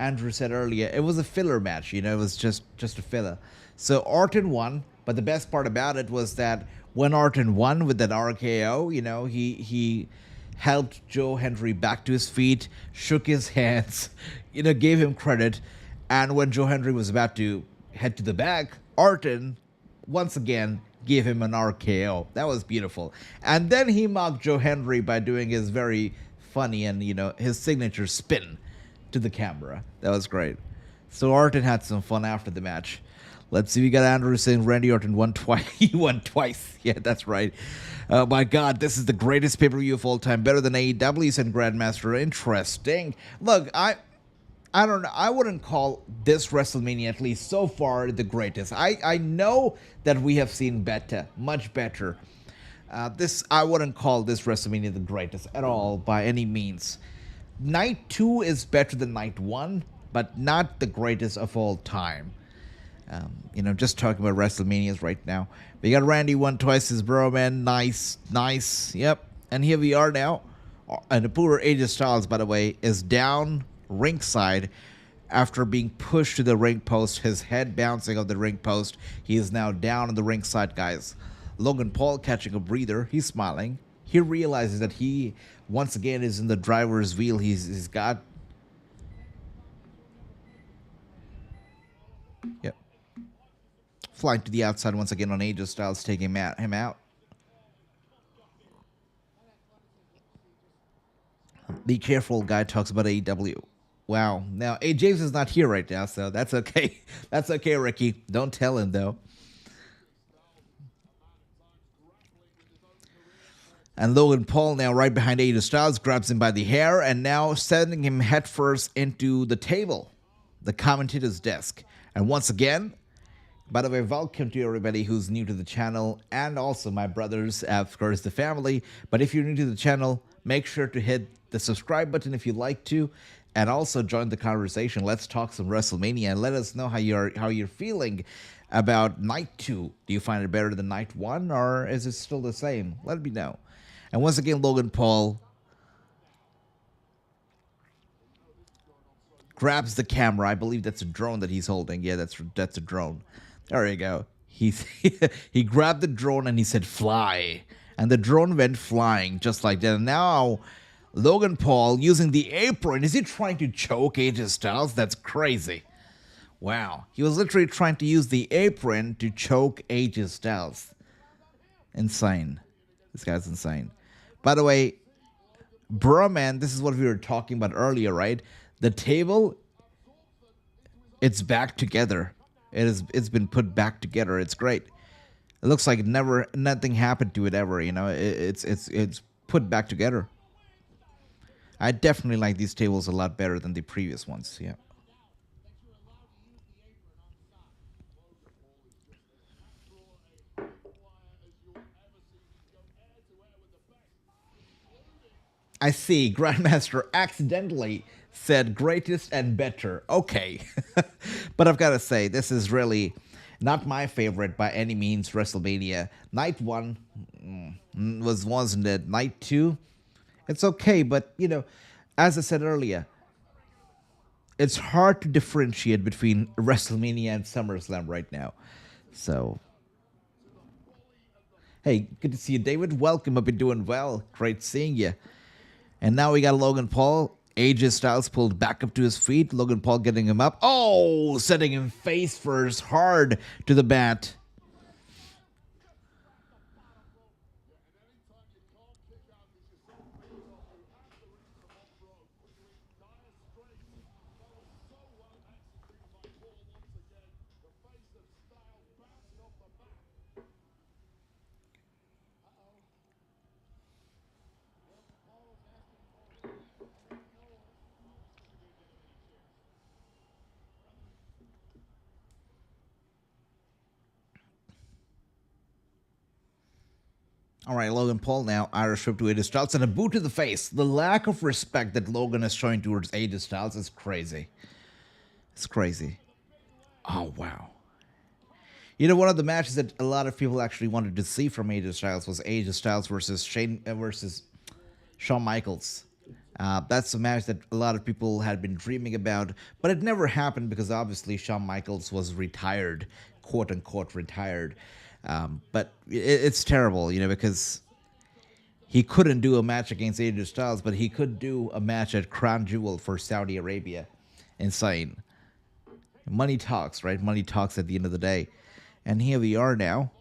it was a filler match, you know, it was just a filler. So Orton won, but the best part about it was that when Orton won with that RKO, you know, he helped Joe Hendry back to his feet, shook his hands, you know, gave him credit. And when Joe Hendry was about to head to the back, Orton, once again, gave him an RKO. That was beautiful. And then he mocked Joe Hendry by doing his very funny and, you know, his signature spin to the camera. That was great. So Orton had some fun after the match. Let's see, we got Andrew saying Randy Orton won twice. He won twice. Yeah, that's right. My God, this is the greatest pay-per-view of all time. Better than AEW's and Grandmaster. Interesting. Look, I don't know. I wouldn't call this WrestleMania, at least so far, the greatest. I know that we have seen better, much better. I wouldn't call this WrestleMania the greatest at all by any means. Night 2 is better than Night 1, but not the greatest of all time. You know, just talking about WrestleManias right now. We got Randy won twice, his bro, man. Nice. Yep. And here we are now. And the poor AJ Styles, by the way, is down ringside. After being pushed to the ring post, his head bouncing off the ring post, he is now down on the ringside, guys. Logan Paul catching a breather. He's smiling. He realizes that he once again is in the driver's wheel. He's got. Yep. Flying to the outside once again on AJ Styles, taking him out. Be careful, guy talks about AEW. Wow. Now, James is not here right now, so that's okay. That's okay, Ricky. Don't tell him, though. And Logan Paul now right behind AJ Styles, grabs him by the hair, and now sending him headfirst into the table, the commentator's desk. And once again, by the way, welcome to everybody who's new to the channel, and also my brothers, of course, the family. But if you're new to the channel, make sure to hit the subscribe button if you'd like to, and also join the conversation. Let's talk some WrestleMania and let us know how you're feeling about night 2. Do you find it better than night 1, or is it still the same? Let me know. And once again, Logan Paul grabs the camera. I believe that's a drone that he's holding. Yeah, that's a drone. There you go. He grabbed the drone and he said, "Fly." And the drone went flying just like that. And now Logan Paul using the apron. Is he trying to choke AJ Styles? That's crazy. Wow. He was literally trying to use the apron to choke AJ Styles. Insane. This guy's insane. By the way, bro, man, this is what we were talking about earlier, right? The table, it's back together. It's been put back together. It's great. It looks like nothing happened to it ever, you know. It's put back together. I definitely like these tables a lot better than the previous ones. Yeah. I see. Grandmaster accidentally said greatest and better. Okay. But I've got to say, this is really not my favorite by any means, WrestleMania. Night 1 wasn't it? Night 2, it's okay, but, you know, as I said earlier, it's hard to differentiate between WrestleMania and SummerSlam right now. So, hey, good to see you, David. Welcome. I've been doing well. Great seeing you. And now we got Logan Paul. AJ Styles pulled back up to his feet. Logan Paul getting him up. Oh, sending him face first hard to the mat. All right, Logan Paul now, Irish whip to AJ Styles and a boot to the face. The lack of respect that Logan is showing towards AJ Styles is crazy. It's crazy. Oh, wow. You know, one of the matches that a lot of people actually wanted to see from AJ Styles was AJ Styles versus Shawn Michaels. That's a match that a lot of people had been dreaming about, but it never happened because obviously Shawn Michaels was retired, quote unquote retired. But it's terrible, you know, because he couldn't do a match against AJ Styles, but he could do a match at Crown Jewel for Saudi Arabia. Insane. Money talks, right? Money talks at the end of the day. And here we are now.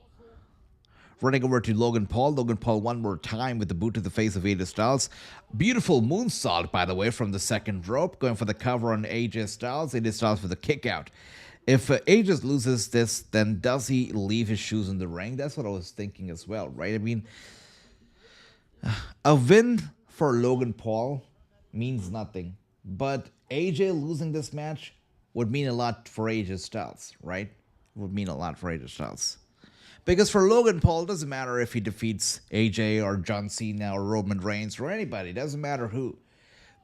Running over to Logan Paul. Logan Paul one more time with the boot to the face of AJ Styles. Beautiful moonsault, by the way, from the second rope. Going for the cover on AJ Styles. AJ Styles for the kick out. If AJ loses this, then does he leave his shoes in the ring? That's what I was thinking as well, right? I mean, a win for Logan Paul means nothing. But AJ losing this match would mean a lot for AJ Styles, right? Would mean a lot for AJ Styles. Because for Logan Paul, it doesn't matter if he defeats AJ or John Cena or Roman Reigns or anybody. It doesn't matter who.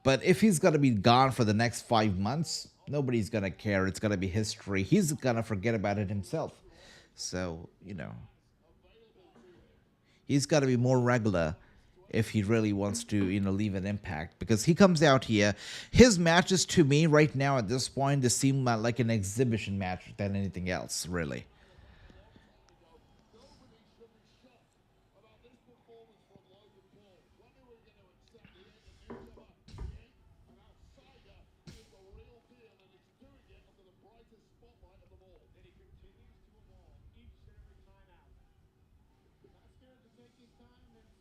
But if he's going to be gone for the next 5 months, nobody's going to care. It's going to be history. He's going to forget about it himself. So, you know, he's got to be more regular if he really wants to, leave an impact. Because he comes out here, his matches to me right now at this point, they seem like an exhibition match than anything else, really.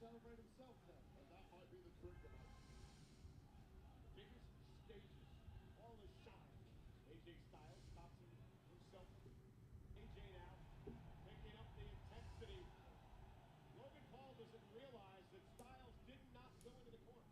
Celebrate himself then. And that might be the trick tonight. Biggest stages, all the shine. AJ Styles stops himself. AJ now picking up the intensity. Logan Paul doesn't realize that Styles did not go into the corner.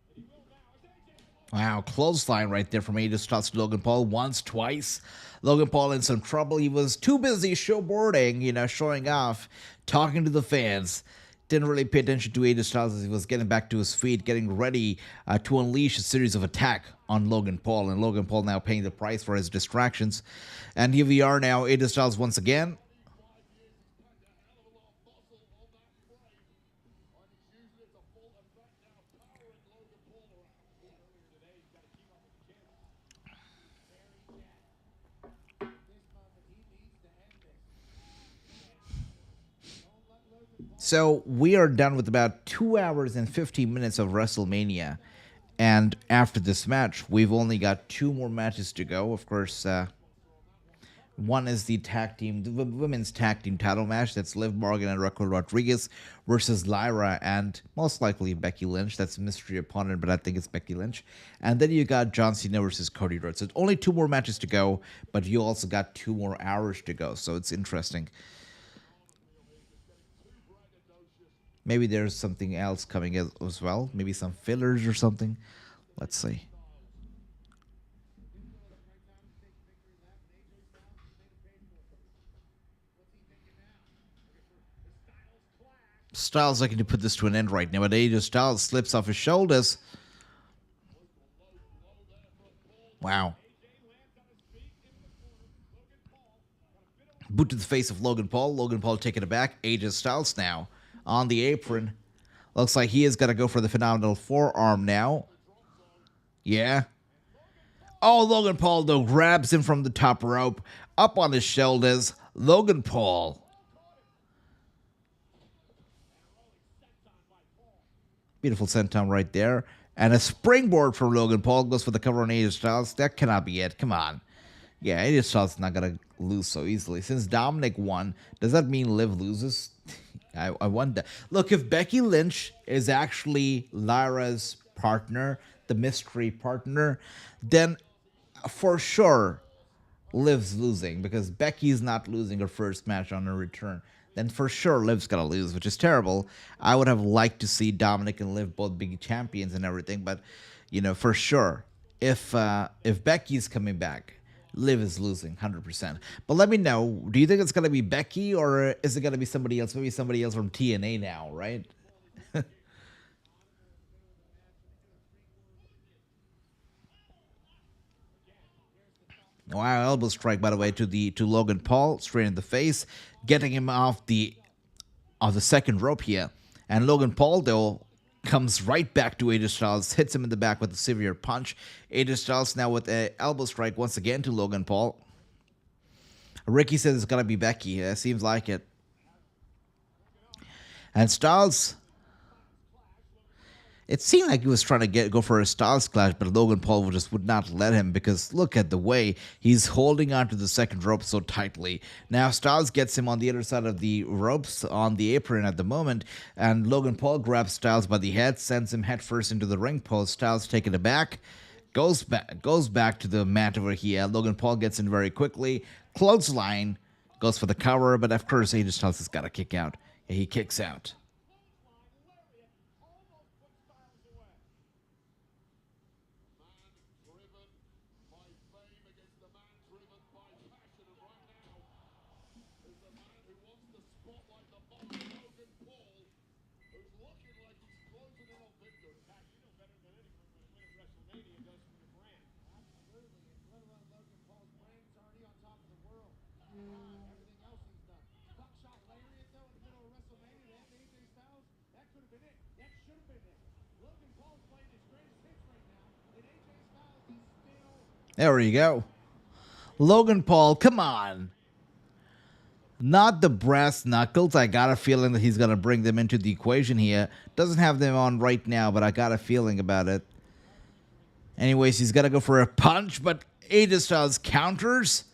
And he will now. As AJ Wow, clothesline right there from AJ Styles to Logan Paul once, twice. Logan Paul in some trouble. He was too busy showboarding, showing off, talking to the fans. Didn't really pay attention to AJ Styles as he was getting back to his feet, getting ready to unleash a series of attack on Logan Paul. And Logan Paul now paying the price for his distractions. And here we are now, AJ Styles once again. So we are done with about 2 hours and 15 minutes of WrestleMania. And after this match, we've only got 2 more matches to go. Of course, one is the women's tag team title match. That's Liv Morgan and Raquel Rodriguez versus Lyra and most likely Becky Lynch. That's a mystery opponent, but I think it's Becky Lynch. And then you got John Cena versus Cody Rhodes. So it's only 2 more matches to go, but you also got 2 more hours to go. So it's interesting. Maybe there's something else coming as well. Maybe some fillers or something. Let's see. Styles looking to put this to an end right now, but AJ Styles slips off his shoulders. Wow. Boot to the face of Logan Paul. Logan Paul taking it back. AJ Styles now on the apron. Looks like he is going to go for the phenomenal forearm now. Yeah. Oh, Logan Paul, though, grabs him from the top rope. Up on his shoulders. Logan Paul. Beautiful senton right there. And a springboard from Logan Paul goes for the cover on AJ Styles. That cannot be it. Come on. Yeah, AJ Styles is not going to lose so easily. Since Dominic won, does that mean Liv loses? I wonder. Look, if Becky Lynch is actually Lyra's partner, the mystery partner, then for sure Liv's losing, because Becky's not losing her first match on her return. Then for sure Liv's gonna lose, which is terrible. I would have liked to see Dominic and Liv both big champions and everything, but for sure, if Becky's coming back, Liv is losing 100%. But let me know, do you think it's gonna be Becky, or is it gonna be somebody else? Maybe somebody else from TNA now, right? Wow, elbow strike, by the way, to Logan Paul, straight in the face, getting him off the second rope here. And Logan Paul, though, comes right back to AJ Styles, hits him in the back with a severe punch. AJ Styles now with an elbow strike once again to Logan Paul. Ricky says it's gonna be Becky. Seems like it. And Styles, it seemed like he was trying to go for a Styles clash, but Logan Paul just would not let him, because look at the way he's holding onto the second rope so tightly. Now Styles gets him on the other side of the ropes on the apron at the moment, and Logan Paul grabs Styles by the head, sends him headfirst into the ring post. Styles taking it back, goes back to the mat over here. Logan Paul gets in very quickly, clothesline, goes for the cover, but of course AJ Styles has got to kick out. Yeah, he kicks out. There we go. Logan Paul, come on. Not the brass knuckles. I got a feeling that he's going to bring them into the equation here. Doesn't have them on right now, but I got a feeling about it. Anyways, he's got to go for a punch, but AJ Styles counters.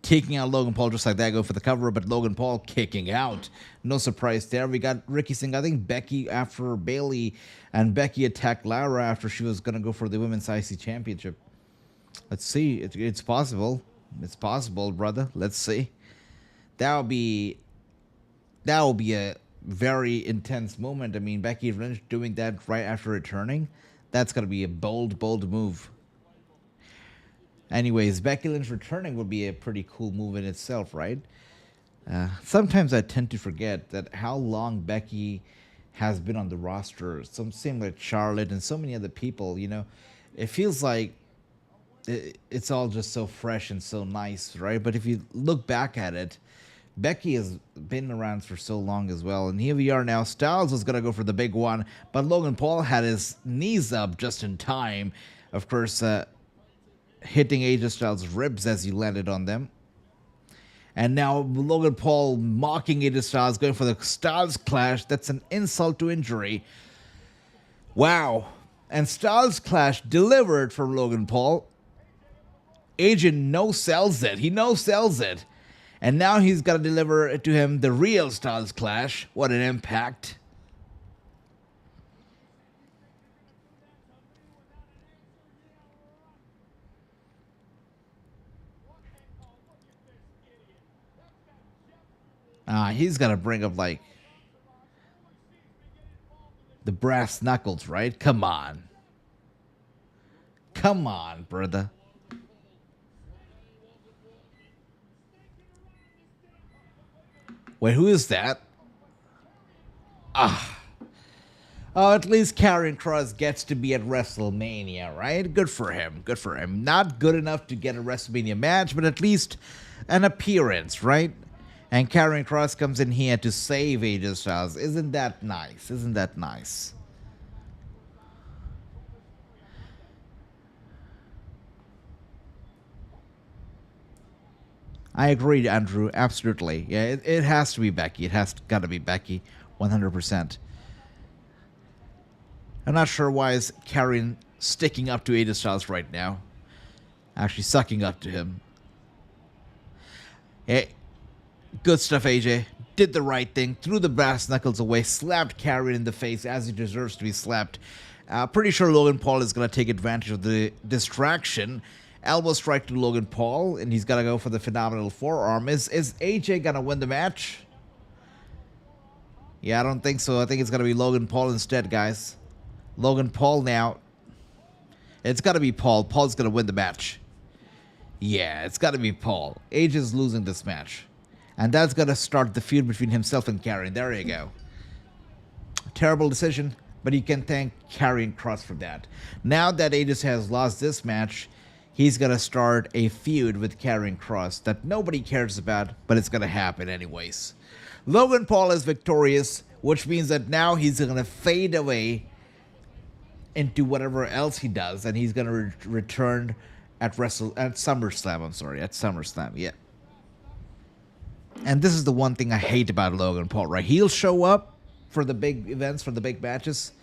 Kicking out Logan Paul just like that, go for the cover, but Logan Paul kicking out. No surprise there. We got Ricky saying, I think Becky after Bailey, and Becky attacked Lara after she was going to go for the Women's IC Championship. Let's see. It's possible. It's possible, brother. Let's see. That will be a very intense moment. I mean, Becky Lynch doing that right after returning, that's going to be a bold move. Anyways, Becky Lynch returning would be a pretty cool move in itself, right? Sometimes I tend to forget that how long Becky has been on the roster. Same like Charlotte and so many other people, you know. It feels like it's all just so fresh and so nice, right? But if you look back at it, Becky has been around for so long as well. And here we are now. Styles was going to go for the big one, but Logan Paul had his knees up just in time. Of course, hitting AJ Styles' ribs as he landed on them. And now Logan Paul mocking AJ Styles, going for the Styles Clash. That's an insult to injury. Wow. And Styles Clash delivered from Logan Paul. AJ no-sells it. He no-sells it. And now he's got to deliver it to him the real Styles Clash. What an impact. He's got to bring up, like, the brass knuckles, right? Come on. Come on, brother. Wait, who is that? Oh, at least Karrion Kross gets to be at WrestleMania, right? Good for him. Good for him. Not good enough to get a WrestleMania match, but at least an appearance, right? And Karrion Kross comes in here to save AJ Styles. Isn't that nice? Isn't that nice? I agree, Andrew. Absolutely. Yeah, it has to be Becky. It has got to be Becky. 100%. I'm not sure why is Karrion sticking up to AJ Styles right now. Actually sucking up to him. Hey, good stuff, AJ. Did the right thing. Threw the brass knuckles away. Slapped Karrion in the face as he deserves to be slapped. Pretty sure Logan Paul is going to take advantage of the distraction. Elbow strike to Logan Paul, and he's got to go for the phenomenal forearm. Is AJ going to win the match? Yeah, I don't think so. I think it's going to be Logan Paul instead, guys. Logan Paul now. It's got to be Paul. Paul's going to win the match. Yeah, it's got to be Paul. AJ's losing this match. And that's going to start the feud between himself and Karrion. There you go. Terrible decision, but you can thank Karrion Kross for that. Now that AJ has lost this match, he's going to start a feud with Karrion Kross that nobody cares about, but it's going to happen anyways. Logan Paul is victorious, which means that now he's going to fade away into whatever else he does, and he's going to return at SummerSlam. I'm sorry, at SummerSlam, yeah. And this is the one thing I hate about Logan Paul, right? He'll show up for the big events, for the big matches,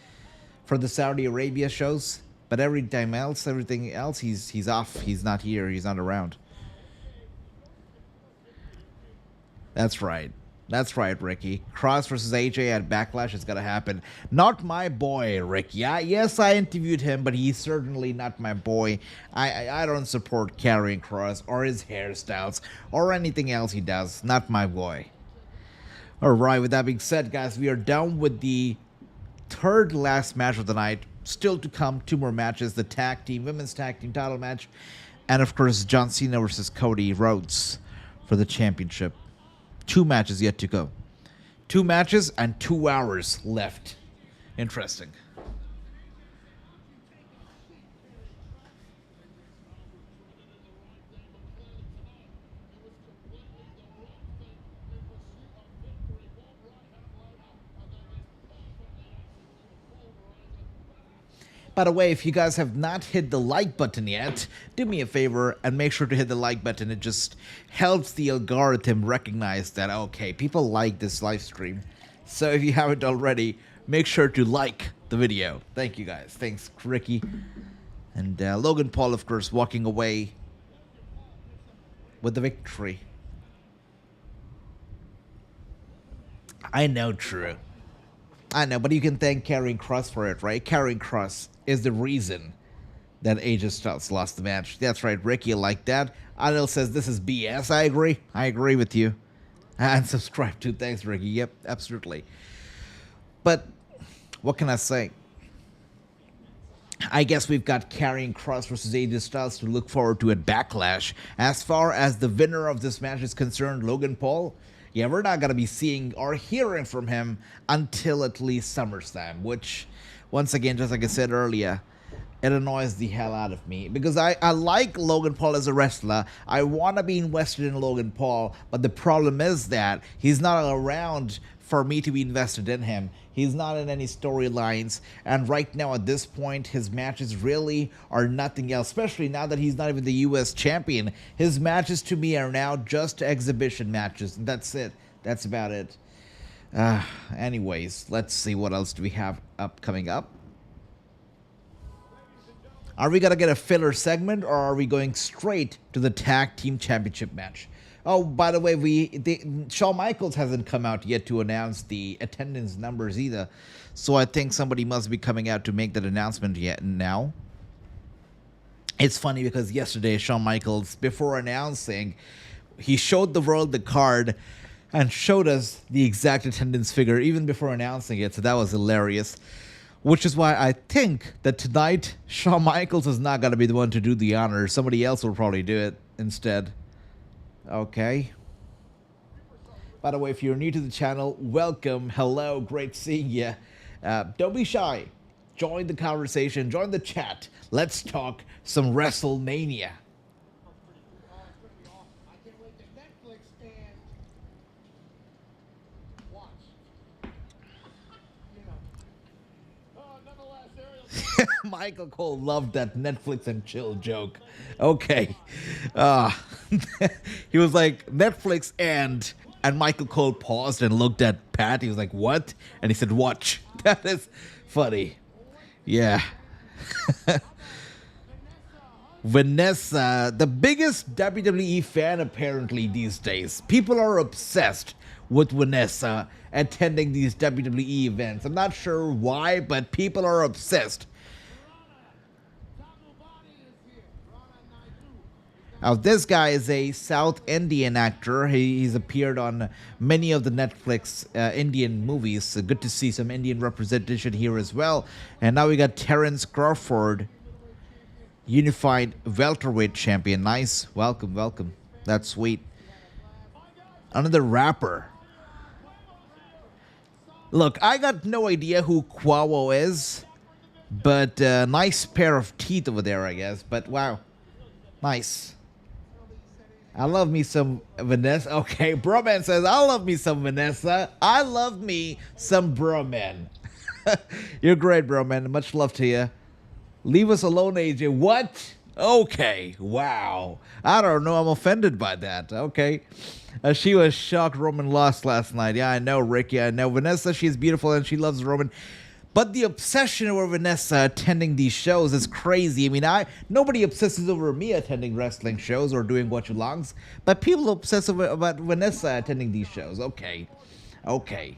for the Saudi Arabia shows, but everything else, he's off. He's not here. He's not around. That's right. That's right, Ricky. Cross versus AJ at Backlash is going to happen. Not my boy, Ricky. Yes, I interviewed him, but he's certainly not my boy. I don't support Karrion Kross or his hairstyles or anything else he does. Not my boy. All right, with that being said, guys, we are done with the third last match of the night. Still to come, 2 more matches. The women's tag team title match. And, of course, John Cena versus Cody Rhodes for the championship. 2 matches yet to go. 2 matches and 2 hours left. Interesting. By the way, if you guys have not hit the like button yet, do me a favor and make sure to hit the like button. It just helps the algorithm recognize that, okay, people like this live stream. So if you haven't already, make sure to like the video. Thank you guys. Thanks, Ricky. And Logan Paul, of course, walking away with the victory. I know, true. I know, but you can thank Karrion Kross for it, right? Karrion Kross is the reason that AJ Styles lost the match. That's right, Ricky, like that. Anil says this is BS. I agree. I agree with you. And subscribe too. Thanks, Ricky. Yep, absolutely. But what can I say? I guess we've got Karrion Kross versus AJ Styles to look forward to at Backlash. As far as the winner of this match is concerned, Logan Paul, yeah, we're not going to be seeing or hearing from him until at least SummerSlam, which, once again, just like I said earlier, it annoys the hell out of me because I like Logan Paul as a wrestler. I want to be invested in Logan Paul, but the problem is that he's not around for me to be invested in him. He's not in any storylines, and right now at this point, his matches really are nothing else, especially now that he's not even the US champion. His matches to me are now just exhibition matches, and that's it. That's about it. Anyways, let's see what else do we have coming up. Are we going to get a filler segment, or are we going straight to the Tag Team Championship match? Oh, by the way, Shawn Michaels hasn't come out yet to announce the attendance numbers either. So I think somebody must be coming out to make that announcement now. It's funny because yesterday, Shawn Michaels, before announcing, he showed the world the card and showed us the exact attendance figure even before announcing it. So that was hilarious. Which is why I think that tonight, Shawn Michaels is not going to be the one to do the honor. Somebody else will probably do it instead. Okay. By the way, if you're new to the channel, welcome. Hello. Great seeing you. Don't be shy. Join the conversation. Join the chat. Let's talk some WrestleMania. I can't wait to Netflix and watch. You know. Nonetheless, Ariel. Michael Cole loved that Netflix and chill joke. Okay. He was like, Netflix and Michael Cole paused and looked at Pat. He was like, what? And he said, watch. That is funny. Yeah. Vanessa, the biggest WWE fan apparently these days. People are obsessed with Vanessa attending these WWE events. I'm not sure why, but people are obsessed. Now, this guy is a South Indian actor. He's appeared on many of the Netflix Indian movies. So good to see some Indian representation here as well. And now we got Terrence Crawford, Unified Welterweight Champion. Nice. Welcome, welcome. That's sweet. Another rapper. Look, I got no idea who Quavo is, but nice pair of teeth over there, I guess. But wow, nice. I love me some Vanessa. Okay, Broman says, I love me some Vanessa. I love me some Broman. You're great, Broman. Much love to you. Leave us alone, AJ. What? Okay, wow. I don't know. I'm offended by that. Okay. She was shocked Roman lost last night. Yeah, I know, Ricky. I know. Vanessa, she's beautiful and she loves Roman. But the obsession over Vanessa attending these shows is crazy. I mean, nobody obsesses over me attending wrestling shows or doing watch alongs, but people obsess about Vanessa attending these shows. Okay. Okay.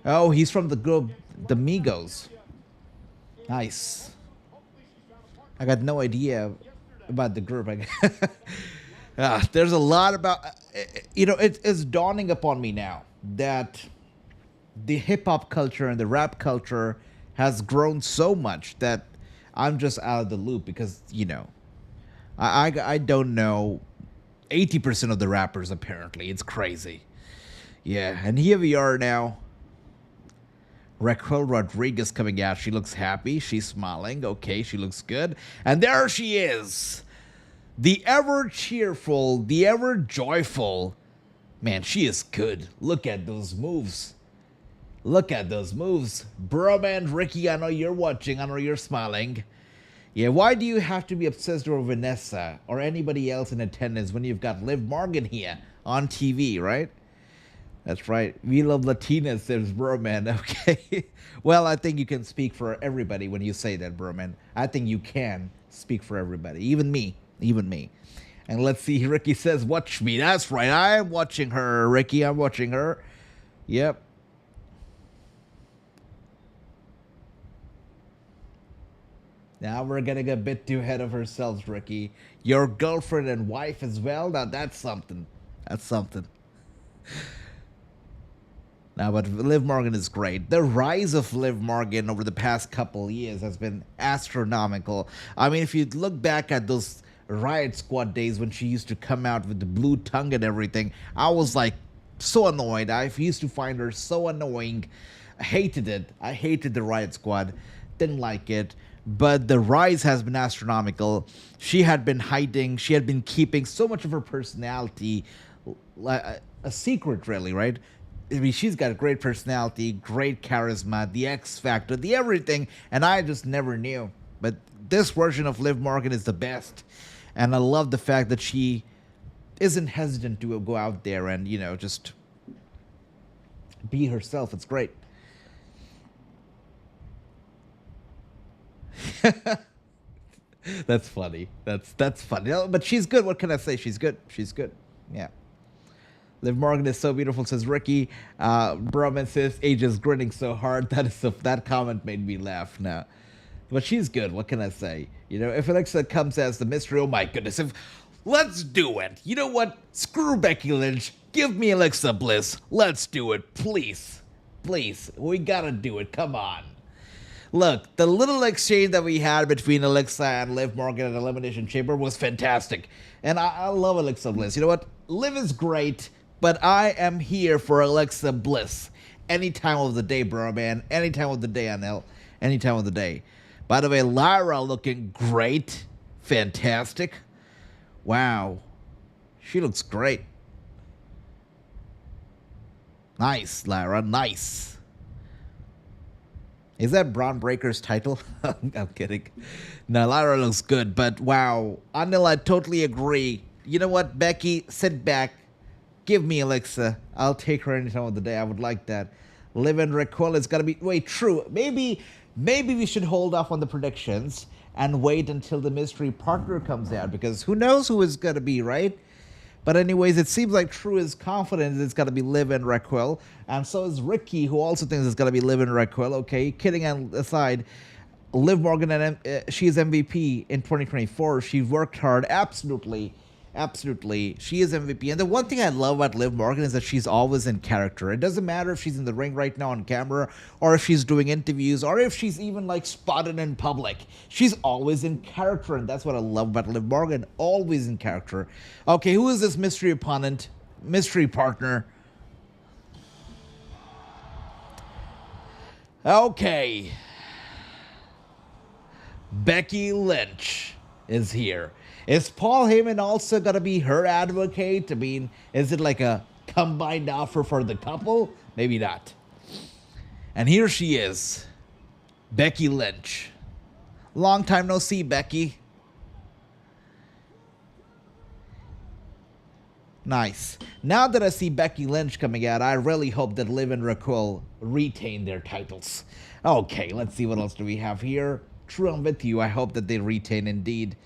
Oh, he's from the group, the Migos. Nice. I got no idea about the group. There's a lot about, it's dawning upon me now that the hip-hop culture and the rap culture has grown so much that I'm just out of the loop because, I don't know 80% of the rappers apparently. It's crazy. Yeah, and here we are now. Raquel Rodriguez coming out. She looks happy. She's smiling. Okay, she looks good. And there she is. The ever cheerful, the ever joyful. Man, she is good. Look at those moves. Look at those moves. Bro, man, Ricky, I know you're watching. I know you're smiling. Yeah, why do you have to be obsessed over Vanessa or anybody else in attendance when you've got Liv Morgan here on TV, right? That's right. We love Latinas, says Broman. Okay. Well, I think you can speak for everybody when you say that, Broman. I think you can speak for everybody. Even me. Even me. And let's see, Ricky says, watch me. That's right. I'm watching her, Ricky. I'm watching her. Yep. Now we're getting a bit too ahead of ourselves, Ricky. Your girlfriend and wife as well? Now that's something. That's something. Now, but Liv Morgan is great. The rise of Liv Morgan over the past couple years has been astronomical. I mean, if you look back at those Riot Squad days when she used to come out with the blue tongue and everything, I was like so annoyed. I used to find her so annoying. I hated it. I hated the Riot Squad. Didn't like it. But the rise has been astronomical. She had been hiding. She had been keeping so much of her personality a secret, really, right? I mean, she's got a great personality, great charisma, the X Factor, the everything, and I just never knew. But this version of Liv Morgan is the best, and I love the fact that she isn't hesitant to go out there and, you know, just be herself. It's great. That's funny. That's funny. But she's good. What can I say? She's good. She's good. Yeah. Liv Morgan is so beautiful, says Ricky. Broman says, Age is grinning so hard. That comment made me laugh now. But she's good. What can I say? You know, if Alexa comes as the mystery, oh my goodness. Let's do it. You know what? Screw Becky Lynch. Give me Alexa Bliss. Let's do it. Please. Please. We gotta do it. Come on. Look, the little exchange that we had between Alexa and Liv Morgan at Elimination Chamber was fantastic. And I love Alexa Bliss. You know what? Liv is great. But I am here for Alexa Bliss. Any time of the day, bro, man. Any time of the day, NL. Any time of the day. By the way, Lyra looking great. Fantastic. Wow. She looks great. Nice, Lyra. Nice. Is that Braun Breaker's title? I'm kidding. No, Lyra looks good. But wow. Anil, I totally agree. You know what, Becky? Sit back. Give me Alexa. I'll take her any time of the day. I would like that. Liv and Raquel is gonna be... Wait, true. Maybe we should hold off on the predictions and wait until the mystery partner comes out, because who knows who it's gonna be, right? But anyways, it seems like True is confident it's gonna be Liv and Raquel, and so is Ricky, who also thinks it's gonna be Liv and Raquel. Okay, kidding aside, Liv Morgan, and she is MVP in 2024. She worked hard, absolutely. Absolutely. She is MVP. And the one thing I love about Liv Morgan is that she's always in character. It doesn't matter if she's in the ring right now on camera, or if she's doing interviews, or if she's even like spotted in public. She's always in character, and that's what I love about Liv Morgan. Always in character. Okay, who is this mystery opponent? Mystery partner. Okay. Becky Lynch is here. Is Paul Heyman also going to be her advocate? I mean, is it like a combined offer for the couple? Maybe not. And here she is, Becky Lynch. Long time no see, Becky. Nice. Now that I see Becky Lynch coming out, I really hope that Liv and Raquel retain their titles. Okay, let's see what else do we have here. True, I'm with you. I hope that they retain indeed.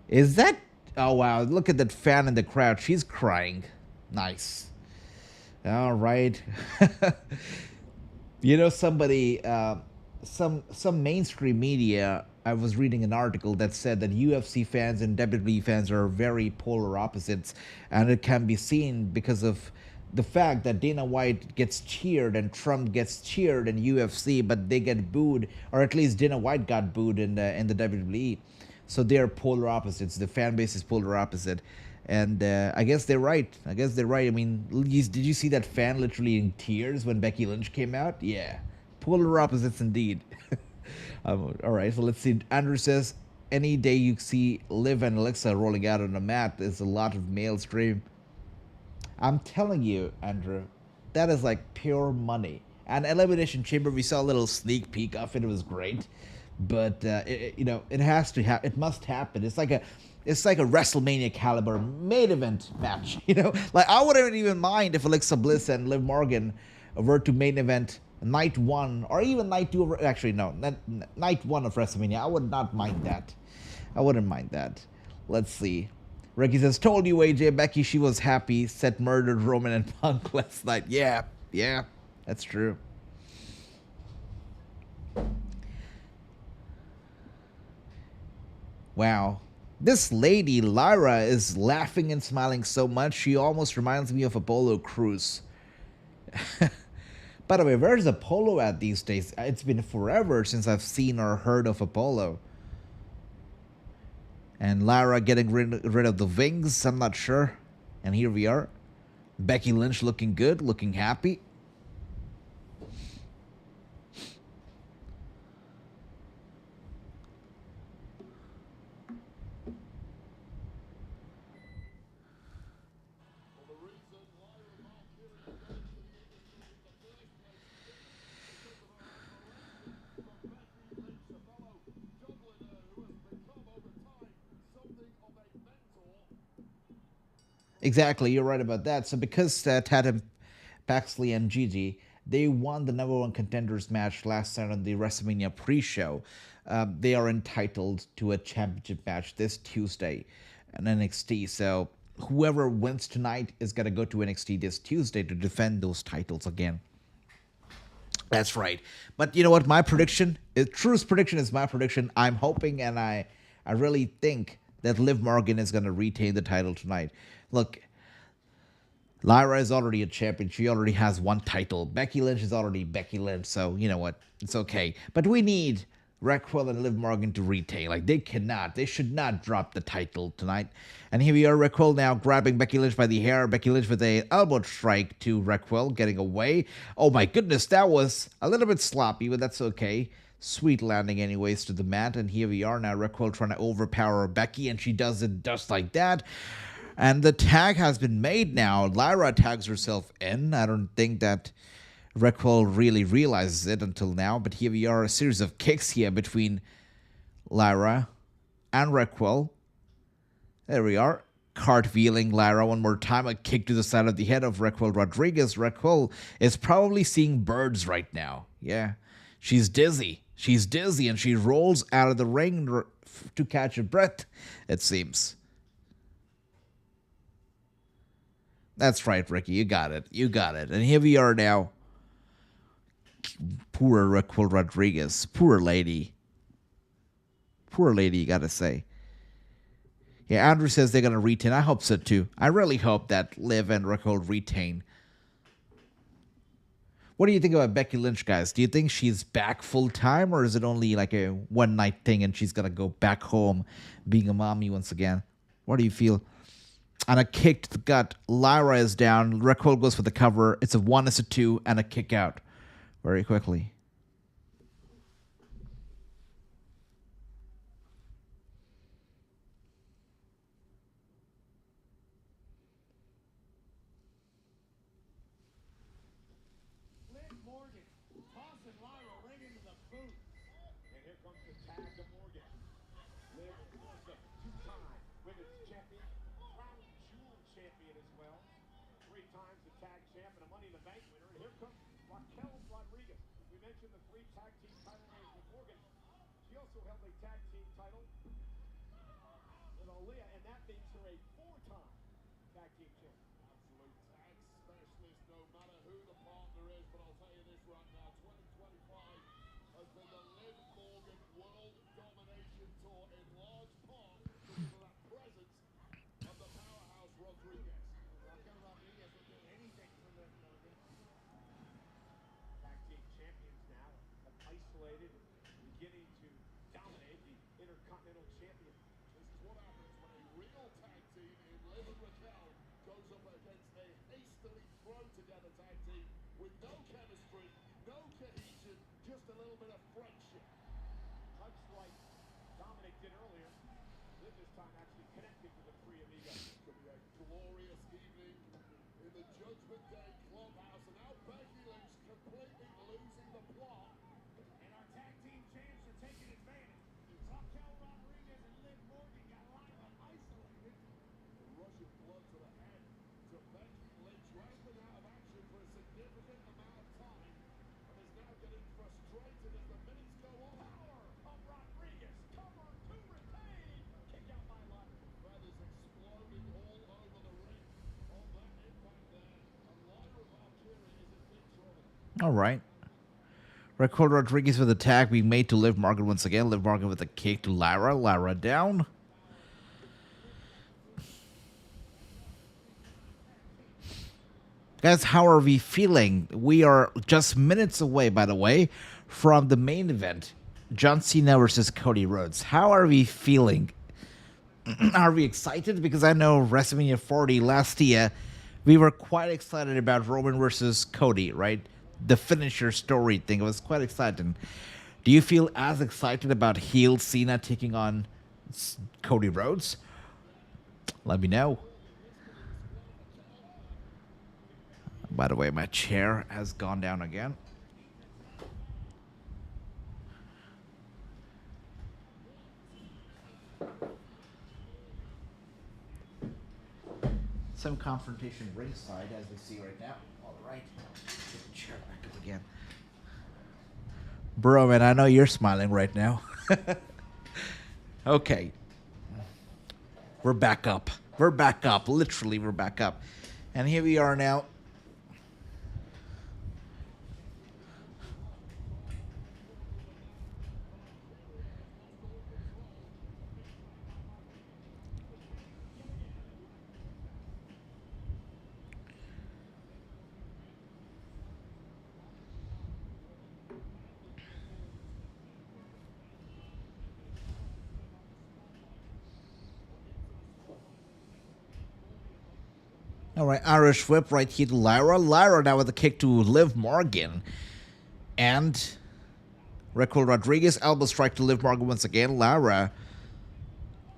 Is that... Oh, wow. Look at that fan in the crowd. She's crying. Nice. All right. You know, somebody... some mainstream media... I was reading an article that said that UFC fans and WWE fans are very polar opposites. And it can be seen because of the fact that Dana White gets cheered and Trump gets cheered in UFC, but they get booed. Or at least Dana White got booed in the WWE. So they're polar opposites. The fan base is polar opposite. And I guess they're right. I mean, did you see that fan literally in tears when Becky Lynch came out? Yeah. Polar opposites indeed. All right, so let's see. Andrew says, any day you see Liv and Alexa rolling out on a mat, there's a lot of male stream. I'm telling you, Andrew, that is like pure money. And Elimination Chamber, we saw a little sneak peek of it. It was great, but you know, it has to happen. It must happen. It's like a WrestleMania caliber main event match. You know, like I wouldn't even mind if Alexa Bliss and Liv Morgan were to main event night one or even night two. Actually, no, night one of WrestleMania. I would not mind that. I wouldn't mind that. Let's see. Ricky says, told you, AJ, Becky, she was happy. Seth murdered Roman and Punk last night. Yeah, that's true. Wow. This lady, Lyra, is laughing and smiling so much, she almost reminds me of Apollo Crews. By the way, where's Apollo at these days? It's been forever since I've seen or heard of Apollo. And Lyra getting rid of the wings, I'm not sure. And here we are. Becky Lynch looking good, looking happy. Exactly, you're right about that. So because Tatum, Paxley, and Gigi, they won the number one contenders match last night on the WrestleMania pre-show, they are entitled to a championship match this Tuesday in NXT. So whoever wins tonight is going to go to NXT this Tuesday to defend those titles again. That's right. But you know what? My prediction, True's prediction is my prediction. I'm hoping and I really think that Liv Morgan is going to retain the title tonight. Look, Lyra is already a champion. She already has one title. Becky Lynch is already Becky Lynch. So, you know what? It's okay. But we need Raquel and Liv Morgan to retain. Like, they should not drop the title tonight. And here we are, Raquel now grabbing Becky Lynch by the hair. Becky Lynch with a elbow strike to Raquel, getting away. Oh my goodness, that was a little bit sloppy, but that's okay. Sweet landing anyways to the mat. And here we are now, Raquel trying to overpower Becky, and she does it just like that. And the tag has been made now. Lyra tags herself in. I don't think that Raquel really realizes it until now. But here we are, a series of kicks here between Lyra and Raquel. There we are. Cartwheeling Lyra one more time. A kick to the side of the head of Raquel Rodriguez. Raquel is probably seeing birds right now. Yeah. She's dizzy. She's dizzy and she rolls out of the ring to catch a breath, it seems. That's right, Ricky. You got it. You got it. And here we are now. Poor Raquel Rodriguez. Poor lady. Poor lady, you gotta say. Yeah, Andrew says they're gonna retain. I hope so too. I really hope that Liv and Raquel retain. What do you think about Becky Lynch, guys? Do you think she's back full time, or is it only like a one night thing and she's gonna go back home being a mommy once again? What do you feel? And a kick to the gut. Lyra is down. Raquel goes for the cover. It's a 1, it's a 2, and a kick out very quickly. Liv Morgan tossing Lyra right into the boot. And here comes the tag to Morgan. Liv Morgan, two-time women's champion, crown jewel champion as well. 3 times the tag champ and a Money in the Bank winner. And here comes Raquel Rodriguez. We mentioned the 3 tag team title reigns with Morgan. She also held a tag team title with Aaliyah, and that makes her a 4-time tag team champion. Absolute tag specialist, no matter who the partner is. But I'll tell you this right now, 2025 has been the Liv Morgan World Domination Tour in large part because of that presence of the powerhouse Rodriguez. Raquel Rodriguez will do anything for Liv Morgan. Tag team champions now have isolated, beginning to dominate the Intercontinental Champion. This is what happens when a real tag team in Liv and Raquel goes up against a hastily thrown together tag team with no chemistry, no cohesion, just a little bit of friendship. Much like Dominic did earlier, Liv this time actually connected with the 3 amigos. Could be a glorious evening in the Judgment Day clubhouse, and now Becky Lynch can completely losing the plot. And our tag team champs are taking advantage. Raquel Rodriguez and Liv Morgan got Lyra isolated. The Russian blood to the head to Becky Lynch, who has been out of action for a significant amount of time and is now getting frustrated as the minutes go on. Power of Rodriguez, cover to retain. Kick out by Lyra. Feathers exploding all over the ring on that impact there. And Lyra Valkyrie is in big trouble. All right. Raquel Rodriguez with a tag being made to Liv Morgan once again. Liv Morgan with a kick to Lyra. Lyra down. Guys, how are we feeling? We are just minutes away, by the way, from the main event. John Cena versus Cody Rhodes. How are we feeling? Are we excited? Because I know WrestleMania 40 last year, we were quite excited about Roman versus Cody, right? The finisher story thing. It was quite exciting. Do you feel as excited about heel Cena taking on Cody Rhodes? Let me know. By the way, my chair has gone down again. Some confrontation ringside, as we see right now. All right. Get the chair back up again. Bro, man, I know you're smiling right now. Okay. We're back up. We're back up. Literally, we're back up. And here we are now. All right, Irish whip right here to Lyra. Lyra now with a kick to Liv Morgan. And Raquel Rodriguez, elbow strike to Liv Morgan once again. Lyra,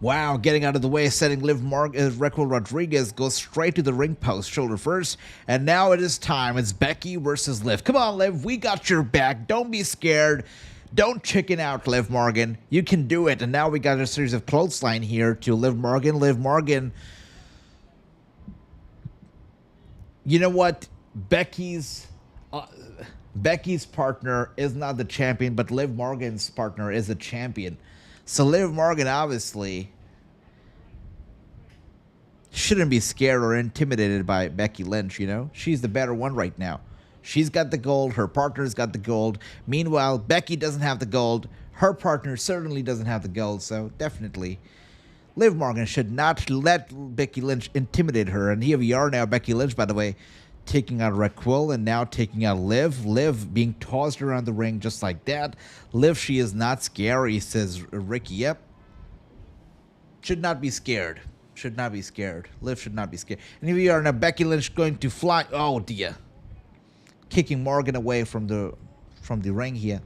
wow, getting out of the way, setting Raquel Rodriguez goes straight to the ring post, shoulder first. And now it is time. It's Becky versus Liv. Come on, Liv, we got your back. Don't be scared. Don't chicken out, Liv Morgan. You can do it. And now we got a series of clothesline here to Liv Morgan. Liv Morgan, you know what? Becky's partner is not the champion, but Liv Morgan's partner is a champion. So Liv Morgan obviously shouldn't be scared or intimidated by Becky Lynch, you know? She's the better one right now. She's got the gold. Her partner's got the gold. Meanwhile, Becky doesn't have the gold. Her partner certainly doesn't have the gold, so definitely Liv Morgan should not let Becky Lynch intimidate her. And here we are now, Becky Lynch, by the way, taking out Raquel and now taking out Liv. Liv being tossed around the ring just like that. Liv, she is not scary, says Ricky. Yep. Should not be scared. Should not be scared. Liv should not be scared. And here we are now, Becky Lynch going to fly. Oh, dear. Kicking Morgan away from the ring here.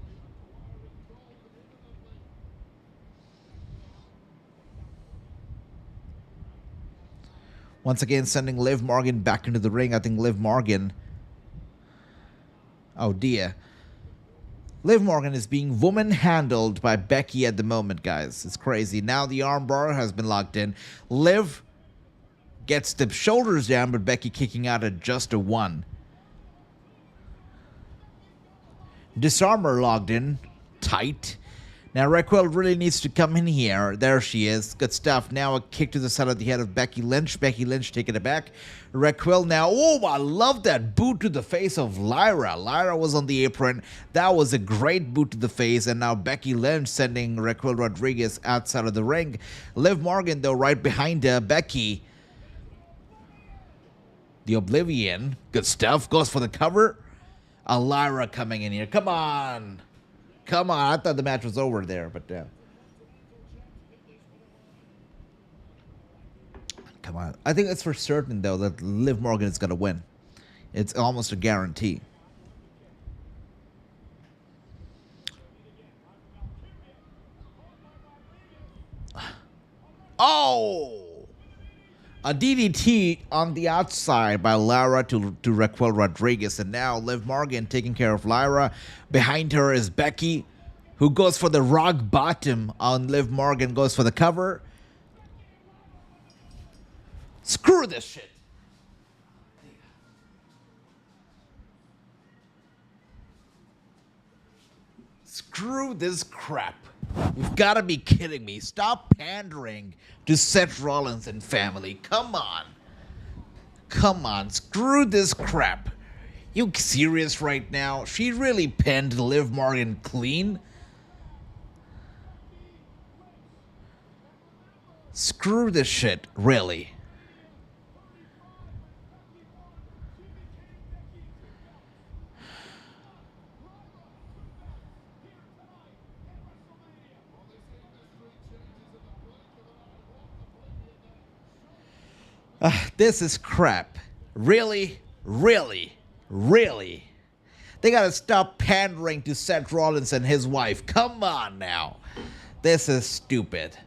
Once again, sending Liv Morgan back into the ring. I think Liv Morgan... Oh, dear. Liv Morgan is being woman-handled by Becky at the moment, guys. It's crazy. Now the armbar has been locked in. Liv gets the shoulders down, but Becky kicking out at just a 1. Disarmer logged in. Tight. Now Raquel really needs to come in here. There she is. Good stuff. Now a kick to the side of the head of Becky Lynch. Becky Lynch taking it back. Raquel now. Oh, I love that boot to the face of Lyra. Lyra was on the apron. That was a great boot to the face. And now Becky Lynch sending Raquel Rodriguez outside of the ring. Liv Morgan, though, right behind her. Becky. The Oblivion. Good stuff. Goes for the cover. Lyra coming in here. Come on. Come on, I thought the match was over there, but come on. I think it's for certain, though, that Liv Morgan is going to win. It's almost a guarantee. Oh! A DDT on the outside by Lara to Raquel Rodriguez, and now Liv Morgan taking care of Lyra. Behind her is Becky, who goes for the rock bottom on Liv Morgan, goes for the cover. Screw this shit. Screw this crap. You've got to be kidding me. Stop pandering to Seth Rollins and family. Come on. Come on. Screw this crap. You serious right now? She really pinned Liv Morgan clean? Screw this shit, really. This is crap. Really? Really? Really? They gotta stop pandering to Seth Rollins and his wife. Come on now. This is stupid.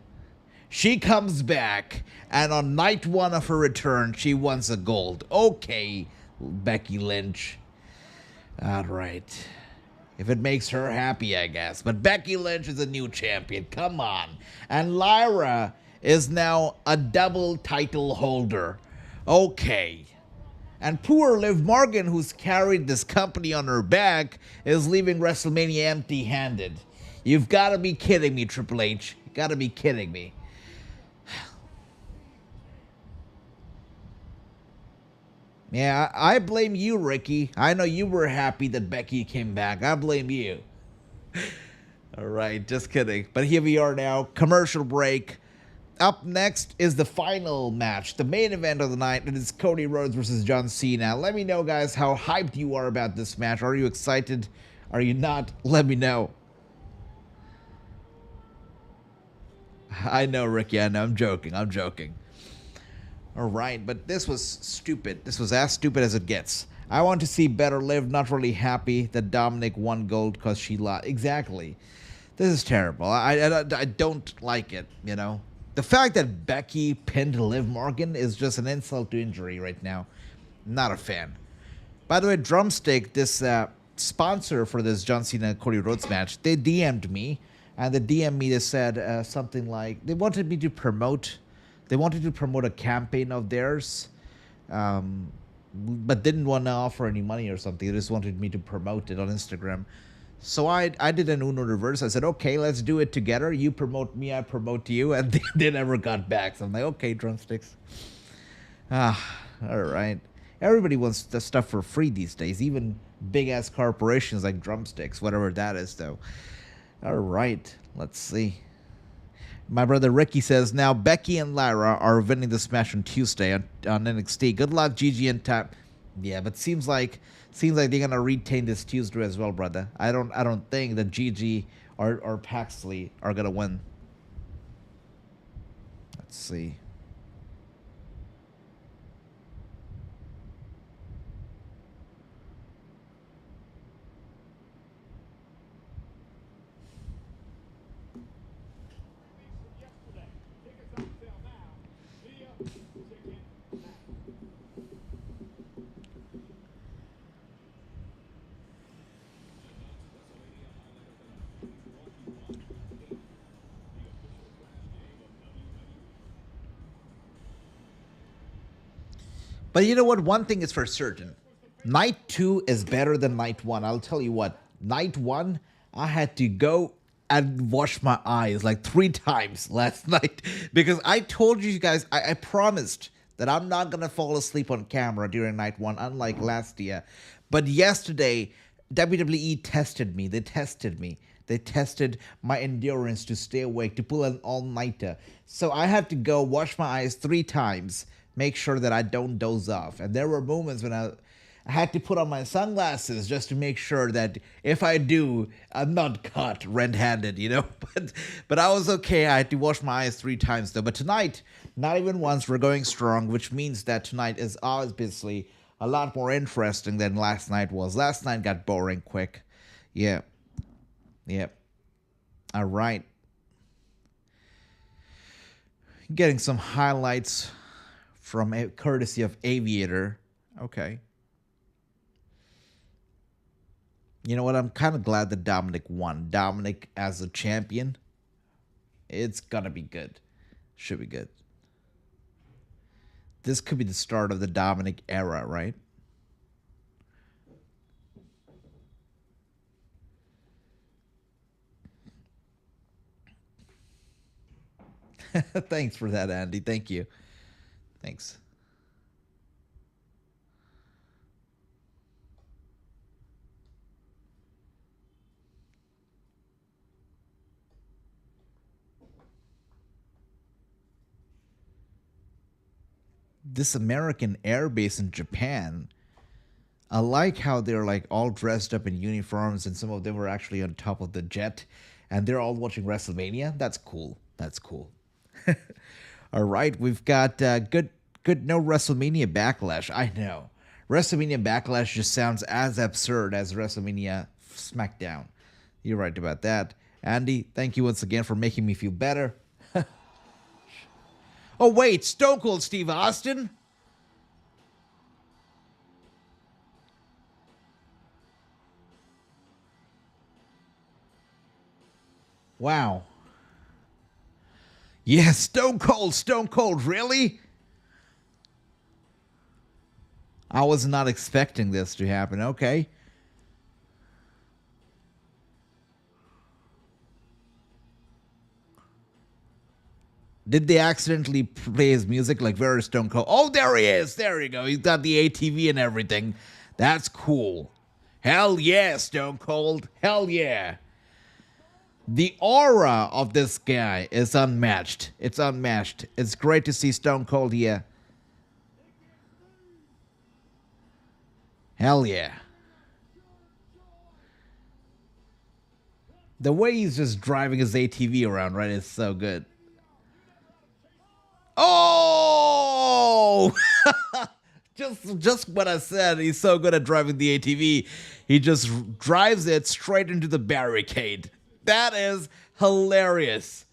She comes back, and on night one of her return, she wants a gold. Okay, Becky Lynch. Alright. If it makes her happy, I guess. But Becky Lynch is a new champion. Come on. And Lyra is now a double title holder. Okay. And poor Liv Morgan, who's carried this company on her back, is leaving WrestleMania empty-handed. You've got to be kidding me, Triple H. You got to be kidding me. Yeah, I blame you, Ricky. I know you were happy that Becky came back. I blame you. All right, just kidding. But here we are now. Commercial break. Up next is the final match, the main event of the night. It is Cody Rhodes versus John Cena. Let me know, guys, how hyped you are about this match. Are you excited? Are you not? Let me know. I know, Ricky. I know. I'm joking. I'm joking. All right, but this was stupid. This was as stupid as it gets. I want to see better Liv. Not really happy that Dominic won gold because she lost. Exactly. This is terrible. I don't like it, you know. The fact that Becky pinned Liv Morgan is just an insult to injury right now. Not a fan. By the way, Drumstick, this sponsor for this John Cena Cody Rhodes match, they DM'd me, and they DM'd me. They said something like they wanted me to promote. They wanted to promote a campaign of theirs, but didn't want to offer any money or something. They just wanted me to promote it on Instagram. So I did an Uno reverse. I said, okay, let's do it together. You promote me, I promote you. And they never got back. So I'm like, okay, Drumsticks. All right. Everybody wants the stuff for free these days, even big-ass corporations like Drumsticks, whatever that is, though. All right, let's see. My brother Ricky says, now Becky and Lyra are winning this match on Tuesday on NXT. Good luck, Gigi and Tap. Yeah, but seems like they're gonna retain this Tuesday as well, brother. I don't think that Gigi or Paxley are gonna win. Let's see. But you know what? One thing is for certain. Night 2 is better than Night 1. I'll tell you what. Night 1, I had to go and wash my eyes like 3 times last night. Because I told you guys, I promised that I'm not going to fall asleep on camera during Night 1, unlike last year. But yesterday, WWE tested me. They tested me. They tested my endurance to stay awake, to pull an all-nighter. So I had to go wash my eyes 3 times. Make sure that I don't doze off. And there were moments when I had to put on my sunglasses just to make sure that if I do, I'm not caught red-handed, you know. But I was okay. I had to wash my eyes 3 times though. But tonight, not even once, we're going strong, which means that tonight is obviously a lot more interesting than last night was. Last night got boring quick. Yeah. Yep. All right. Getting some highlights from a courtesy of Aviator. Okay. You know what? I'm kind of glad that Dominic won. Dominic as a champion. It's gonna be good. Should be good. This could be the start of the Dominic era, right? Thanks for that, Andy. Thank you. Thanks. This American air base in Japan, I like how they're like all dressed up in uniforms, and some of them were actually on top of the jet, and they're all watching WrestleMania. That's cool. That's cool. All right, we've got good no WrestleMania Backlash. I know. WrestleMania Backlash just sounds as absurd as WrestleMania SmackDown. You're right about that. Andy, thank you once again for making me feel better. Oh, wait, Stone Cold Steve Austin? Wow. Yes, Stone Cold, really? I was not expecting this to happen. Okay. Did they accidentally play his music? Like, where is Stone Cold? Oh, there he is. There you go. He's got the ATV and everything. That's cool. Hell yeah, Stone Cold. Hell yeah. The aura of this guy is unmatched. It's unmatched. It's great to see Stone Cold here. Hell yeah. The way he's just driving his ATV around, right, is so good. Oh! just what I said. He's so good at driving the ATV. He just drives it straight into the barricade. That is hilarious.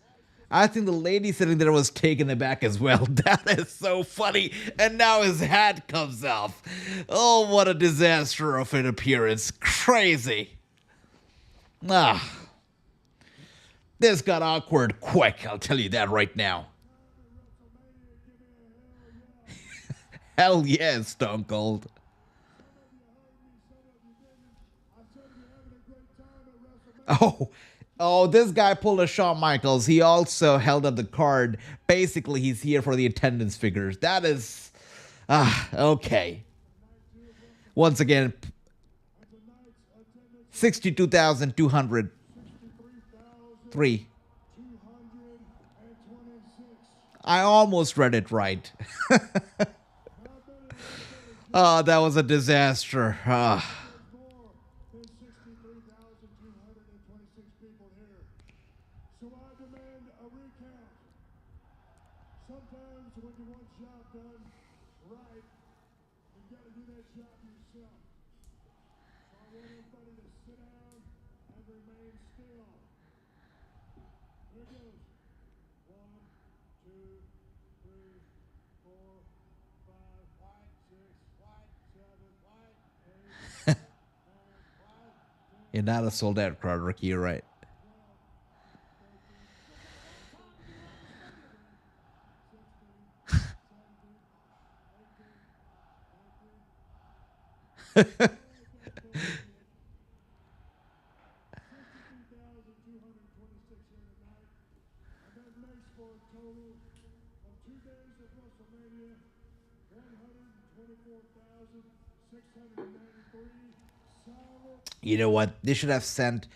I think the lady sitting there was taken aback as well. That is so funny. And now his hat comes off. Oh, what a disaster of an appearance. Crazy. Ah. This got awkward quick, I'll tell you that right now. Hell yeah, Stone Cold. Oh, this guy pulled a Shawn Michaels. He also held up the card. Basically, he's here for the attendance figures. That is... okay. Once again, 62,203. I almost read it right. Oh, that was a disaster. Sometimes when you want a job done right, you got to do that job yourself. So I want everybody to sit down and remain still. Here it goes. 1, 2, 3, 4, 5, white, 6, white, 7, white, 8, 9, white. You're not a sold out crowd, Ricky. You're right. You know what? They should have sent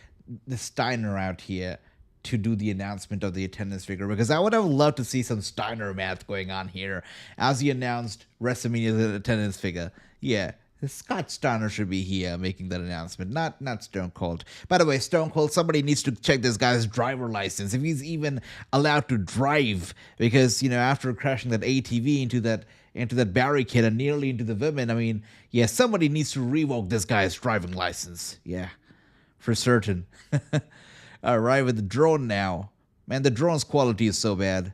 the Steiner out here to do the announcement of the attendance figure, because I would have loved to see some Steiner math going on here as he announced WrestleMania's attendance figure. Yeah, Scott Steiner should be here making that announcement, not Stone Cold. By the way, Stone Cold, somebody needs to check this guy's driver license, if he's even allowed to drive, because, you know, after crashing that ATV into that barricade and nearly into the women, I mean, yeah, somebody needs to revoke this guy's driving license. Yeah, for certain. All right, with the drone now. Man, the drone's quality is so bad.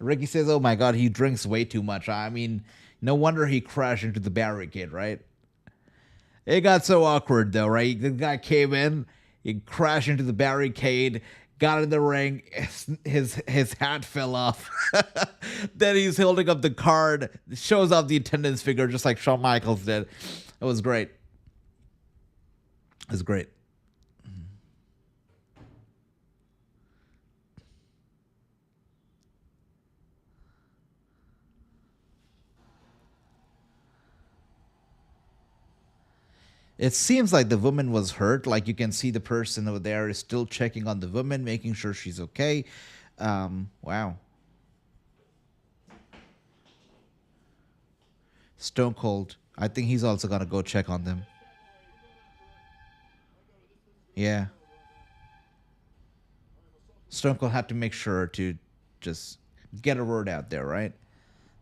Ricky says, "Oh my God, he drinks way too much." I mean, no wonder he crashed into the barricade, right? It got so awkward though, right? The guy came in, he crashed into the barricade, got in the ring, his hat fell off. Then he's holding up the card, shows off the attendance figure just like Shawn Michaels did. It was great. It was great. It seems like the woman was hurt. Like you can see the person over there is still checking on the woman, making sure she's okay. Wow. Stone Cold. I think he's also gonna go check on them. Yeah. Stone Cold had to make sure to just get a word out there, right?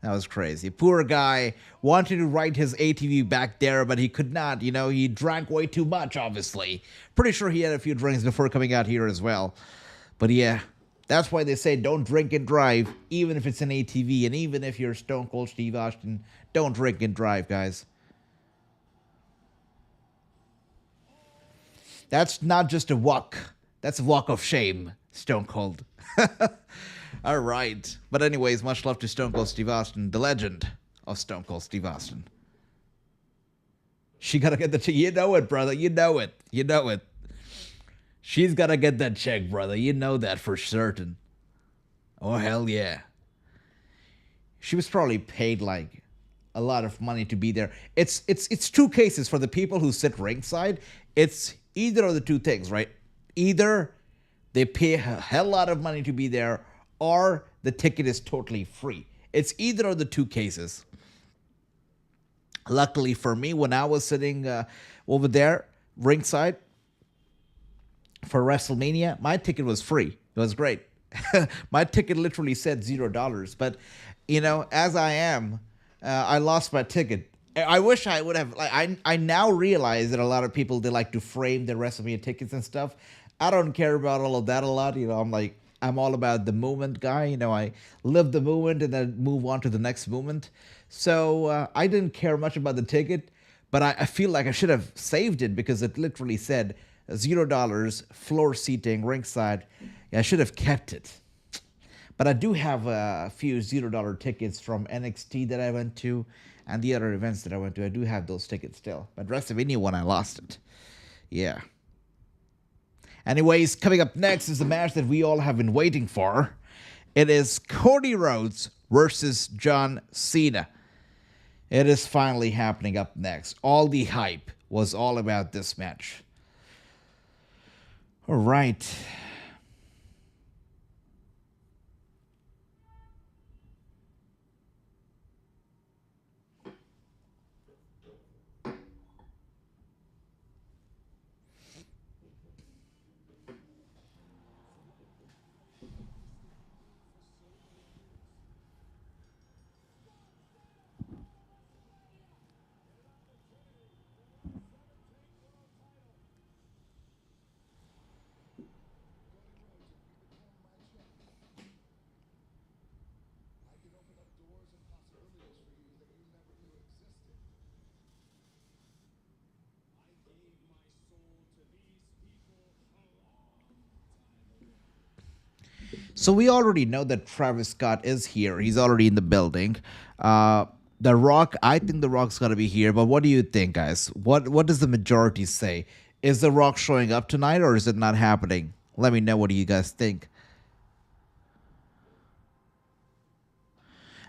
That was crazy. Poor guy wanted to ride his ATV back there, but he could not. You know, he drank way too much, obviously. Pretty sure he had a few drinks before coming out here as well. But yeah, that's why they say don't drink and drive, even if it's an ATV, and even if you're Stone Cold Steve Austin, don't drink and drive, guys. That's not just a walk. That's a walk of shame, Stone Cold. All right. But anyways, much love to Stone Cold Steve Austin, the legend of Stone Cold Steve Austin. She gotta get the you know it, brother. You know it. You know it. She's gotta get that check, brother. You know that for certain. Oh hell yeah. She was probably paid like a lot of money to be there. It's two cases for the people who sit ringside. It's either of the two things, right? Either they pay a hell lot of money to be there, or the ticket is totally free. It's either of the two cases. Luckily for me, when I was sitting over there ringside for WrestleMania, my ticket was free. It was great. My ticket literally said $0. But you know, as I am, I lost my ticket. I wish I would have. Like, I now realize that a lot of people, they like to frame their WrestleMania tickets and stuff. I don't care about all of that a lot. You know, I'm all about the moment guy. You know, I live the moment and then move on to the next moment. So I didn't care much about the ticket, but I feel like I should have saved it because it literally said $0, floor seating, ringside. Yeah, I should have kept it. But I do have a few $0 tickets from NXT that I went to and the other events that I went to. I do have those tickets still. But WrestleMania one, I lost it. Yeah. Anyways, coming up next is the match that we all have been waiting for. It is Cody Rhodes versus John Cena. It is finally happening up next. All the hype was all about this match. All right. So we already know that Travis Scott is here. He's already in the building. The Rock, I think The Rock's gonna be here. But what do you think, guys? What does the majority say? Is The Rock showing up tonight, or is it not happening? Let me know. What do you guys think?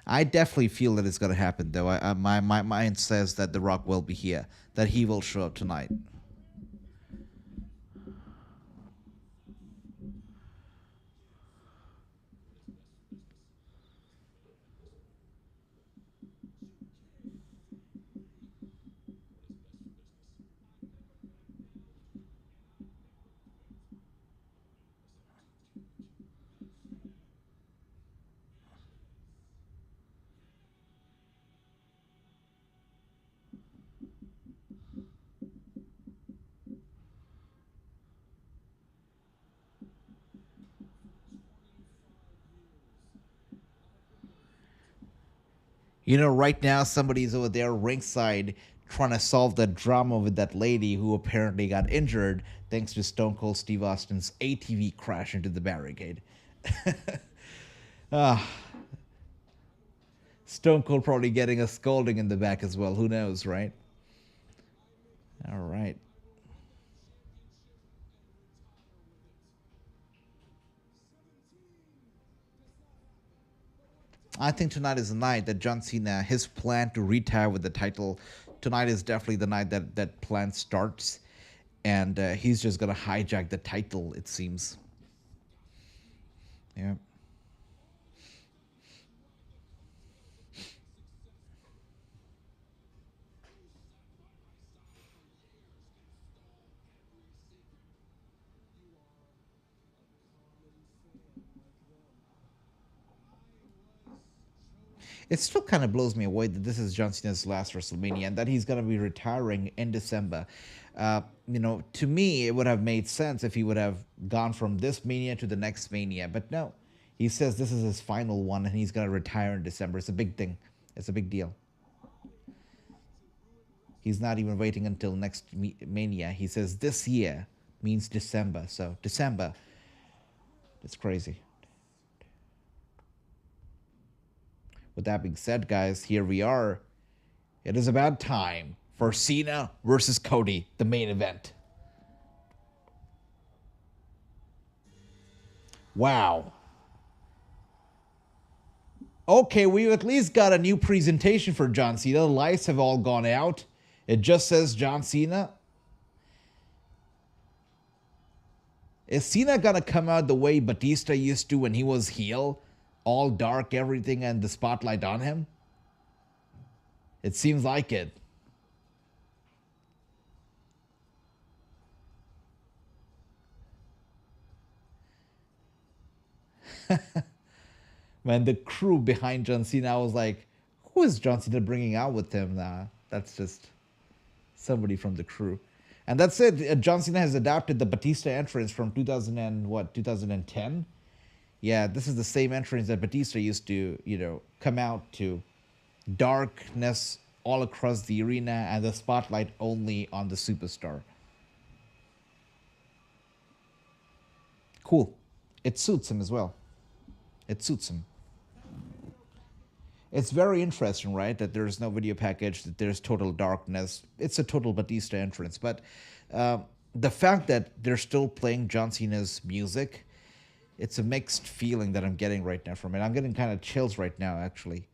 I definitely feel that it's gonna happen, though. My mind says that The Rock will be here. That he will show up tonight. You know, right now somebody's over there ringside trying to solve the drama with that lady who apparently got injured thanks to Stone Cold Steve Austin's ATV crash into the barricade. Stone Cold probably getting a scolding in the back as well. Who knows, right? All right. I think tonight is the night that John Cena, his plan to retire with the title, tonight is definitely the night that plan starts. And he's just going to hijack the title, it seems. Yeah. It still kind of blows me away that this is John Cena's last WrestleMania and that he's going to be retiring in December. You know, to me, it would have made sense if he would have gone from this Mania to the next Mania. But no, he says this is his final one and he's going to retire in December. It's a big thing. It's a big deal. He's not even waiting until next Mania. He says this year means December. So, December. It's crazy. With that being said, guys, here we are. It is about time for Cena versus Cody, the main event. Wow. Okay, we've at least got a new presentation for John Cena. The lights have all gone out. It just says John Cena. Is Cena gonna come out the way Batista used to when he was heel? All dark, everything, and the spotlight on him? It seems like it. Man, the crew behind John Cena, I was like, who is John Cena bringing out with him? Nah, that's just somebody from the crew. And that's it. John Cena has adapted the Batista entrance from 2010? Yeah, this is the same entrance that Batista used to, you know, come out to. Darkness all across the arena and the spotlight only on the superstar. Cool. It suits him as well. It suits him. It's very interesting, right? That there's no video package, that there's total darkness. It's a total Batista entrance. But the fact that they're still playing John Cena's music, it's a mixed feeling that I'm getting right now from it. I'm getting kind of chills right now, actually.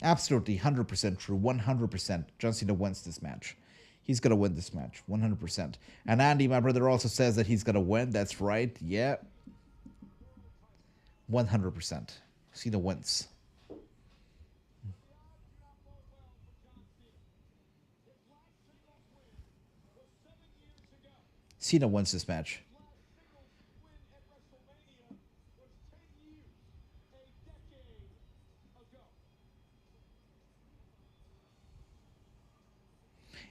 Absolutely, 100% true, 100%. John Cena wins this match. He's going to win this match, 100%. And Andy, my brother, also says that he's going to win. That's right, yeah. 100%. Cena wins. Cena wins this match.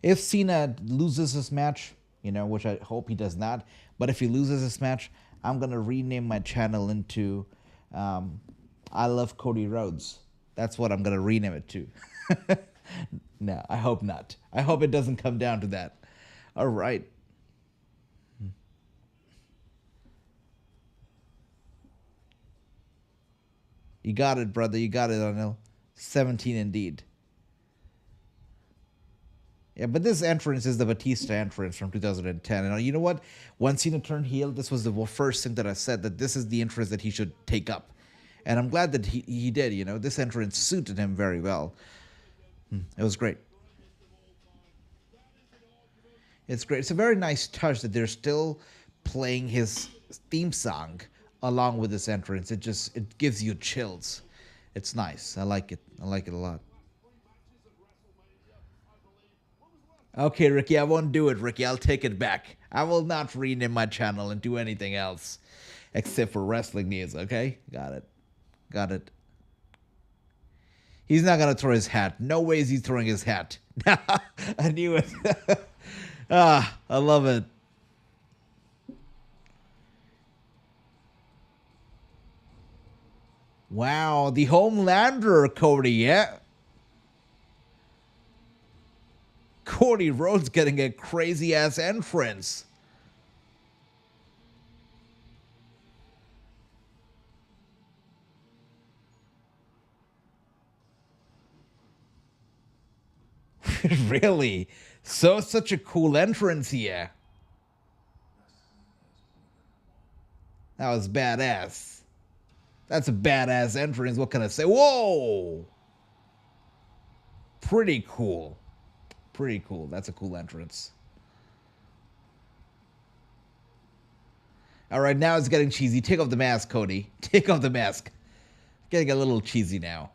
If Cena loses this match, you know, which I hope he does not, but if he loses this match, I'm going to rename my channel into I Love Cody Rhodes. That's what I'm going to rename it to. No, I hope not. I hope it doesn't come down to that. All right. You got it, brother. You got it, Anil. 17 indeed. Yeah, but this entrance is the Batista entrance from 2010. And you know what? When Cena turned heel, this was the first thing that I said, that this is the entrance that he should take up. And I'm glad that he did, you know. This entrance suited him very well. It was great. It's great. It's a very nice touch that they're still playing his theme song along with this entrance. It gives you chills. It's nice. I like it. I like it a lot. Okay, Ricky, I won't do it, Ricky. I'll take it back. I will not rename my channel and do anything else except for wrestling news, okay? Got it. Got it. He's not going to throw his hat. No ways he's throwing his hat. I knew it. I love it. Wow, the Homelander, Cody, yeah. Cody Rhodes getting a crazy ass entrance. Really? So such a cool entrance here. That was badass. That's a badass entrance. What can I say? Whoa! Pretty cool. Pretty cool. That's a cool entrance. All right, now it's getting cheesy. Take off the mask, Cody. Take off the mask. Getting a little cheesy now.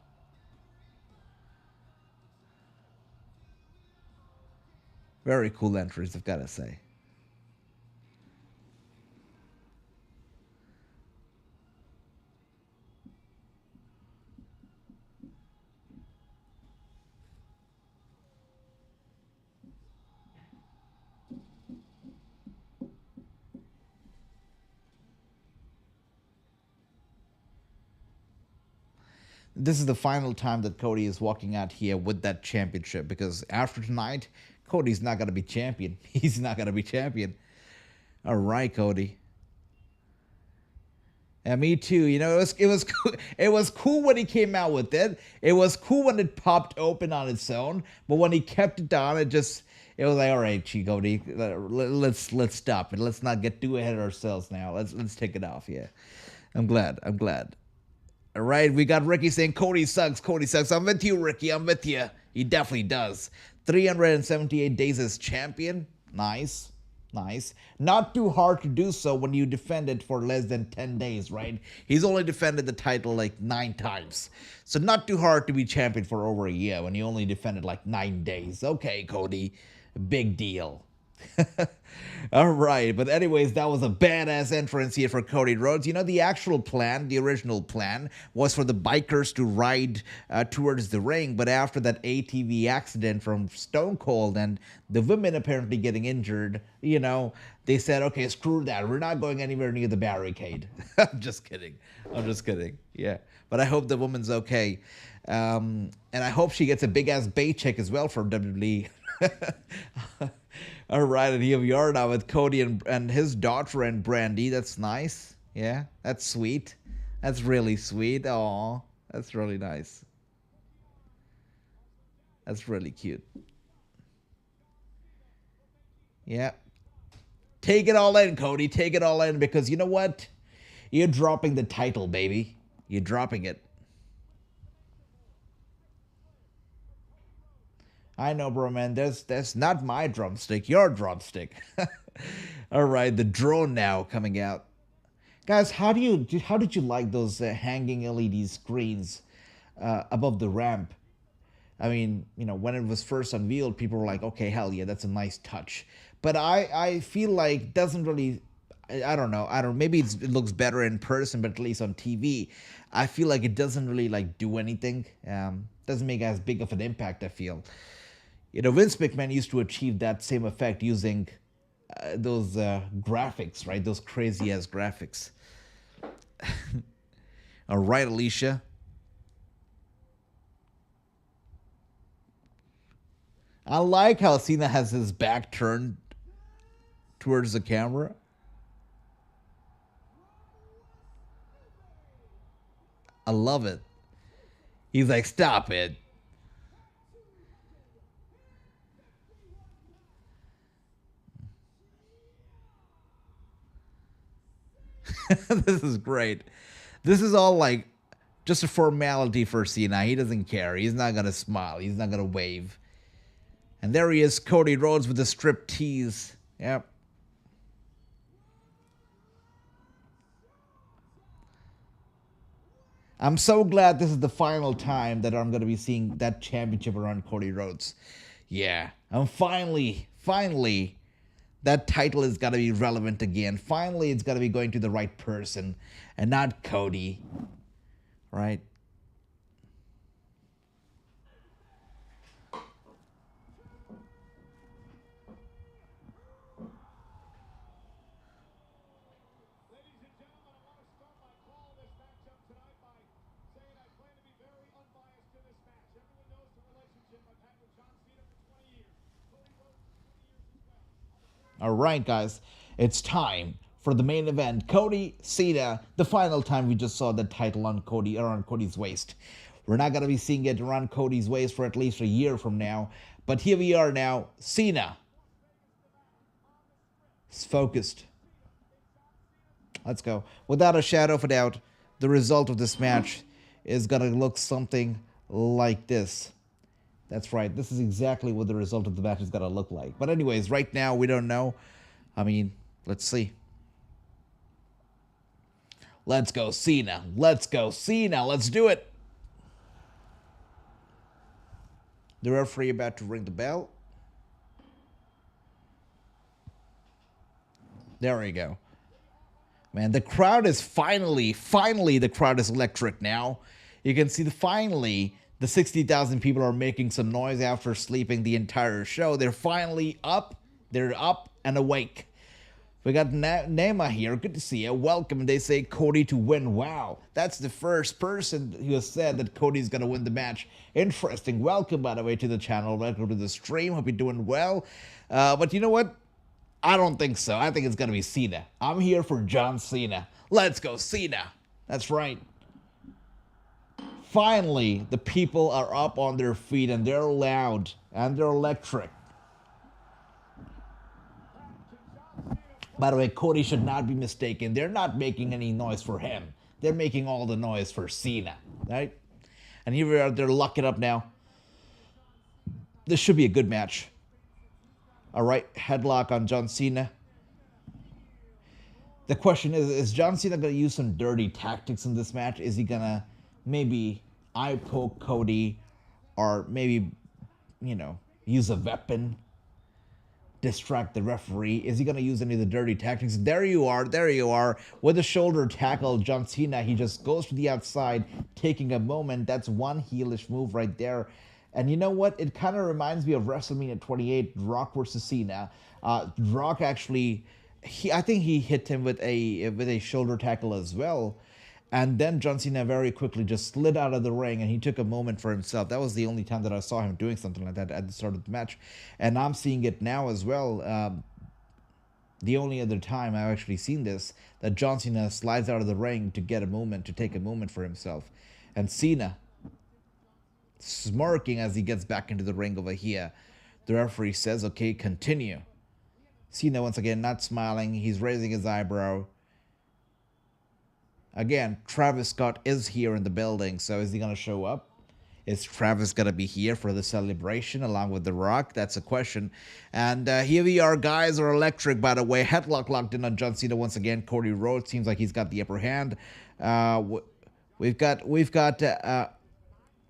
Very cool entrance, I've got to say. This is the final time that Cody is walking out here with that championship, because after tonight, Cody's not going to be champion. He's not going to be champion. All right, Cody. And me too. You know, it was cool when he came out with it. It was cool when it popped open on its own. But when he kept it down, it was like, all right, Cody, let's stop it. Let's not get too ahead of ourselves now. Let's take it off. Yeah, I'm glad. All right, we got Ricky saying Cody sucks. Cody sucks. I'm with you, Ricky. I'm with you. He definitely does. 378 days as champion. Nice. Nice. Not too hard to do so when you defend it for less than 10 days, right? He's only defended the title like 9 times. So not too hard to be champion for over a year when you only defended like 9 days. Okay, Cody. Big deal. All right, but anyways, that was a badass entrance here for Cody Rhodes. You know, the actual plan, the original plan, was for the bikers to ride towards the ring, but after that ATV accident from Stone Cold and the women apparently getting injured, you know, they said, okay, screw that. We're not going anywhere near the barricade. I'm just kidding. Yeah, but I hope the woman's okay. And I hope she gets a big-ass paycheck as well from WWE. All right, and here we are now with Cody and his daughter and Brandy. That's nice. Yeah, that's sweet. That's really sweet. Aw, that's really nice. That's really cute. Yeah. Take it all in, Cody. Take it all in, because you know what? You're dropping the title, baby. You're dropping it. I know, bro, man. That's not my drumstick. Your drumstick. All right, the drone now coming out. Guys, how did you like those hanging LED screens above the ramp? I mean, you know, when it was first unveiled, people were like, okay, hell yeah, that's a nice touch. But I feel like doesn't really, I don't know. Maybe it looks better in person, but at least on TV, I feel like it doesn't really like do anything. Doesn't make as big of an impact, I feel. You know, Vince McMahon used to achieve that same effect using those graphics, right? Those crazy ass graphics. All right, Alicia. I like how Cena has his back turned towards the camera. I love it. He's like, stop it. This is great. This is all like just a formality for Cena. He doesn't care. He's not going to smile. He's not going to wave. And there he is, Cody Rhodes with the strip tease. Yep. I'm so glad this is the final time that I'm going to be seeing that championship around Cody Rhodes. Yeah. And finally, that title is got to be relevant again. Finally, it's got to be going to the right person and not Cody. Right? Ladies and gentlemen, I want to start my call this matchup tonight by All right, guys, it's time for the main event. Cody, Cena, the final time we just saw the title on Cody, around Cody's waist. We're not going to be seeing it around Cody's waist for at least a year from now. But here we are now. Cena is focused. Let's go. Without a shadow of a doubt, the result of this match is going to look something like this. That's right. This is exactly what the result of the match is going to look like. But anyways, right now, we don't know. I mean, let's see. Let's go, Cena. Let's go, Cena. Let's do it. The referee about to ring the bell. There we go. Man, the crowd is finally the crowd is electric now. You can see finally the 60,000 people are making some noise after sleeping the entire show. They're finally up. They're up and awake. We got Nema here. Good to see you. Welcome. They say Cody to win. Wow. That's the first person who has said that Cody's going to win the match. Interesting. Welcome, by the way, to the channel. Welcome to the stream. Hope you're doing well. But you know what? I don't think so. I think it's going to be Cena. I'm here for John Cena. Let's go, Cena. That's right. Finally, the people are up on their feet and they're loud and they're electric. By the way, Cody should not be mistaken. They're not making any noise for him. They're making all the noise for Cena, right? And here we are. They're locking up now. This should be a good match. All right, headlock on John Cena. The question is John Cena going to use some dirty tactics in this match? Is he going to maybe eye poke Cody or maybe, you know, use a weapon, distract the referee? Is he going to use any of the dirty tactics? There you are. With a shoulder tackle, John Cena, he just goes to the outside, taking a moment. That's one heelish move right there. And you know what? It kind of reminds me of WrestleMania 28, Rock versus Cena. Rock actually, I think he hit him with a shoulder tackle as well. And then John Cena very quickly just slid out of the ring and he took a moment for himself. That was the only time that I saw him doing something like that at the start of the match. And I'm seeing it now as well. The only other time I've actually seen this, that John Cena slides out of the ring to get a moment, to take a moment for himself. And Cena smirking as he gets back into the ring over here. The referee says, okay, continue. Cena once again not smiling. He's raising his eyebrow. Again, Travis Scott is here in the building, so is he going to show up? Is Travis going to be here for the celebration along with The Rock? That's a question. And here we are, guys are electric, by the way. Headlock locked in on John Cena once again. Cody Rhodes seems like he's got the upper hand. We've got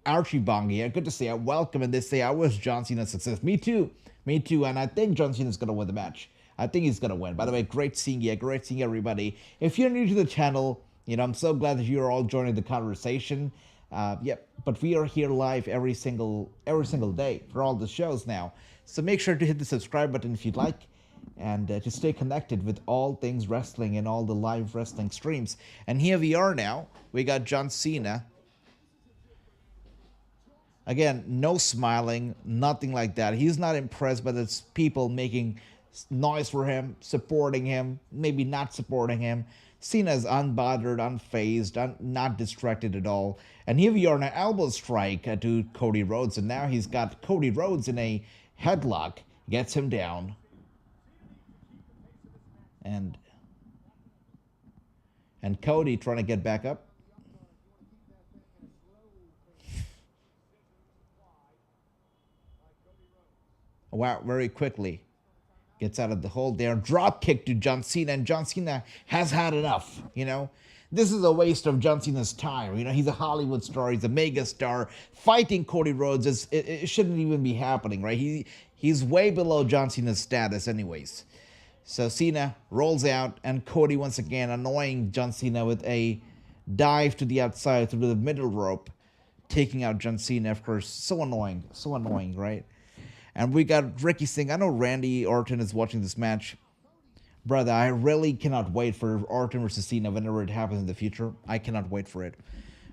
Archie Bong here. Good to see you. Welcome. And they say, I wish John Cena's success. Me too. And I think John Cena's going to win the match. I think he's going to win. By the way, great seeing you. Great seeing everybody. If you're new to the channel, you know, I'm so glad that you're all joining the conversation. But we are here live every single day for all the shows now. So make sure to hit the subscribe button if you'd like. And to stay connected with all things wrestling and all the live wrestling streams. And here we are now. We got John Cena. Again, no smiling, nothing like that. He's not impressed by the people making noise for him, supporting him, maybe not supporting him. Cena's unbothered, unfazed, not distracted at all. And here we are in an elbow strike to Cody Rhodes. And now he's got Cody Rhodes in a headlock, gets him down. And Cody trying to get back up. Wow, very quickly gets out of the hold there. Drop kick to John Cena, and John Cena has had enough, you know. This is a waste of John Cena's time. You know, he's a Hollywood star. He's a mega star. Fighting Cody Rhodes, it shouldn't even be happening, right? He's way below John Cena's status anyways. So Cena rolls out, and Cody once again annoying John Cena with a dive to the outside through the middle rope, taking out John Cena, of course. So annoying, right? And we got Ricky Singh. I know Randy Orton is watching this match. Brother, I really cannot wait for Orton versus Cena whenever it happens in the future. I cannot wait for it.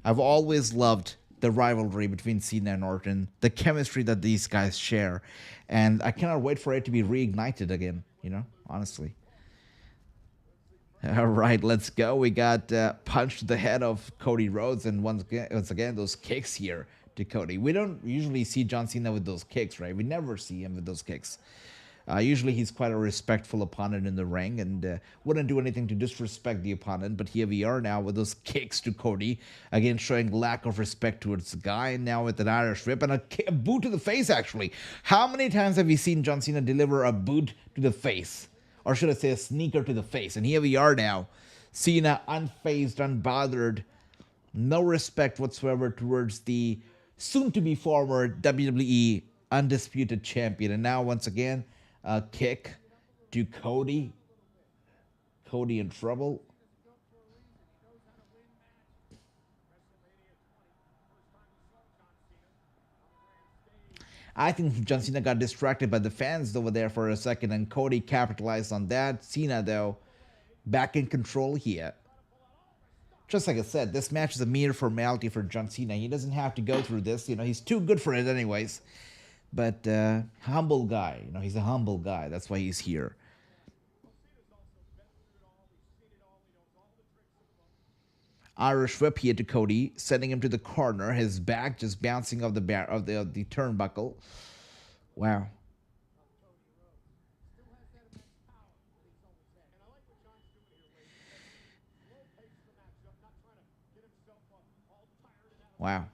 I've always loved the rivalry between Cena and Orton, the chemistry that these guys share. And I cannot wait for it to be reignited again, you know? honestly. All right, let's go. We got punched to the head of Cody Rhodes, and once again, those kicks here to Cody. We don't usually see John Cena with those kicks, right? We never see him with those kicks. Usually he's quite a respectful opponent in the ring and wouldn't do anything to disrespect the opponent. But here we are now with those kicks to Cody. Again, showing lack of respect towards the guy. And now with an Irish whip and a boot to the face, actually. How many times have you seen John Cena deliver a boot to the face? Or should I say a sneaker to the face? And here we are now. Cena unfazed, unbothered. No respect whatsoever towards the soon-to-be former WWE Undisputed Champion. And now, once again, a kick to Cody. Cody in trouble. I think John Cena got distracted by the fans over there for a second, and Cody capitalized on that. Cena, though, back in control here. Just like I said, this match is a mere formality for John Cena. He doesn't have to go through this. He's too good for it anyways. But humble guy. He's a humble guy. That's why he's here. Irish whip here to Cody, sending him to the corner. His back just bouncing off the turnbuckle. Wow. Wow.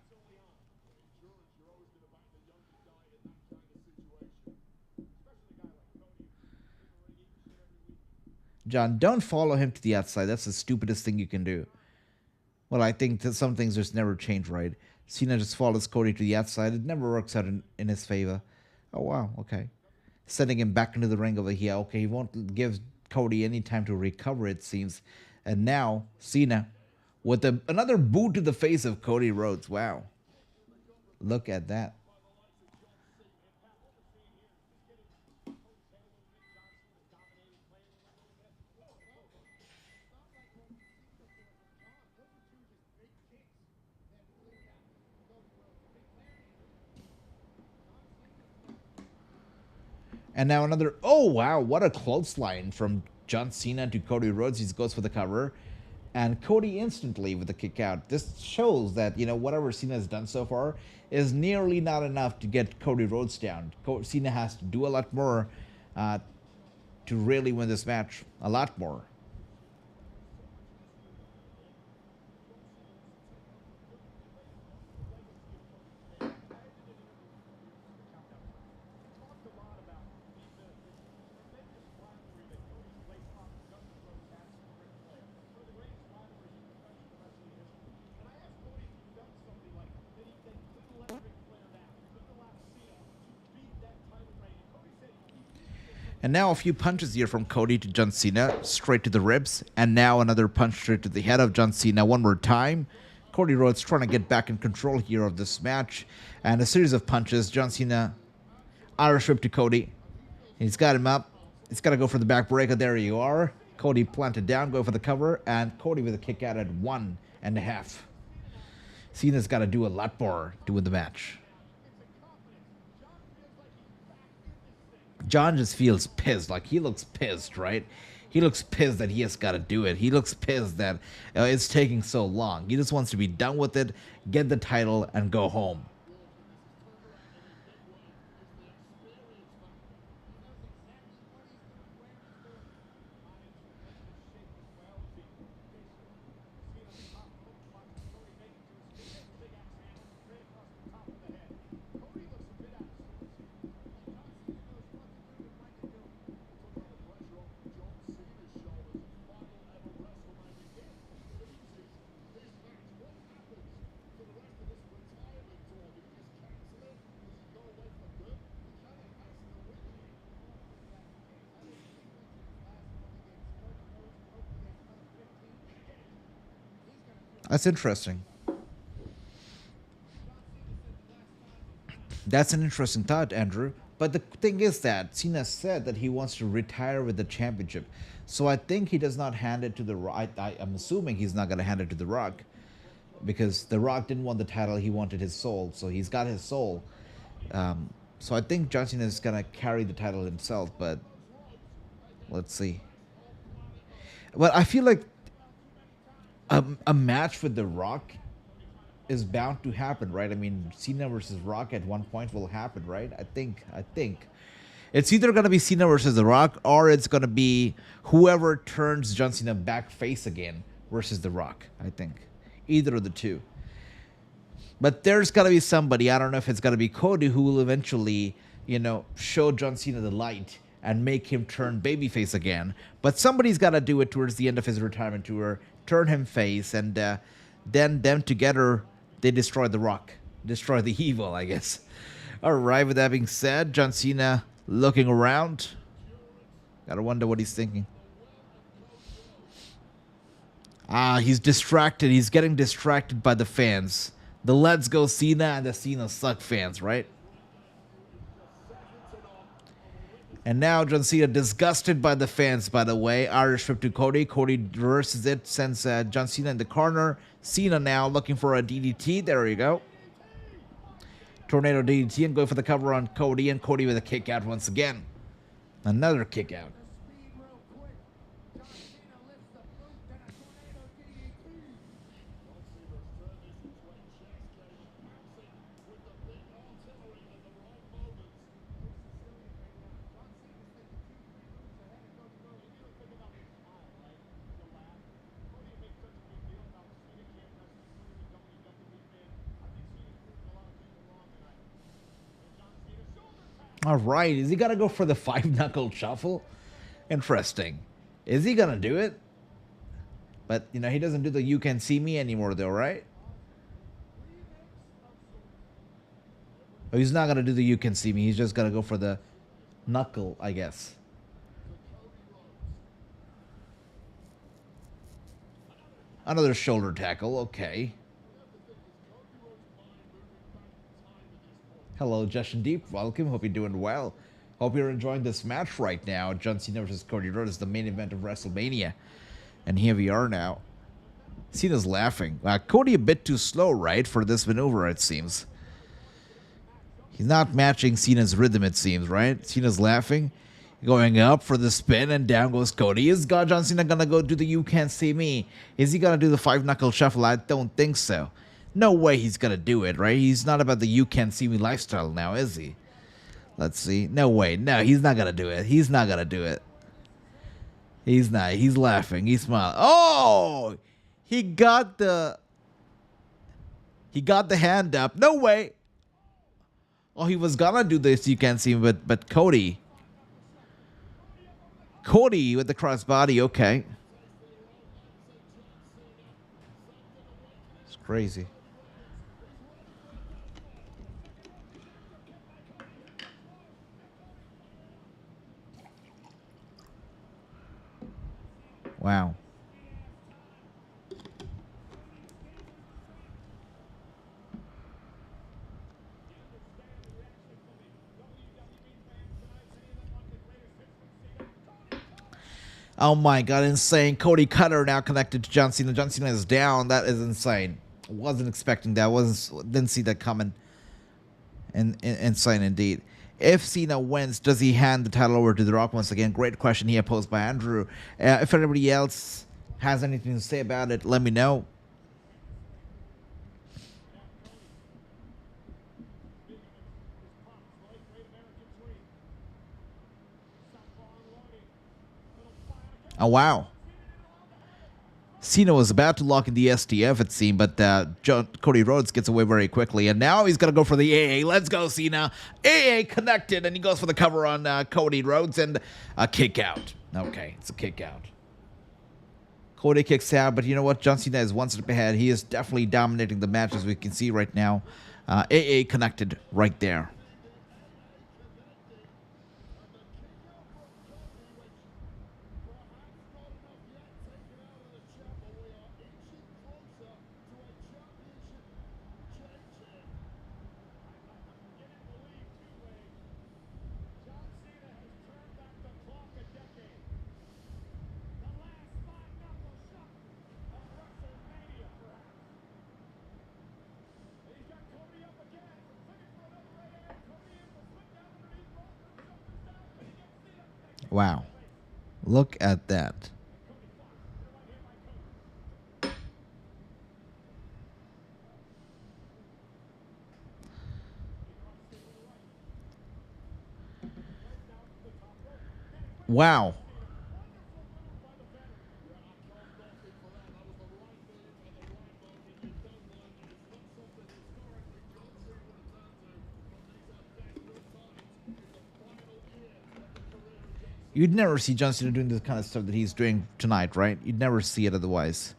John, don't follow him to the outside. That's the stupidest thing you can do. Well, I think that some things just never change, right? Cena just follows Cody to the outside. It never works out in his favor. Oh, wow. Okay. Sending him back into the ring over here. Okay, he won't give Cody any time to recover, it seems. And now, Cena with another boot to the face of Cody Rhodes. Wow. Look at that. And now another, oh wow, what a clothesline from John Cena to Cody Rhodes. He goes for the cover. And Cody instantly with the kick out. This shows that, whatever Cena has done so far is nearly not enough to get Cody Rhodes down. Cena has to do a lot more to really win this match. A lot more. And now a few punches here from Cody to John Cena, straight to the ribs. And now another punch straight to the head of John Cena one more time. Cody Rhodes trying to get back in control here of this match. And a series of punches. John Cena, Irish whip to Cody. He's got him up. He's got to go for the backbreaker. There you are. Cody planted down, go for the cover. And Cody with a kick out at 1.5. Cena's got to do a lot more to win the match. John just feels pissed. Like, he looks pissed, right? He looks pissed that he has got to do it. He looks pissed that it's taking so long. He just wants to be done with it, get the title, and go home. That's interesting. That's an interesting thought, Andrew. But the thing is that Cena said that he wants to retire with the championship. So I think he does not hand it to The Rock. I'm assuming he's not going to hand it to The Rock. Because The Rock didn't want the title, he wanted his soul. So he's got his soul. So I think John Cena is going to carry the title himself. But Let's see. But I feel like a match with The Rock is bound to happen, right? I mean, Cena versus Rock at one point will happen, right? I think it's either gonna be Cena versus The Rock, or it's gonna be whoever turns John Cena back face again versus The Rock. I think either of the two. But there's gotta be somebody. I don't know if it's gonna be Cody who will eventually, show John Cena the light and make him turn babyface again. But somebody's gotta do it towards the end of his retirement tour, turn him face, and then them together they destroy The Rock, destroy the evil, I guess. All right. With that being said, John Cena looking around. Gotta wonder what he's thinking. He's distracted. He's getting distracted by the fans. The Let's Go Cena and the Cena Suck fans, right? And now John Cena disgusted by the fans, by the way. Irish whip to Cody. Cody reverses it, sends John Cena in the corner. Cena now looking for a DDT. There you go. Tornado DDT and going for the cover on Cody. And Cody with a kick out once again. Another kick out. Speed real quick. John Cena lifts the boot and a tornado DDT. All right. Is he going to go for the 5-knuckle shuffle? Interesting. Is he going to do it? But, he doesn't do the you can see me anymore, though, right? Oh, he's not going to do the you can see me. He's just going to go for the knuckle, I guess. Another shoulder tackle. Okay. Hello, Justin Deep. Welcome. Hope you're doing well. Hope you're enjoying this match right now. John Cena versus Cody Rhodes is the main event of WrestleMania. And here we are now. Cena's laughing. Cody a bit too slow, right, for this maneuver, it seems. He's not matching Cena's rhythm, it seems, right? Cena's laughing. Going up for the spin, and down goes Cody. Is John Cena going to go do the you can't see me? Is he going to do the 5-knuckle shuffle? I don't think so. No way he's going to do it, right? He's not about the you can't see me lifestyle now, is he? Let's see. No way. No, he's not going to do it. He's not going to do it. He's not. He's laughing. He's smiling. Oh! He got the hand up. No way. Oh, he was going to do this you can't see me, but Cody with the crossbody. Okay. It's crazy. Wow. Oh my God, insane. Cody Cutter now connected to John Cena. John Cena is down. That is insane. Wasn't expecting that. Didn't see that coming. Insane indeed. If Cena wins, does he hand the title over to The Rock once again? Great question here posed by Andrew. If anybody else has anything to say about it, let me know. Oh, wow. Cena was about to lock in the STF, it seemed, but Cody Rhodes gets away very quickly. And now he's going to go for the AA. Let's go, Cena. AA connected, and he goes for the cover on Cody Rhodes and a kick out. Okay, it's a kick out. Cody kicks out, but you know what? John Cena is one step ahead. He is definitely dominating the match, as we can see right now. AA connected right there. Wow. Look at that. Wow. You'd never see John Cena doing the kind of stuff that he's doing tonight, right? You'd never see it otherwise.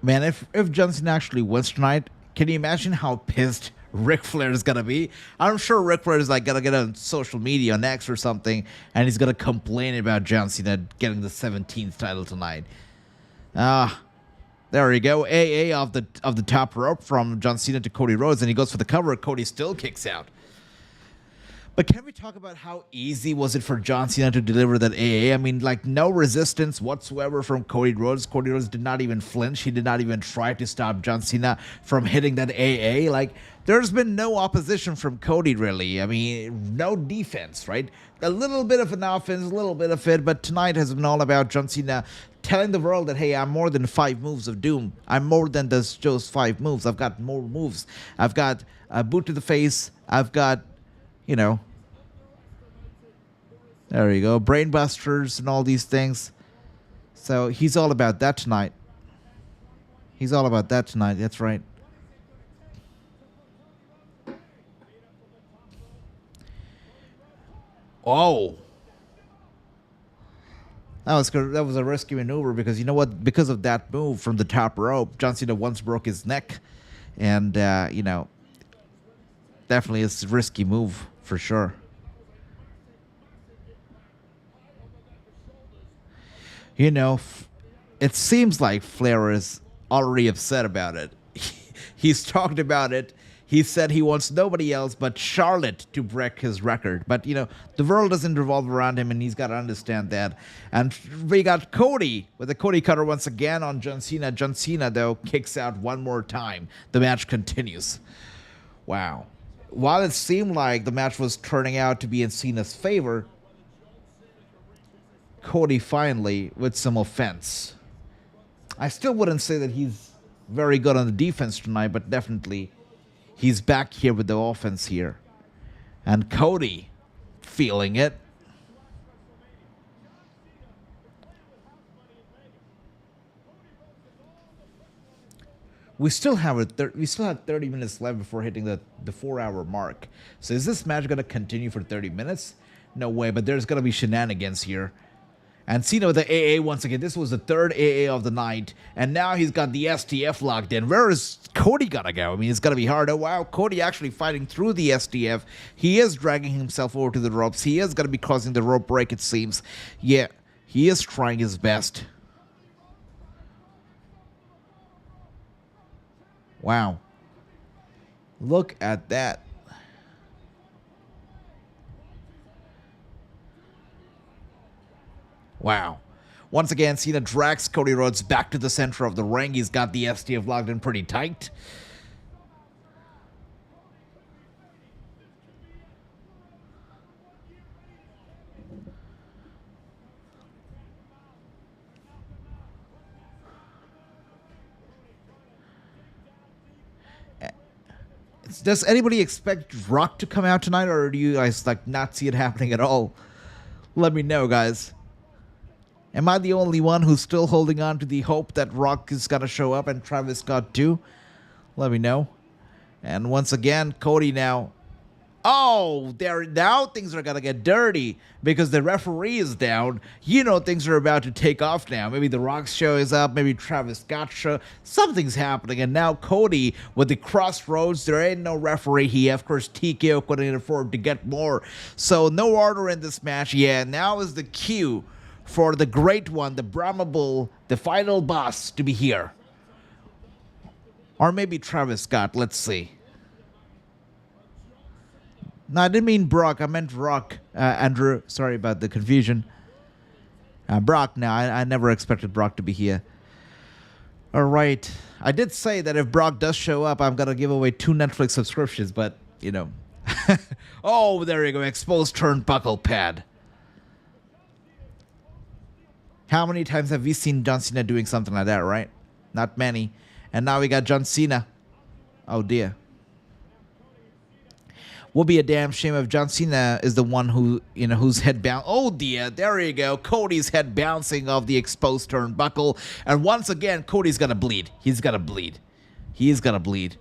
Man, if John Cena actually wins tonight, can you imagine how pissed Ric Flair is gonna be? I'm sure Ric Flair is like gonna get on social media on X or something, and he's gonna complain about John Cena getting the 17th title tonight. There we go. AA of the top rope from John Cena to Cody Rhodes, and he goes for the cover. Cody still kicks out. But can we talk about how easy was it for John Cena to deliver that AA? I mean, like, no resistance whatsoever from Cody Rhodes. Cody Rhodes did not even flinch. He did not even try to stop John Cena from hitting that AA. Like, there's been no opposition from Cody, really. I mean, no defense, right? A little bit of an offense, a little bit of it, but tonight has been all about John Cena telling the world that, hey, I'm more than 5 moves of doom. I'm more than just 5 moves. I've got more moves. I've got a boot to the face. I've got, you know, there you go, brainbusters and all these things. So he's all about that tonight. He's all about that tonight. That's right. Oh, that was good. That was a risky maneuver because you know what? Because of that move from the top rope, John Cena once broke his neck, and you know, definitely it's a risky move for sure. You know, it seems like Flair is already upset about it. He's talked about it. He said he wants nobody else but Charlotte to break his record. But, you know, the world doesn't revolve around him, and he's got to understand that. And we got Cody with the Cody cutter once again on John Cena. John Cena, though, kicks out one more time. The match continues. Wow. While it seemed like the match was turning out to be in Cena's favor, Cody finally with some offense. I still wouldn't say that he's very good on the defense tonight, but definitely he's back here with the offense here. And Cody feeling it. We still have 30 minutes left before hitting the 4-hour mark. So is this match going to continue for 30 minutes? No way, but there's going to be shenanigans here. And Cena with the AA once again. This was the 3rd AA of the night. And now he's got the STF locked in. Where is Cody gonna go? I mean, it's gonna be hard. Oh, wow. Cody actually fighting through the STF. He is dragging himself over to the ropes. He is gonna be causing the rope break, it seems. Yeah, he is trying his best. Wow. Look at that. Wow. Once again, Cena drags Cody Rhodes back to the center of the ring. He's got the STF locked in pretty tight. Does anybody expect Rock to come out tonight, or do you guys like not see it happening at all? Let me know, guys. Am I the only one who's still holding on to the hope that Rock is going to show up and Travis Scott too? Let me know. And once again, Cody now. Oh, now things are going to get dirty because the referee is down. You know things are about to take off now. Maybe The Rock shows up. Maybe Travis Scott show. Something's happening. And now Cody with the crossroads. There ain't no referee here. Of course, TKO couldn't afford to get more. So no order in this match. Yeah, now is the cue for the great one, the Brahma Bull, the final boss, to be here. Or maybe Travis Scott. Let's see. No, I didn't mean Brock. I meant Rock. Andrew, sorry about the confusion. Brock, now, I never expected Brock to be here. All right. I did say that if Brock does show up, I'm going to give away 2 Netflix subscriptions, but, you know, Oh, there you go. Exposed turnbuckle pad. How many times have we seen John Cena doing something like that, right? Not many. And now we got John Cena. Oh, dear. Would be a damn shame if John Cena is the one who, whose head bounce. Oh, dear. There you go. Cody's head bouncing off the exposed turnbuckle. And once again, Cody's going to bleed. He's going to bleed. He's going to bleed.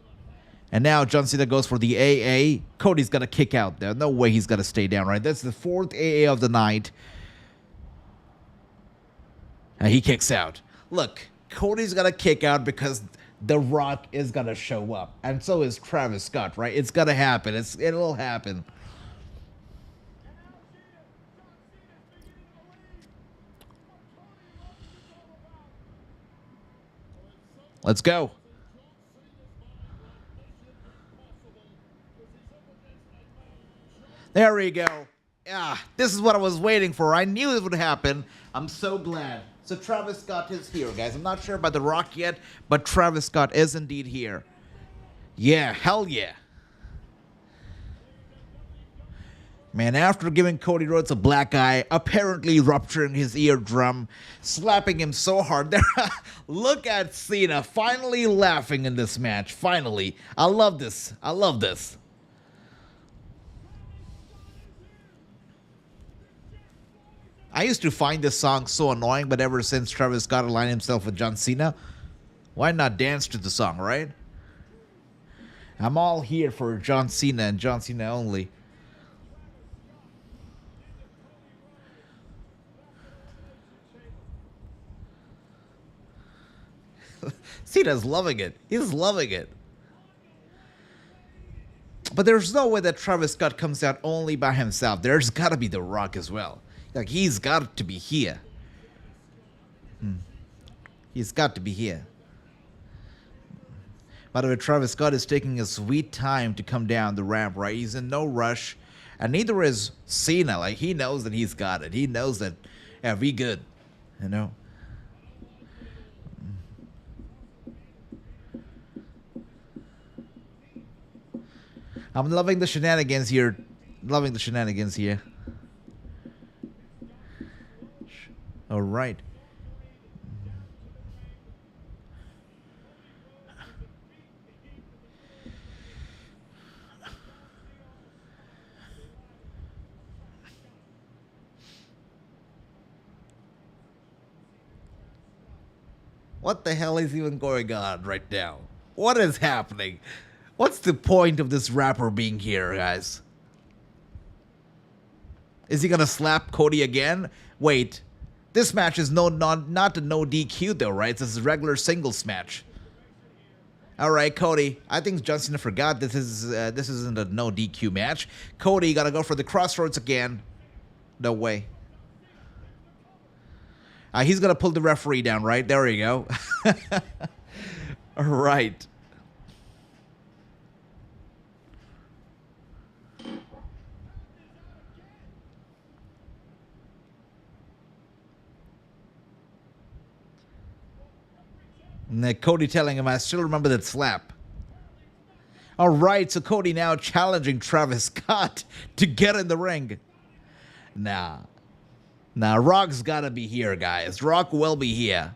And now John Cena goes for the AA. Cody's going to kick out there. No way he's going to stay down, right? That's the 4th AA of the night. And he kicks out. Look, Cody's going to kick out because The Rock is going to show up. And so is Travis Scott, right? It's going to happen. It'll happen. Let's go. There we go. Yeah, this is what I was waiting for. I knew it would happen. I'm so glad. So Travis Scott is here, guys. I'm not sure about The Rock yet, but Travis Scott is indeed here. Yeah, hell yeah. Man, after giving Cody Rhodes a black eye, apparently rupturing his eardrum, slapping him so hard there. Look at Cena finally laughing in this match. Finally. I love this. I love this. I used to find this song so annoying, but ever since Travis Scott aligned himself with John Cena, why not dance to the song, right? I'm all here for John Cena and John Cena only. Cena's loving it. He's loving it. But there's no way that Travis Scott comes out only by himself. There's got to be The Rock as well. Like, he's got to be here. He's got to be here. By the way, Travis Scott is taking a sweet time to come down the ramp, right? He's in no rush. And neither is Cena. Like, he knows that he's got it. He knows that, yeah, we good. You know? I'm loving the shenanigans here. Loving the shenanigans here. All right. What the hell is even going on right now? What is happening? What's the point of this rapper being here, guys? Is he gonna slap Cody again? Wait. This match is not a no DQ though, right? This is a regular singles match. All right, Cody. I think John Cena forgot this isn't a no DQ match. Cody gotta go for the crossroads again. No way. He's gonna pull the referee down, right? There you go. All right. And Cody telling him, I still remember that slap. All right, so Cody now challenging Travis Scott to get in the ring. Nah, Rock's gotta be here, guys. Rock will be here.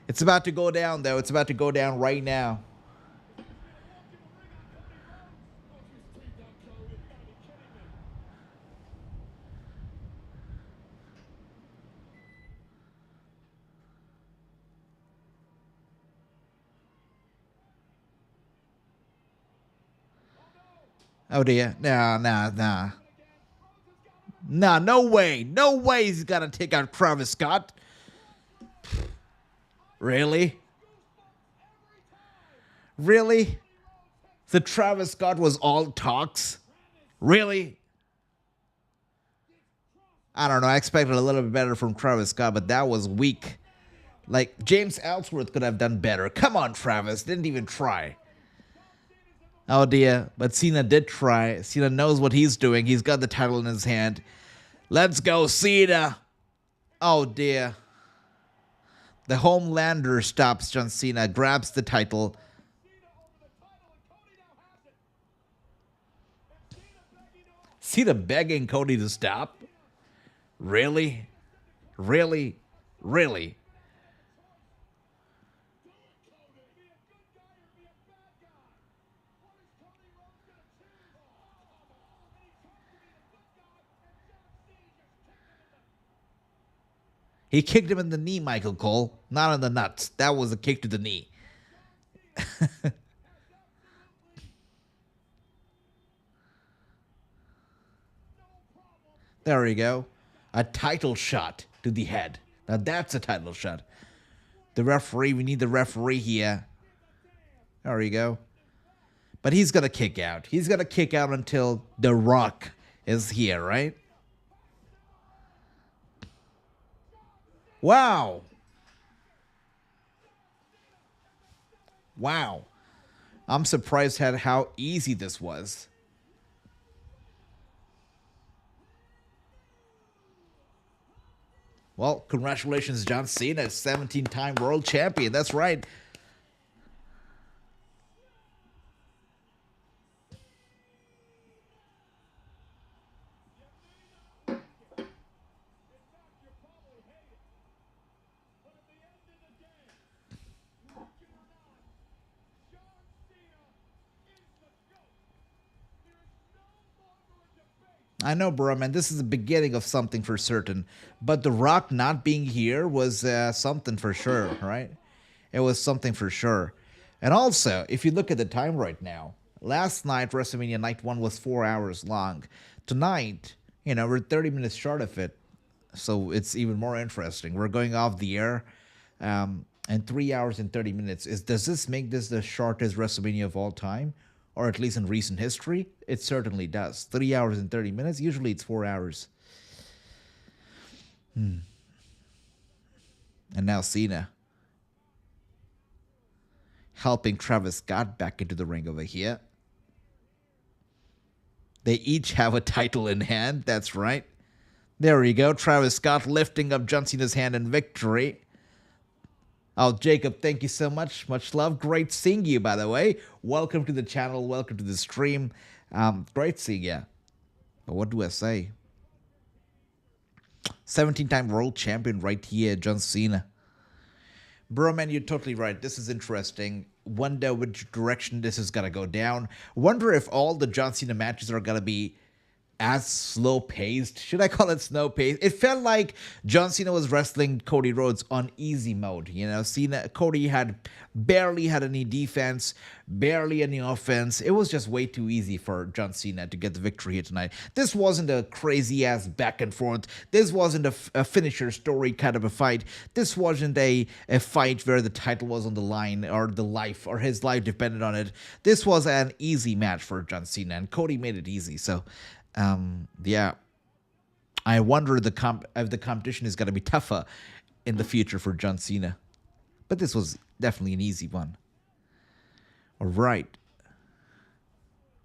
It's about to go down, though. It's about to go down right now. Oh dear. Nah. Nah, no way. No way he's gonna take out Travis Scott. Really? Really? The Travis Scott was all talks? Really? I don't know. I expected a little bit better from Travis Scott, but that was weak. Like, James Ellsworth could have done better. Come on, Travis. Didn't even try. Oh dear, but Cena did try. Cena knows what he's doing. He's got the title in his hand. Let's go, Cena. Oh dear. The Homelander stops John Cena, grabs the title. Cena begging Cody to stop? Really? Really? Really? He kicked him in the knee, Michael Cole. Not in the nuts. That was a kick to the knee. There we go. A title shot to the head. Now that's a title shot. The referee, we need the referee here. There we go. But he's going to kick out. He's going to kick out until The Rock is here, right? Wow. Wow. I'm surprised at how easy this was. Well, congratulations, John Cena, 17-time world champion. That's right. I know, bro, man, this is the beginning of something for certain. But The Rock not being here was something for sure, right? It was something for sure. And also, if you look at the time right now, last night, WrestleMania Night 1 was 4 hours long. Tonight, you know, we're 30 minutes short of it. So it's even more interesting. We're going off the air and 3 hours and 30 minutes. Does this make this the shortest WrestleMania of all time? Or at least in recent history? It certainly does. 3 hours and 30 minutes. Usually it's 4 hours. And now Cena helping Travis Scott back into the ring over here. They each have a title in hand. That's right. There we go. Travis Scott lifting up John Cena's hand in victory. Oh, Jacob, thank you so much. Much love. Great seeing you, by the way. Welcome to the channel. Welcome to the stream. Great seeing you. But what do I say? 17-time world champion right here, John Cena. Bro, man, you're totally right. This is interesting. Wonder which direction this is going to go down. Wonder if all the John Cena matches are going to be as slow-paced. Should I call it slow-paced? It felt like John Cena was wrestling Cody Rhodes on easy mode. You know, Cody had barely had any defense, barely any offense. It was just way too easy for John Cena to get the victory here tonight. This wasn't a crazy-ass back and forth. This wasn't a finisher story kind of a fight. This wasn't a fight where the title was on the line or his life depended on it. This was an easy match for John Cena, and Cody made it easy. So yeah, I wonder if the competition is going to be tougher in the future for John Cena. But this was definitely an easy one. All right.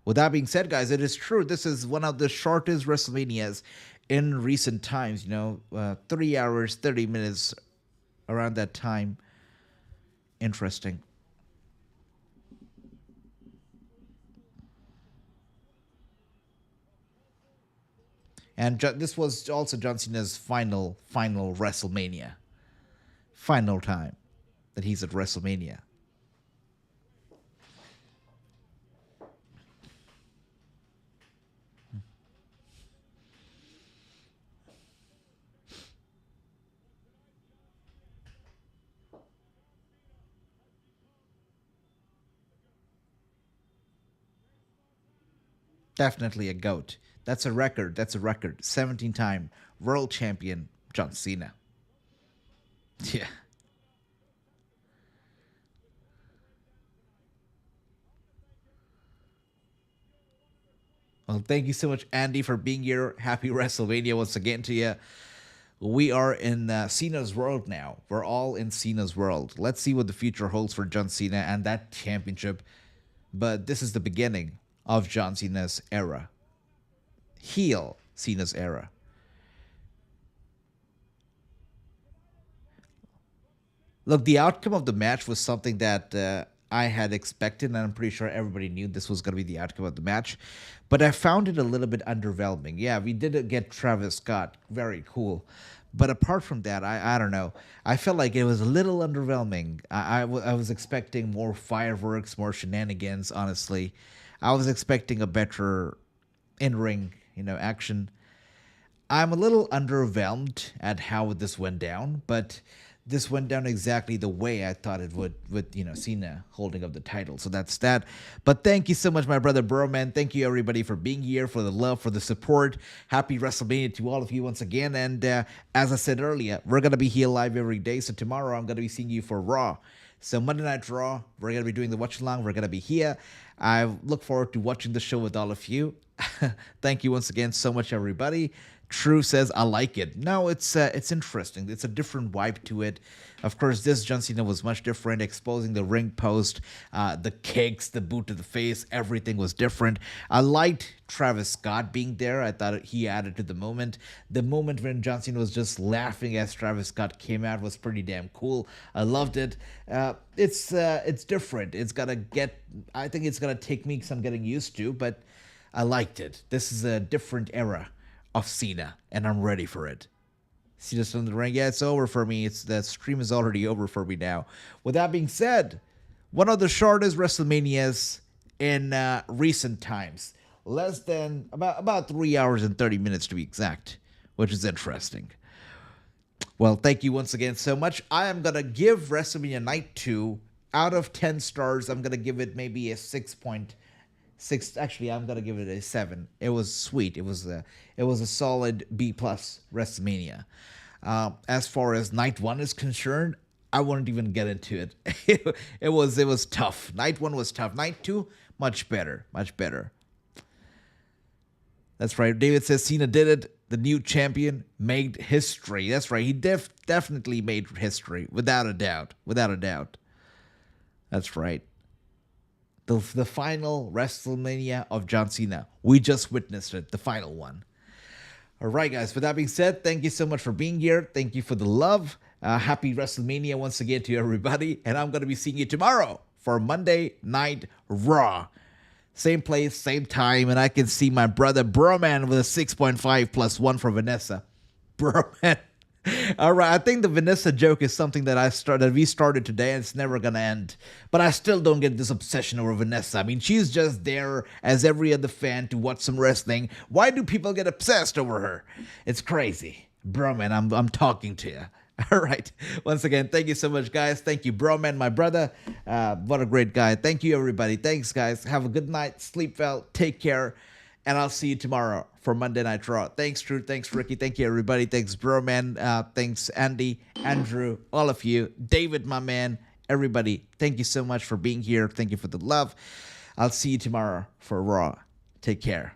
With that being said, guys, it is true. This is one of the shortest WrestleManias in recent times. You know, 3 hours, 30 minutes around that time. Interesting. And this was also John Cena's final WrestleMania. Final time that he's at WrestleMania. Definitely a GOAT. That's a record. 17-time world champion John Cena. Yeah. Well, thank you so much, Andy, for being here. Happy WrestleMania once again to you. We are in Cena's world now. We're all in Cena's world. Let's see what the future holds for John Cena and that championship. But this is the beginning of John Cena's era. Heel Cena's era. Look, the outcome of the match was something that I had expected, and I'm pretty sure everybody knew this was going to be the outcome of the match. But I found it a little bit underwhelming. Yeah, we did get Travis Scott. Very cool. But apart from that, I don't know. I felt like it was a little underwhelming. I was expecting more fireworks, more shenanigans, honestly. I was expecting a better in-ring, action. I'm a little underwhelmed at how this went down, but this went down exactly the way I thought it would with, Cena holding up the title. So that's that. But thank you so much, my brother Broman. Thank you, everybody, for being here, for the love, for the support. Happy WrestleMania to all of you once again. And as I said earlier, we're going to be here live every day. So tomorrow I'm going to be seeing you for Raw. So Monday Night Raw, we're going to be doing the watch along. We're going to be here. I look forward to watching the show with all of you. Thank you once again so much, everybody. True says, I like it. No, it's interesting. It's a different vibe to it. Of course, this John Cena was much different, exposing the ring post, the kicks, the boot to the face, everything was different. I liked Travis Scott being there. I thought he added to the moment. The moment when John Cena was just laughing as Travis Scott came out was pretty damn cool. I loved it. It's different. I think it's gonna take me some getting used to, but I liked it. This is a different era of Cena, and I'm ready for it. Cena's still in the ring. Yeah, it's over for me. The stream is already over for me now. With that being said, one of the shortest WrestleManias in recent times. Less than about 3 hours and 30 minutes to be exact, which is interesting. Well, thank you once again so much. I am going to give WrestleMania Night 2 out of 10 stars. I'm going to give it maybe a 6.6. Actually, I'm gonna give it a 7. It was sweet. It was a solid B plus WrestleMania. As far as Night 1 is concerned, I wouldn't even get into it. It was tough. Night 1 was tough. Night 2, much better. That's right. David says Cena did it. The new champion made history. That's right. He definitely made history, without a doubt. That's right. The final WrestleMania of John Cena. We just witnessed it, the final one. All right, guys. With that being said, thank you so much for being here. Thank you for the love. Happy WrestleMania once again to everybody. And I'm going to be seeing you tomorrow for Monday Night Raw. Same place, same time. And I can see my brother Broman with a 6.5 plus 1 for Vanessa. Broman. All right, I think the Vanessa joke is something that we started today, and it's never gonna end. But I still don't get this obsession over Vanessa. I mean, she's just there as every other fan to watch some wrestling. Why do people get obsessed over her? It's crazy, bro, man. I'm talking to you. All right. Once again, thank you so much, guys. Thank you, bro, man, my brother. What a great guy. Thank you, everybody. Thanks, guys. Have a good night. Sleep well. Take care. And I'll see you tomorrow for Monday Night Raw. Thanks, Drew. Thanks, Ricky. Thank you, everybody. Thanks, bro, man. Thanks, Andy, Andrew, all of you. David, my man. Everybody, thank you so much for being here. Thank you for the love. I'll see you tomorrow for Raw. Take care.